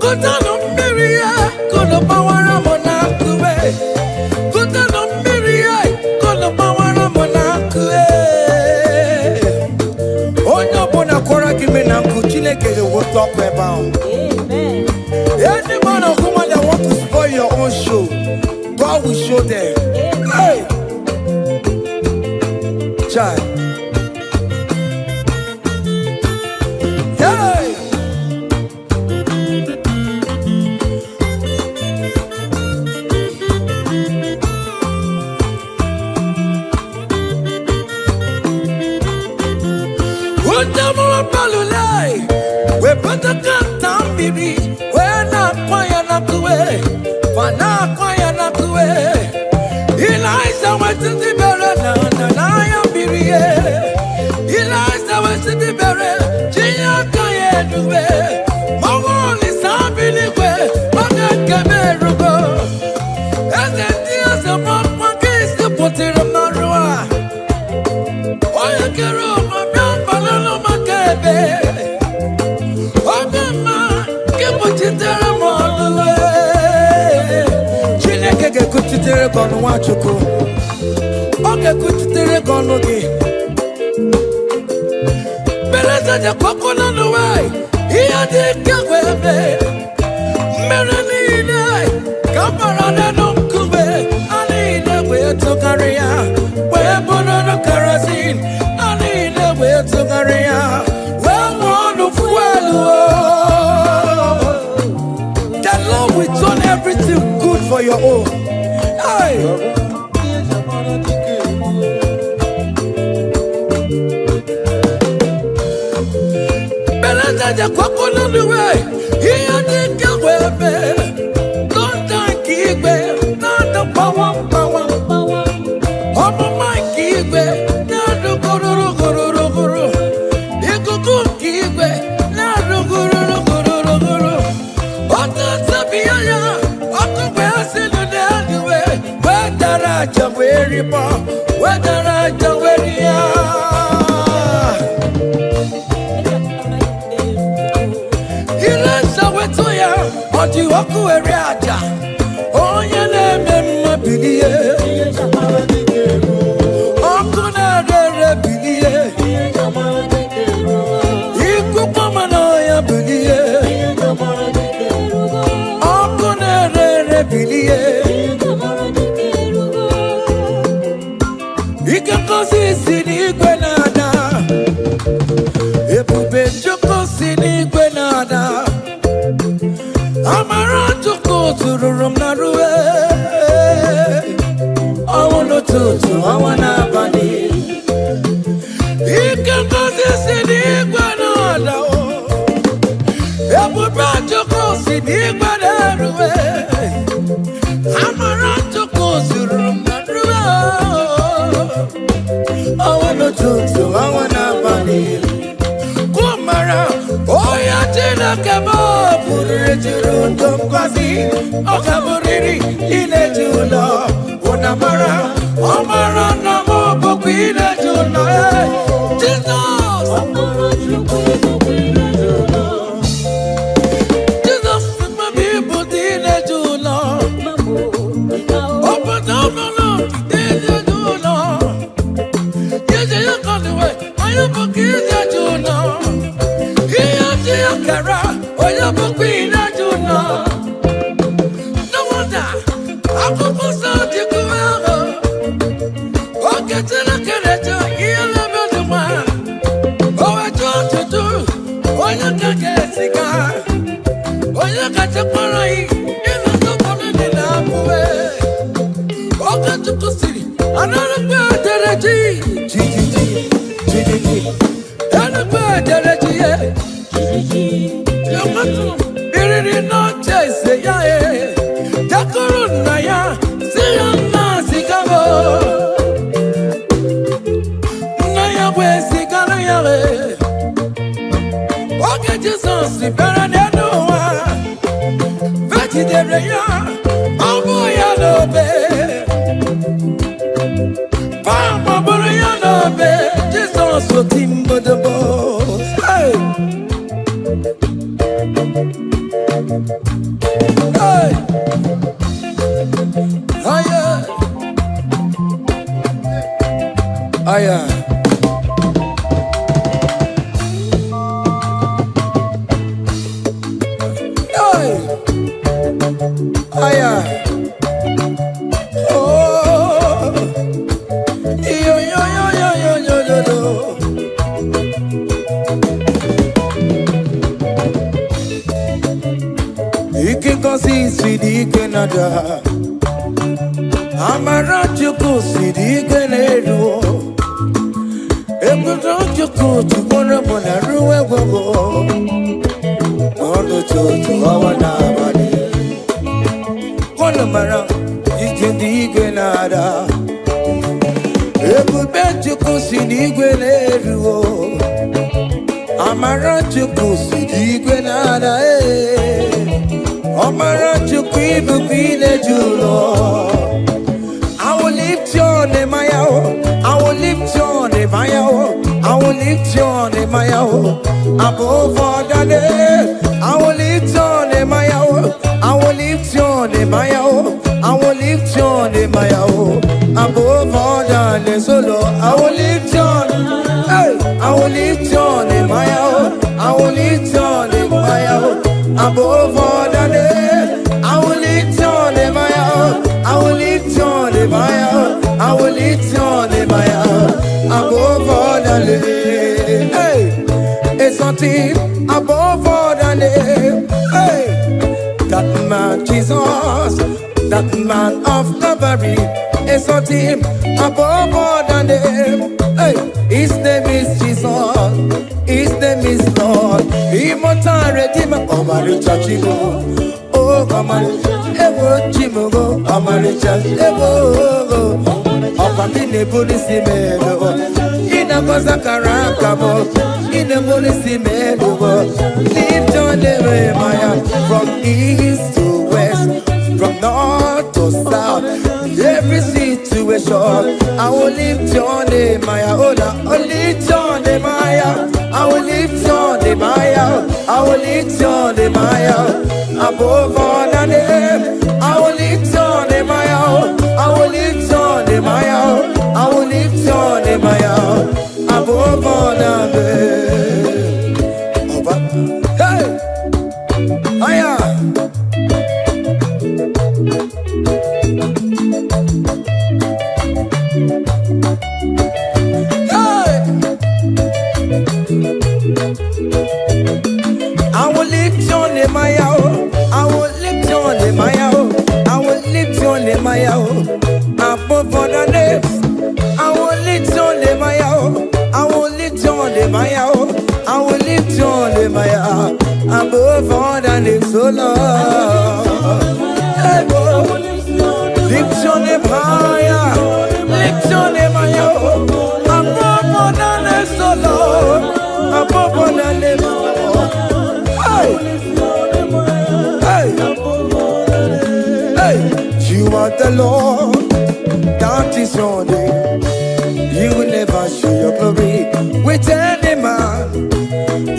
Kutano Mirie, Kono Bawara Monakue. Kutano Mirie, Kono Bawara Monakue. Onyo bona kora kimena kuchineke the what talk about. Amen. Any man or woman that want to spoil your own show, God will show them. Hey, child. We put the gun down, baby. We're not quiet, not the way. We're not quiet, not the way. Elijah went to the barrel, and I am Biri. Elijah went to the barrel. Gia Kaya do it. Mama is happy way. Mama Camerugo. And then there's a one case to put it on Marua. Oh, you can roll my young balloon, my cabe. Chineke kuchitere kono wachuko. Oge kuchitere kono gi. Beleza ja koko na nuwai. Iya di kagwebe. Merenine. Kamarada nunkube. Anine we to karia. We bono no kerosene. Anine we to karia. We wonu fuelu. We turn everything good for your own. Hey. Beleza kwako na niwe. Iya dike webe. Don't thank igwe. Nada power. Omo mike igwe. Nada guru. Ikuku igwe. Nada guru. I wanna body. You can go this in the Guanada. Ebu Bajo goes in the Guanada. I'm around to go to room. ngozi ọ ga-abụrịrị ineji ụlọ ụnamara ọmara na m bụkwa ineji ụlọ Jizọs Jizọs mmebi bụ dị ineji ụlọ obodo ọbụla dị ineji ụlọ Jeje ya kọliwe onye bụkwa ineji ụlọ ihe dị ya kara onye bụkwa ineji ụlọ no wonder akwụkwọ nsọ dịkwa ahụ oke tere kerecha ihe lebe dị mma o wetu ọtụtụ onye ka ga-esiga onye kacha kpọrọ yi ịnụ nsọpụrụ dị na abụwe oke chukwu siri anarụkwa edere ji enukwa edere ji ye yamatụ iriri n'oche ise ya jakọrọ nna ya si ya nna zigabo nna ya wee zigara ya oge Jizọs bịara n'elu ụwa vejidere ya ọ bụ ya n'obe ma bụrụ ya n'obe Jizọs oti mbodobo hey! Hey! Aya! Aya! Hey! Aya! Oh! Yo yo yo yo yo yo yo yo! Ike ngozi siri ike nada amara Chukwu siri ike n'elu ebudo Chukwu tukwara mụ na ruwe gwagwo ọnụ tutu ọwa n'abalị ọnụ mara ike dị ike nada ebube Chukwu siri ike n'elu amara Chukwu siri ike nada Omara Chukwu ibukwa ineji ụlọ I will lift your name, I will lift your name, I will lift your name, above all the name. I will lift your name, I will lift your name, I will lift your name, above all the name. So Lord, I will lift your name, I will lift your name, I will lift your name, above all the name. I will lift your name, I will lift your name, I will lift your name, above all the name. Hey, it's something above all the name. Hey, that man Jesus, that man of Calvary, is something above all the name. Hey, his name is Jesus, his name is Lord. Immortal Redeemer, Omaricha Chigo. Oh, Omaricha, Chimugo, Omaricha, Ebo, Opamine Police Melo, Inagoza Karakabo, in the Police Melo, lift your name, Maya, from east to west, from north to south, every situation. I will lift your name, Maya, I will lift your name, Maya, I will lift your name, Maya, I will lift your name, Maya, above all the name. I will lift your name, Maya, I will lift your name, Maya, I will lift your name, Maya, above all the name. Hey, Maya. I will lift your name, I will lift your name, I will lift your name, above all the names. I will lift your name, I will lift your name, I will lift your name, above all the names, so Lord. Hey, boy. Lift your name higher, lift your name higher, above all the names, so Lord, above all the names. Hey, hey. Lord, that is your name. You will never share your glory with any man.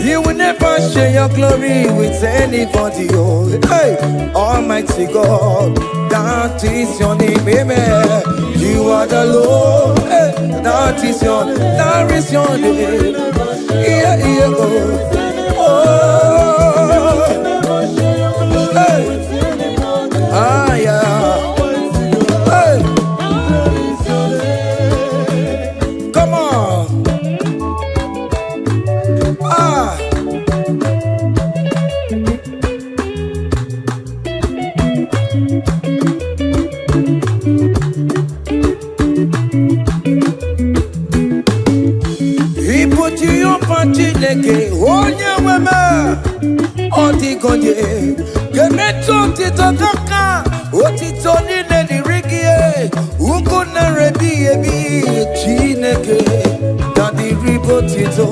You will never share your glory with anybody. Oh, hey, Almighty God, that is your name. Amen. You are the Lord. Hey, that is your name. That is your name. Yeah, yeah, oh. Hey. Ah, yeah. Hey. Come on. Ah. He put you up on Chineke, onye weme, odigonye, gemeto titotoka, otito nile dirigie, ugu na rebi ebi, Chineke, daddy ribotito.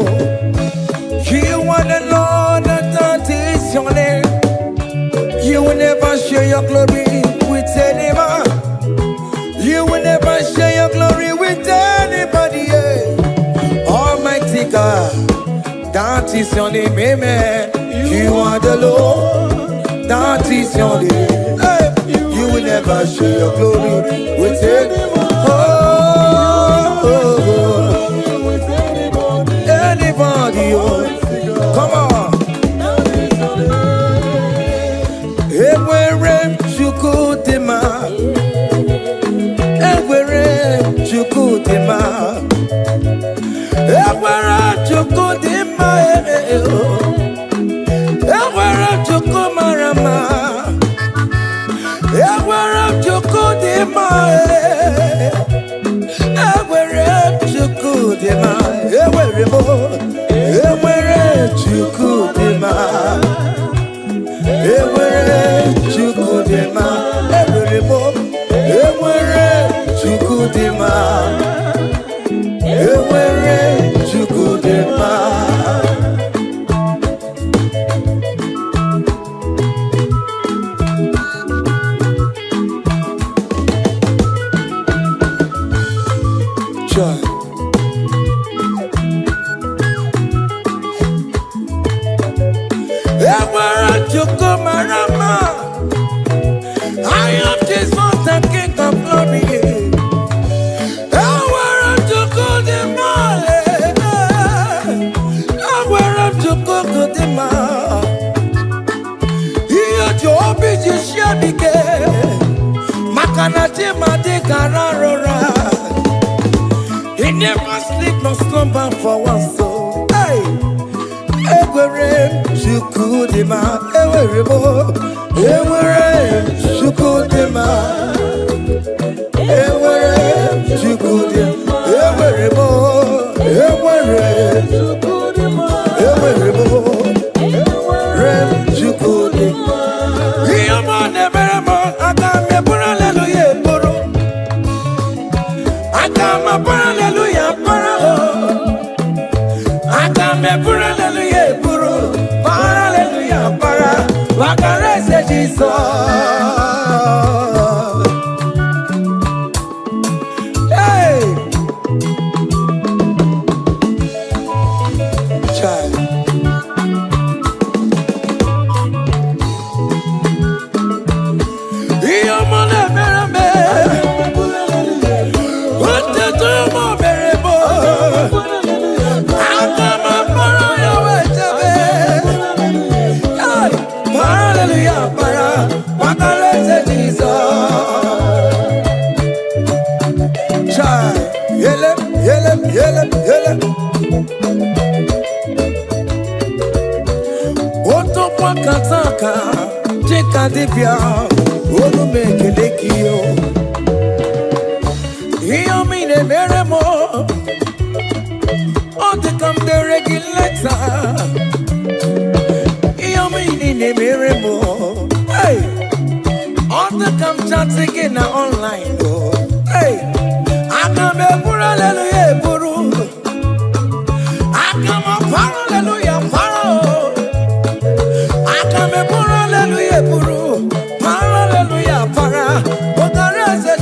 You are the Lord, that is your name. You will never share your glory with any man. You will never share your glory with anybody. Almighty God, that is your name, amen. You are the Lord, that is your name. Hey, you will never share your glory with anyone. Anybody, come on. Ewere chukudema, ewere chukudema, ewere chukudema, ewere chukumarama, ewere chukudema, ewere chukudema, ewere mo, ewere chukudema. Ewere chukudema, ewere mo, ewere chukudema, ewere chukudema. Joy. Ewere chukumarama, I am Jesus, the King of Glory. Ewere chukudema, ewere chukudema. Iyo jobi jishabike, makanati madikararora. He never sleep nor slumber for one soul. Hey. Ewere chukudema, ewere mo, ewere chukudema, ewere chukudema, ewere mo, ewere chukudema, ewere mo, ewere chukudema. Iyama nebere mo, akame pura hallelujah puro, akama pura hallelujah para, akame pura hallelujah puro, para hallelujah para, wakarese Jesus. Hey, child. Iyama nebere me, ote to mo bere mo. Hallelujah, para, wakarese Jesus. Child, yele, yele, yele, yele. Oto kwa kataka, jika dipya, olu mekelekio. Iyo mine meremo, ote kam de regulator. Iyo mine meremo, hey. Ote kam chatting in online, oh, hey. Akame pura hallelujah puru, akama para hallelujah para, akame pura hallelujah puru, para hallelujah para. Wakarese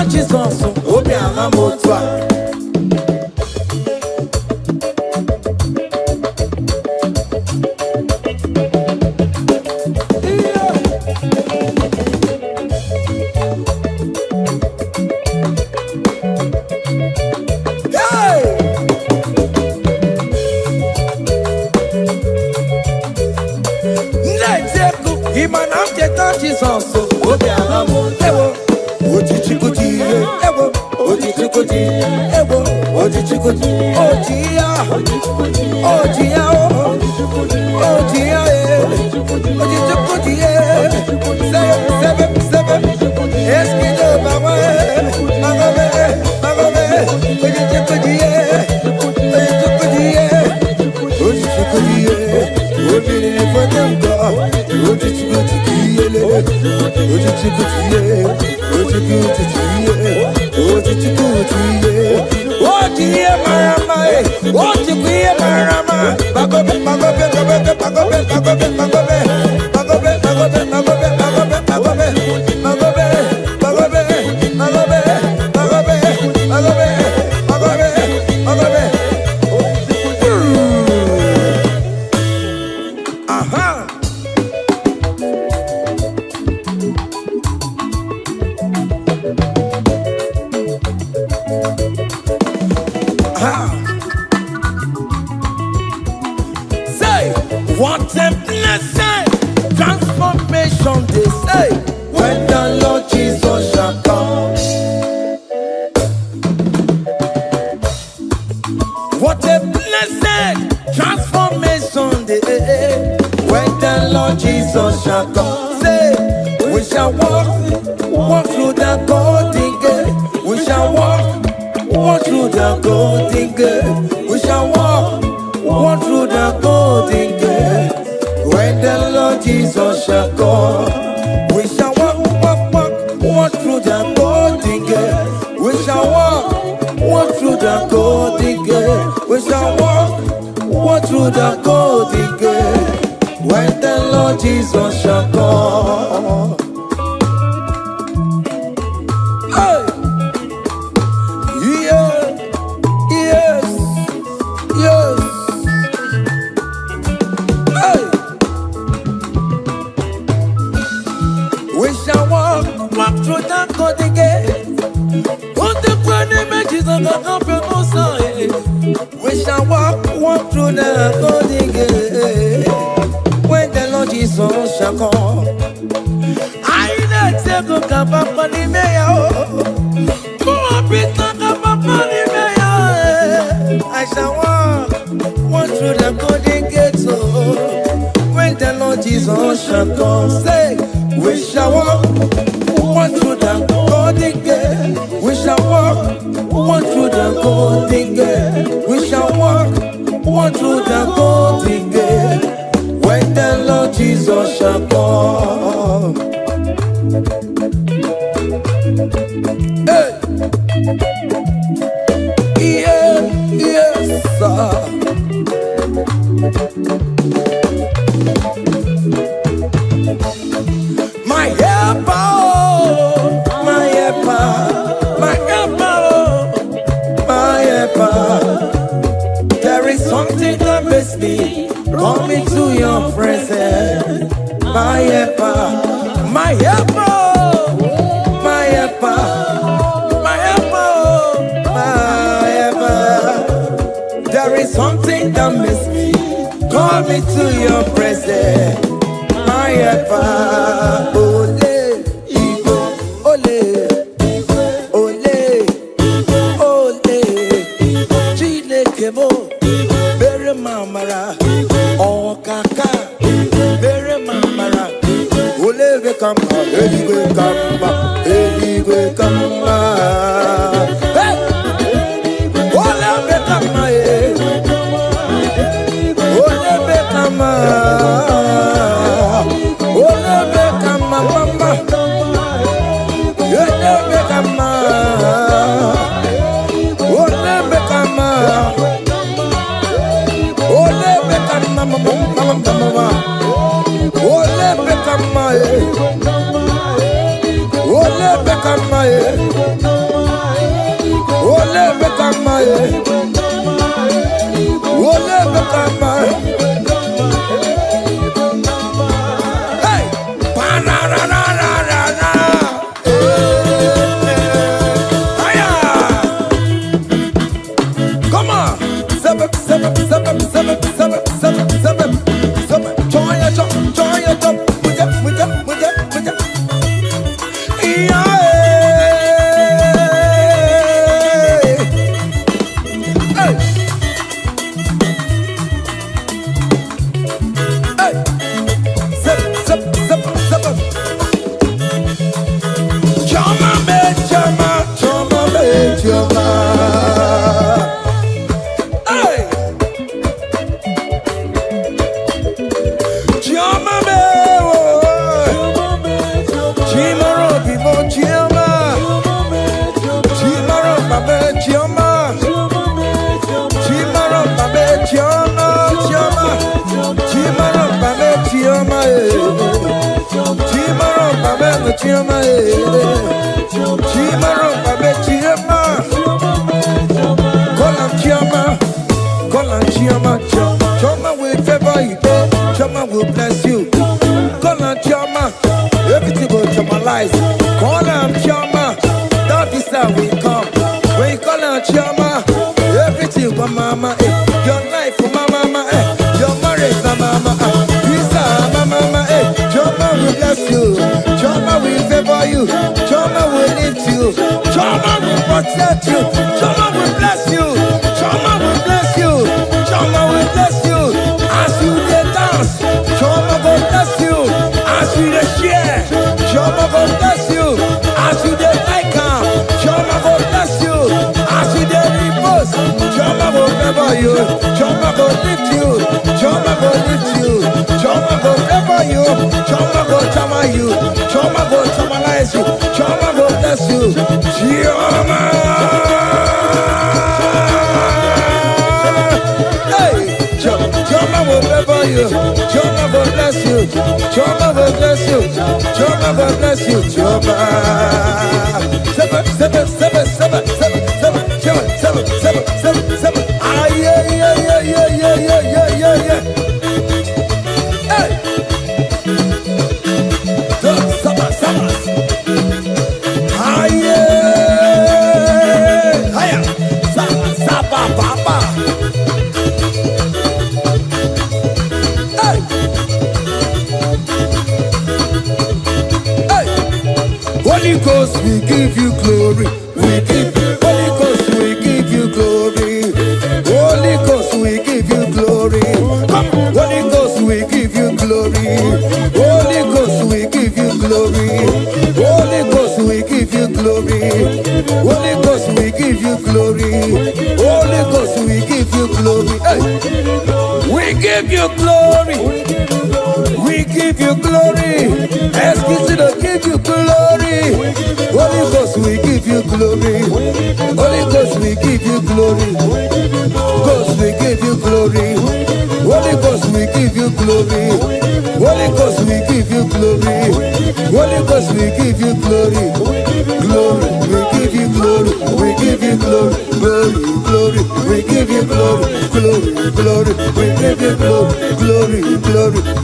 Jesus, obi ahamotwa. Jesus, obi ahamotwa. Ojichikuti, ewo, ojichikuti, ewo, ojichikuti, ojia, ojia, ojia, ojichikuti, sebe, eskido baba, magobe, ojichikuti, ojichikuti, obìnrin fọdẹ́ǹkọ, ojichikuti, ojiye marama, ojiye marama, bagobe, bagobe, bagobe, bagobe, bagobe, bagobe, bagobe, bagobe, bagobe, bagobe, bagobe, bagobe, bagobe, bagobe, bagobe, bagobe, bagobe, bagobe. Aha. Say, what a blessing, transformation they say, when the Lord Jesus shall come. What a blessing, transformation they say, when the Lord Jesus shall come. Say, we shall walk through the golden gate. We shall walk through the golden gate. We shall walk through the golden gate. When the Lord Jesus shall come, we shall walk through the golden gate. We shall walk through the golden gate. We shall walk through the golden gate. When the Lord Jesus shall come. Hey! Yeah! Yes! Yes! Hey! We shall walk through the golden gate. On the grand images of the comfortable side. We shall walk through the golden gate. When the Lord Jesus shall come, I not say go kapapani meya o, more people kapapani meya. I shall walk through the golden gate. So when the Lord Jesus shall come, say we shall walk through the golden gate. We shall walk through the golden gate. We shall walk through the golden gate. When the Lord Jesus shall come. Hey. Yeah, yes, sir. My helper, my helper, my helper, my helper. There is something that makes me coming to your presence, my helper, my helper, my helper, my helper, my helper. There is something that makes me coming to your presence, my helper. Ole, Igbo, ole, ole, ole, Chineke mo, bere mamara. Oh, kaka, bere mamara. Oleve kamba, eligwe kamba, eligwe kamba. Hey! Oleve kamba, oleve kamba, oleve kamba, mama. Oleve kamba, oleve kamba. Mama, ole bekamae, kama, ole kama. Hey, pa-na-na-na-na-na-na. Hiya. Come on, seven. Join your top, with ya. Yeah. Hey. Seven. Chama me. Hey. Chama me. Chimaro bibo chima. Chimaro babe chima. Chimaro babe chima. Chimaro babe chima. Chimaro babe chima. Chimaro babe chima. Call on chima. Choma will favor you. Choma will bless you. Call on choma. Everything will chomalize. Call on choma. That is how we come. When you call on choma, everything for mama. Your life for mama. Your marriage for mama. Visa mama. Choma will bless you. Choma will favor you. Choma will lift you. Choma will protect you. Choma will bless you. Choma will bless you. Choma will bless you. As you dey dance, Choma will bless you. As you dey share, Choma will bless you. As you dey like am, Choma will bless you. As you dey repost, Choma will favor you. Choma will lift you. Choma will lift you. Choma will favor you. Choma will chama you. Choma will chamalize you. Choma will bless you. Choma. Hey, Choma will favor you. Choma will bless you. Choma will bless you. Choma will bless you. Choma. Seven. Ah, yeah. Hey. Seven. Ah, yeah. Hiya. Saba. Hey. Holy Ghost, we give you glory. Holy Ghost, we give you glory. Holy Ghost, we give you glory. Holy Ghost, we give you glory. Holy Ghost, we give you glory. Holy Ghost, we give you glory. Holy Ghost, we give you glory. Holy Ghost, we give you glory. Hey. We give you glory. We give you glory. Excuse me, give you glory. Holy Ghost, we give you glory. Holy Ghost, we give you glory. Ghost, we give you glory. Holy Ghost, we give you glory. Holy Ghost, we give you glory. Holy Ghost, we give you glory. Glory, we give you glory. We give you glory. Glory, we give you glory. Glory, we give you glory. Glory,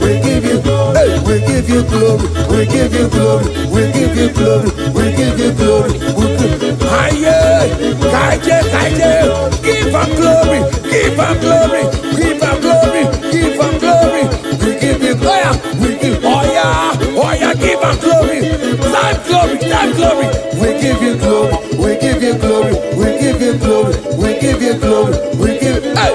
we give you glory. Hey, we give you glory. We give you glory. We give you glory. We give you glory. Kaije, give am glory. Give am glory. Give am glory. Give am glory. We give you glory. We give give am glory. Time glory. We give you glory. We give you glory. We give you glory. We give you glory. We give. Hey.